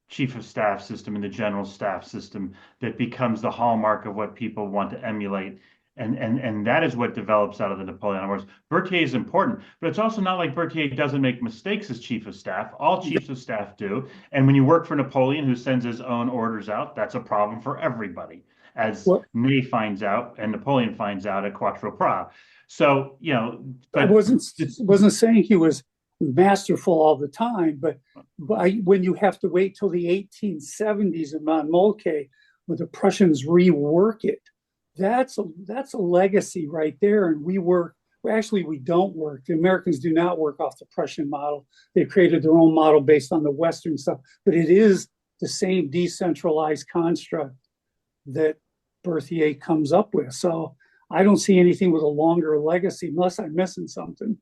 chief of staff system and the general staff system that becomes the hallmark of what people want to emulate. And that is what develops out of the Napoleonic Wars. Berthier is important, but it's also not like Berthier doesn't make mistakes as chief of staff. All chiefs of staff do. And when you work for Napoleon, who sends his own orders out, that's a problem for everybody, as Ney finds out and Napoleon finds out at Quatre Bras. So, but I wasn't saying he was masterful all the time, but when you have to wait till the 1870s in Montmolke, when the Prussians rework it, that's a legacy right there. And we don't work. The Americans do not work off the Prussian model. They created their own model based on the Western stuff, but it is the same decentralized construct that Berthier comes up with. So I don't see anything with a longer legacy unless I'm missing something.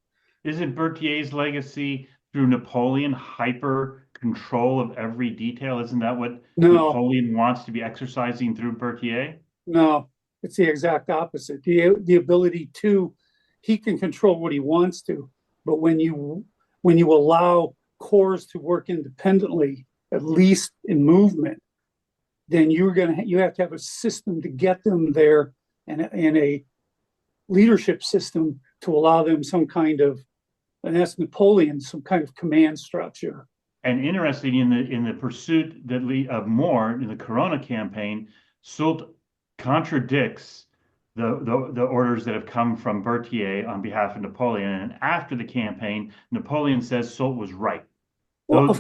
Isn't Berthier's legacy through Napoleon hyper control of every detail? Isn't that what Napoleon wants to be exercising through Berthier? No, it's the exact opposite. The ability he can control what he wants to, but when you allow corps to work independently, at least in movement, then you have to have a system to get them there, and a leadership system to allow them some kind of, and that's Napoleon, some kind of command structure. And interesting, in the pursuit of more in the Corona campaign, Soult contradicts the orders that have come from Berthier on behalf of Napoleon. And after the campaign, Napoleon says Soult was right.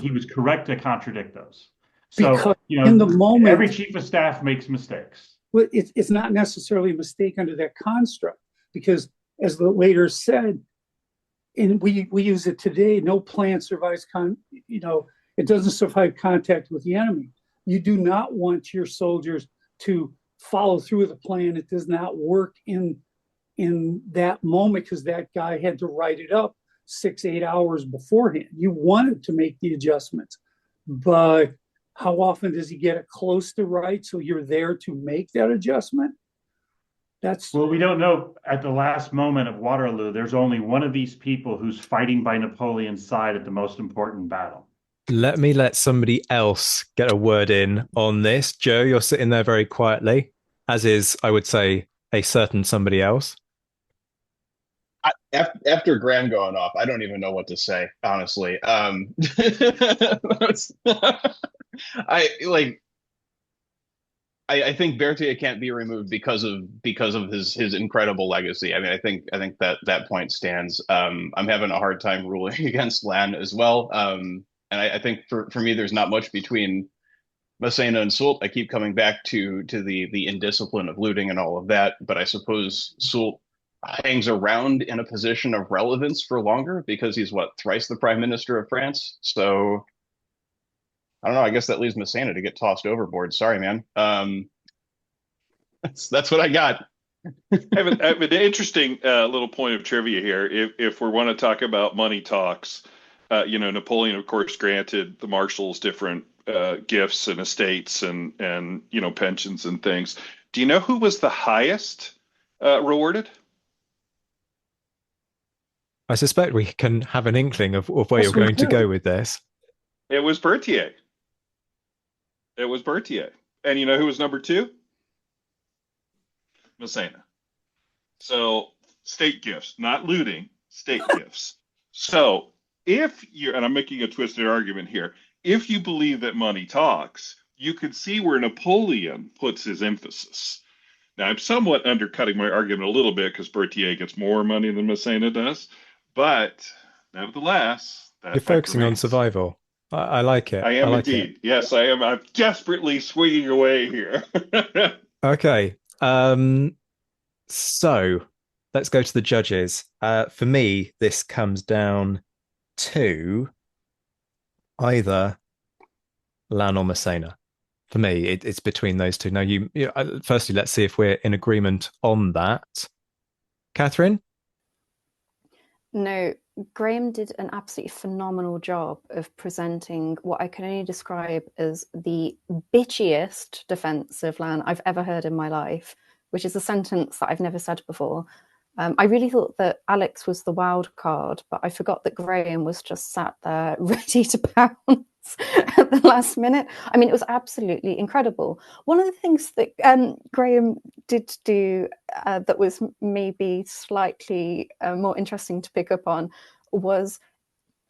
He was correct to contradict those. So, in the moment, every chief of staff makes mistakes. Well, it's not necessarily a mistake under that construct, because as the later said, and we use it today, no plan survives it doesn't survive contact with the enemy. You do not want your soldiers to follow through with a plan. It does not work in that moment, because that guy had to write it up 6-8 hours beforehand. You wanted to make the adjustments, but how often does he get it close to right so you're there to make that adjustment? Well, we don't know. At the last moment of Waterloo, there's only one of these people who's fighting by Napoleon's side at the most important battle. Let somebody else get a word in on this. Joe, you're sitting there very quietly, as is, I would say, a certain somebody else. After Graham going off, I don't even know what to say, honestly. I think Berthier can't be removed because of his incredible legacy. I mean, I think that point stands. I'm having a hard time ruling against Lannes as well. And I think for me, there's not much between Massena and Soult. I keep coming back to the indiscipline of looting and all of that, but I suppose Soult hangs around in a position of relevance for longer because he's thrice the prime minister of France. So I don't know. I guess that leaves Massena to get tossed overboard. Sorry, man. That's what I got. I have an interesting little point of trivia here. If we want to talk about money talks, Napoleon, of course, granted the marshals different gifts and estates and pensions and things. Do you know who was the highest rewarded? I suspect we can have an inkling of where you're going to go with this. It was Berthier. And you know who was number 2? Massena. So state gifts, not looting, state gifts. So and I'm making a twisted argument here, if you believe that money talks, you could see where Napoleon puts his emphasis. Now, I'm somewhat undercutting my argument a little bit because Berthier gets more money than Massena does, but nevertheless, that You're fact focusing on remains. survival. I like it. I am like indeed. it. Yes, I am. I'm desperately swinging away here. Okay. So let's go to the judges. For me, this comes down to either Lannes or Massena. For me, it's between those two. Now, firstly, let's see if we're in agreement on that. Catherine? No, Graham did an absolutely phenomenal job of presenting what I can only describe as the bitchiest defense of Lannes I've ever heard in my life, which is a sentence that I've never said before. I really thought that Alex was the wild card, but I forgot that Graham was just sat there ready to pounce at the last minute. I mean, it was absolutely incredible. One of the things that Graham did do that was maybe slightly more interesting to pick up on was,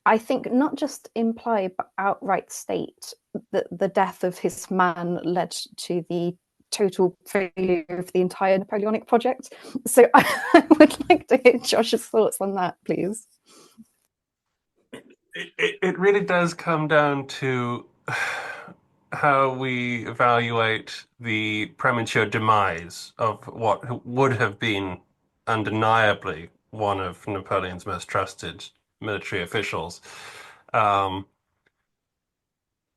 I think, not just imply but outright state that the death of his man led to the total failure of the entire Napoleonic project. So I would like to hear Josh's thoughts on that, please. It really does come down to how we evaluate the premature demise of what would have been undeniably one of Napoleon's most trusted military officials.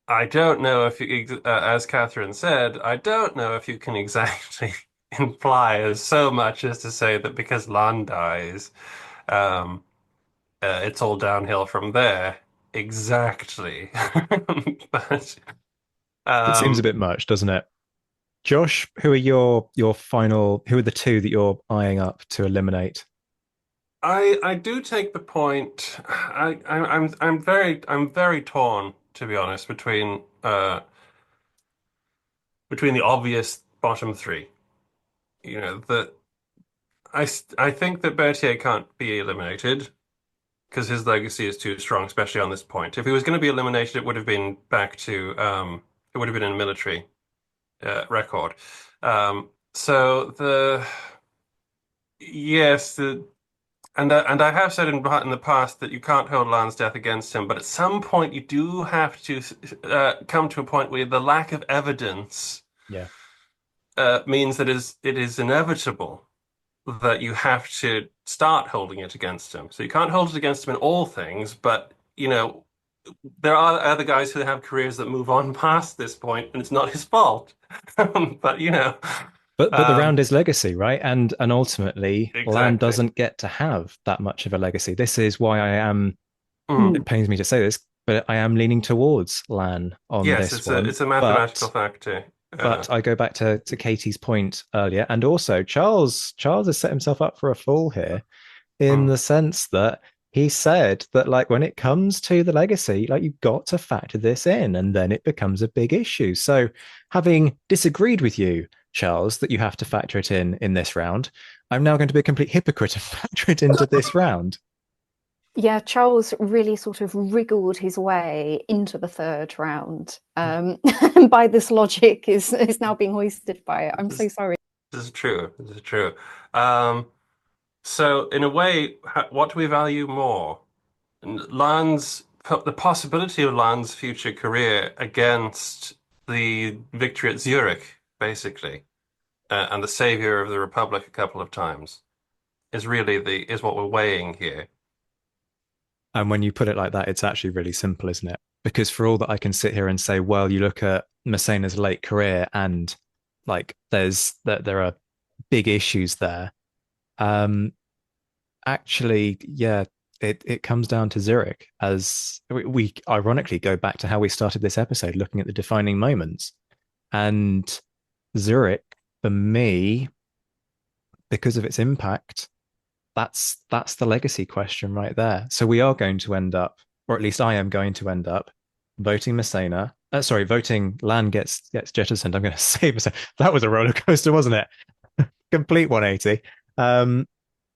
I don't know if you, as Catherine said, I don't know if you can exactly imply as so much as to say that because Lannes dies, it's all downhill from there. Exactly. But It seems a bit much, doesn't it? Josh, who are your final? Who are the two that you're eyeing up to eliminate? I do take the point. I'm very torn, to be honest, between the obvious bottom three. You know, that I think that Berthier can't be eliminated because his legacy is too strong, especially on this point. If he was going to be eliminated, it would have been back to it would have been in military record. So the yes, the and I have said in the past that you can't hold Lannes' death against him, but at some point you do have to come to a point where the lack of evidence means that it is inevitable that you have to start holding it against him. So you can't hold it against him in all things, but you know, there are other guys who have careers that move on past this point, and it's not his fault. But you know, but the round is legacy, right? And ultimately, exactly. Lannes doesn't get to have that much of a legacy. This is why I am. It pains me to say this, but I am leaning towards Lannes on this one. It's a mathematical factor. But I go back to Katie's point earlier, and also Charles has set himself up for a fall here, in the sense that he said that, like, when it comes to the legacy, like, you've got to factor this in, and then it becomes a big issue. So, having disagreed with you, Charles, that you have to factor it in this round, I'm now going to be a complete hypocrite and factor it into this round. Yeah, Charles really sort of wriggled his way into the third round. And by this logic is now being hoisted by it. I'm so sorry. This is true. This is true. So in a way, what do we value more? The possibility of Lannes' future career against the victory at Zurich, basically, and the savior of the Republic a couple of times, is what we're weighing here. And when you put it like that, it's actually really simple, isn't it? Because for all that I can sit here and say, well, you look at Massena's late career and like there are big issues there. Actually, yeah, it comes down to Zurich, as we ironically go back to how we started this episode, looking at the defining moments. And Zurich, for me, because of its impact, that's the legacy question right there. So we are going to end up, or at least I am going to end up, voting Massena. Voting Lannes gets jettisoned. I'm going to say Massena. That was a roller coaster, wasn't it? Complete 180.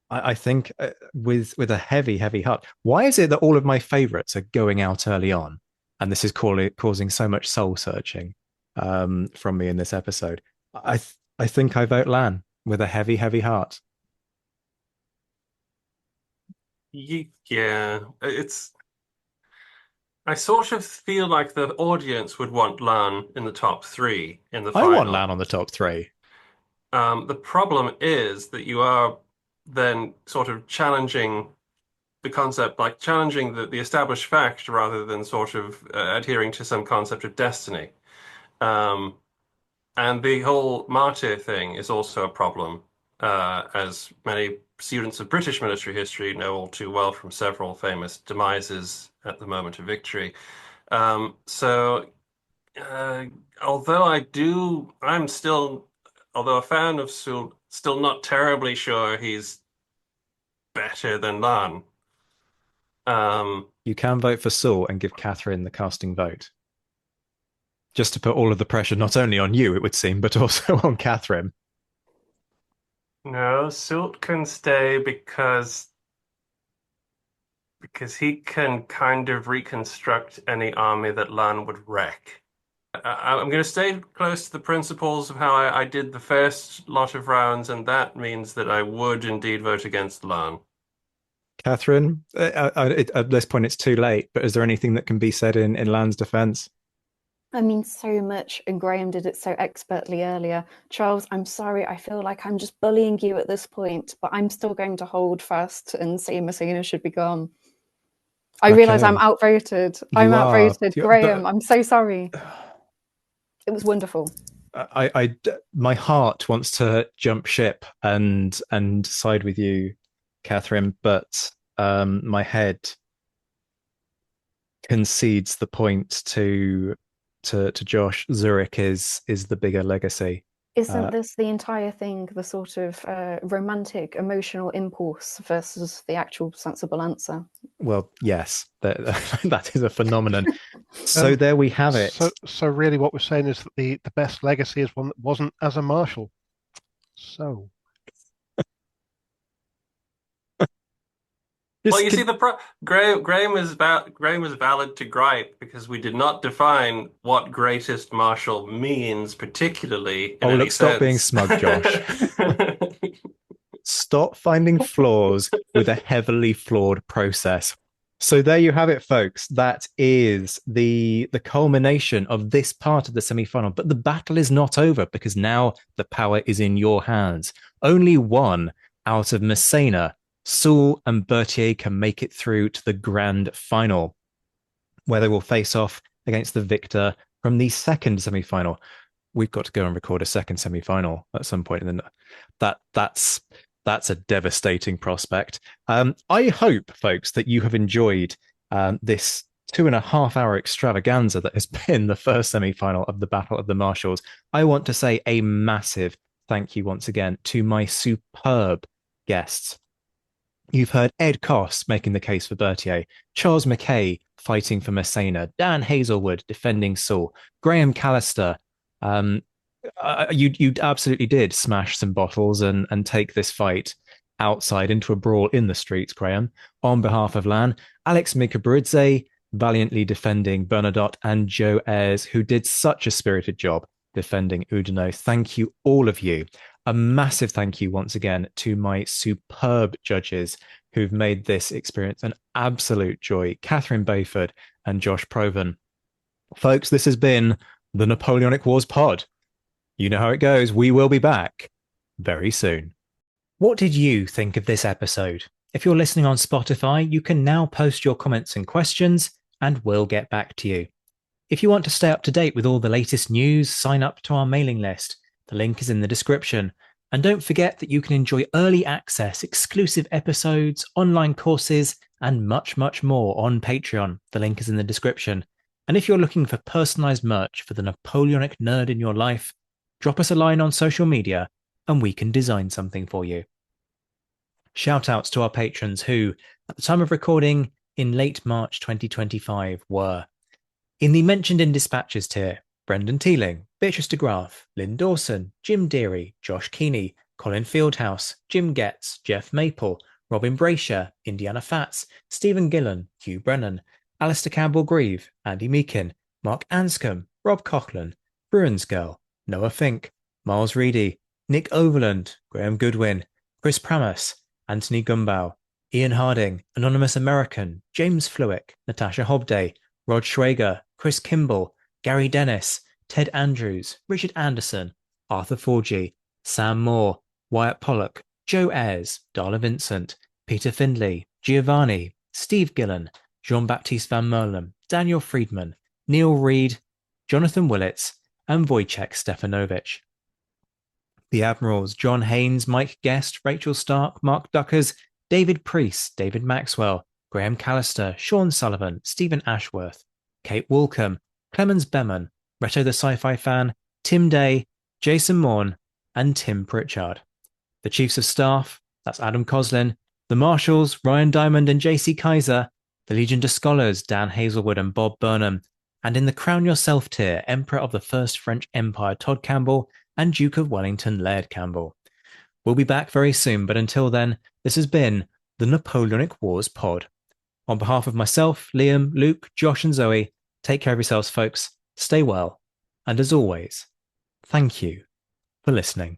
I think with a heavy heart. Why is it that all of my favorites are going out early on? and this is causing so much soul searching from me in this episode. I think I vote Lannes with a heavy, heavy heart. Yeah, I sort of feel like the audience would want Lannes in the top three in the I final. want Lannes on the top three. The problem is that you are then sort of challenging the concept, like challenging the established fact rather than sort of adhering to some concept of destiny. And the whole martyr thing is also a problem, as many students of British military history know all too well from several famous demises at the moment of victory. So, although I'm still, although a fan of Soult, still not terribly sure he's better than Lannes. You can vote for Soult and give Catherine the casting vote. Just to put all of the pressure not only on you, it would seem, but also on Catherine. No, Soult can stay because he can kind of reconstruct any army that Lannes would wreck. I'm going to stay close to the principles of how I did the first lot of rounds, and that means that I would indeed vote against Lannes. Catherine, at this point it's too late, but is there anything that can be said in Lannes' defense? I mean, so much, and Graham did it so expertly earlier. Charles, I'm sorry, I feel like I'm just bullying you at this point, but I'm still going to hold fast and say Massena should be gone. I realise I'm outvoted. I'm outvoted. Graham, I'm so sorry. It was wonderful. My heart wants to jump ship and side with you, Catherine, but my head concedes the point to Josh. Zurich is the bigger legacy. Isn't this the entire thing, the sort of romantic, emotional impulse versus the actual sensible answer? Well, yes, that is a phenomenon. So there we have it. So really what we're saying is that the best legacy is one that wasn't as a marshal. So... Well, you see, Graham is valid to gripe because we did not define what greatest marshal means particularly. Look, stop being smug, Josh. Stop finding flaws with a heavily flawed process. So there you have it, folks. That is the culmination of this part of the semi-final. But the battle is not over because now the power is in your hands. Only one out of Massena, Soult and Berthier can make it through to the grand final, where they will face off against the victor from the second semi-final. We've got to go and record a second semi-final at some point, and that's a devastating prospect. I hope, folks, that you have enjoyed this 2.5-hour extravaganza that has been the first semi-final of the Battle of the Marshals. I want to say a massive thank you once again to my superb guests. You've heard Ed Koss making the case for Berthier, Charles Mackay fighting for Massena, Dan Hazelwood defending Soult, Graham Callister. You absolutely did smash some bottles and take this fight outside into a brawl in the streets, Graham. On behalf of Lannes, Alex Mikabridze valiantly defending Bernadotte, and Joe Ayres, who did such a spirited job defending Oudinot. Thank you, all of you. A massive thank you once again to my superb judges who've made this experience an absolute joy, Catherine Bayford and Josh Proven. Folks, this has been the Napoleonic Wars Pod. You know how it goes. We will be back very soon. What did you think of this episode? If you're listening on Spotify, you can now post your comments and questions, and we'll get back to you. If you want to stay up to date with all the latest news, sign up to our mailing list. The link is in the description. And don't forget that you can enjoy early access, exclusive episodes, online courses, and much, much more on Patreon. The link is in the description. And if you're looking for personalized merch for the Napoleonic nerd in your life, drop us a line on social media and we can design something for you. Shout outs to our patrons who, at the time of recording in late March 2025, were in the mentioned in dispatches tier, Brendan Teeling, Beatrice de Graaf, Lynn Dawson, Jim Deary, Josh Keeney, Colin Fieldhouse, Jim Getz, Jeff Maple, Robin Brasher, Indiana Fats, Stephen Gillen, Hugh Brennan, Alistair Campbell-Grieve, Andy Meakin, Mark Anscombe, Rob Coughlin, Bruins Girl, Noah Fink, Miles Reedy, Nick Overland, Graham Goodwin, Chris Pramas, Anthony Gumbau, Ian Harding, Anonymous American, James Flewick, Natasha Hobday, Rod Schwager, Chris Kimball, Gary Dennis, Ted Andrews, Richard Anderson, Arthur Forgy, Sam Moore, Wyatt Pollock, Joe Ayres, Darla Vincent, Peter Findlay, Giovanni, Steve Gillen, Jean-Baptiste Van Merlem, Daniel Friedman, Neil Reed, Jonathan Willits, and Wojciech Stefanovic. The Admirals, John Haynes, Mike Guest, Rachel Stark, Mark Duckers, David Priest, David Maxwell, Graham Callister, Sean Sullivan, Stephen Ashworth, Kate Walcombe, Clemens Beman, Reto the Sci-Fi Fan, Tim Day, Jason Morn, and Tim Pritchard. The Chiefs of Staff, that's Adam Coslin, the Marshals, Ryan Diamond and JC Kaiser, the Legion de Scholars, Dan Hazelwood and Bob Burnham, and in the Crown Yourself tier, Emperor of the First French Empire, Todd Campbell, and Duke of Wellington, Laird Campbell. We'll be back very soon, but until then, this has been the Napoleonic Wars Pod. On behalf of myself, Liam, Luke, Josh, and Zoe, take care of yourselves, folks. Stay well. And as always, thank you for listening.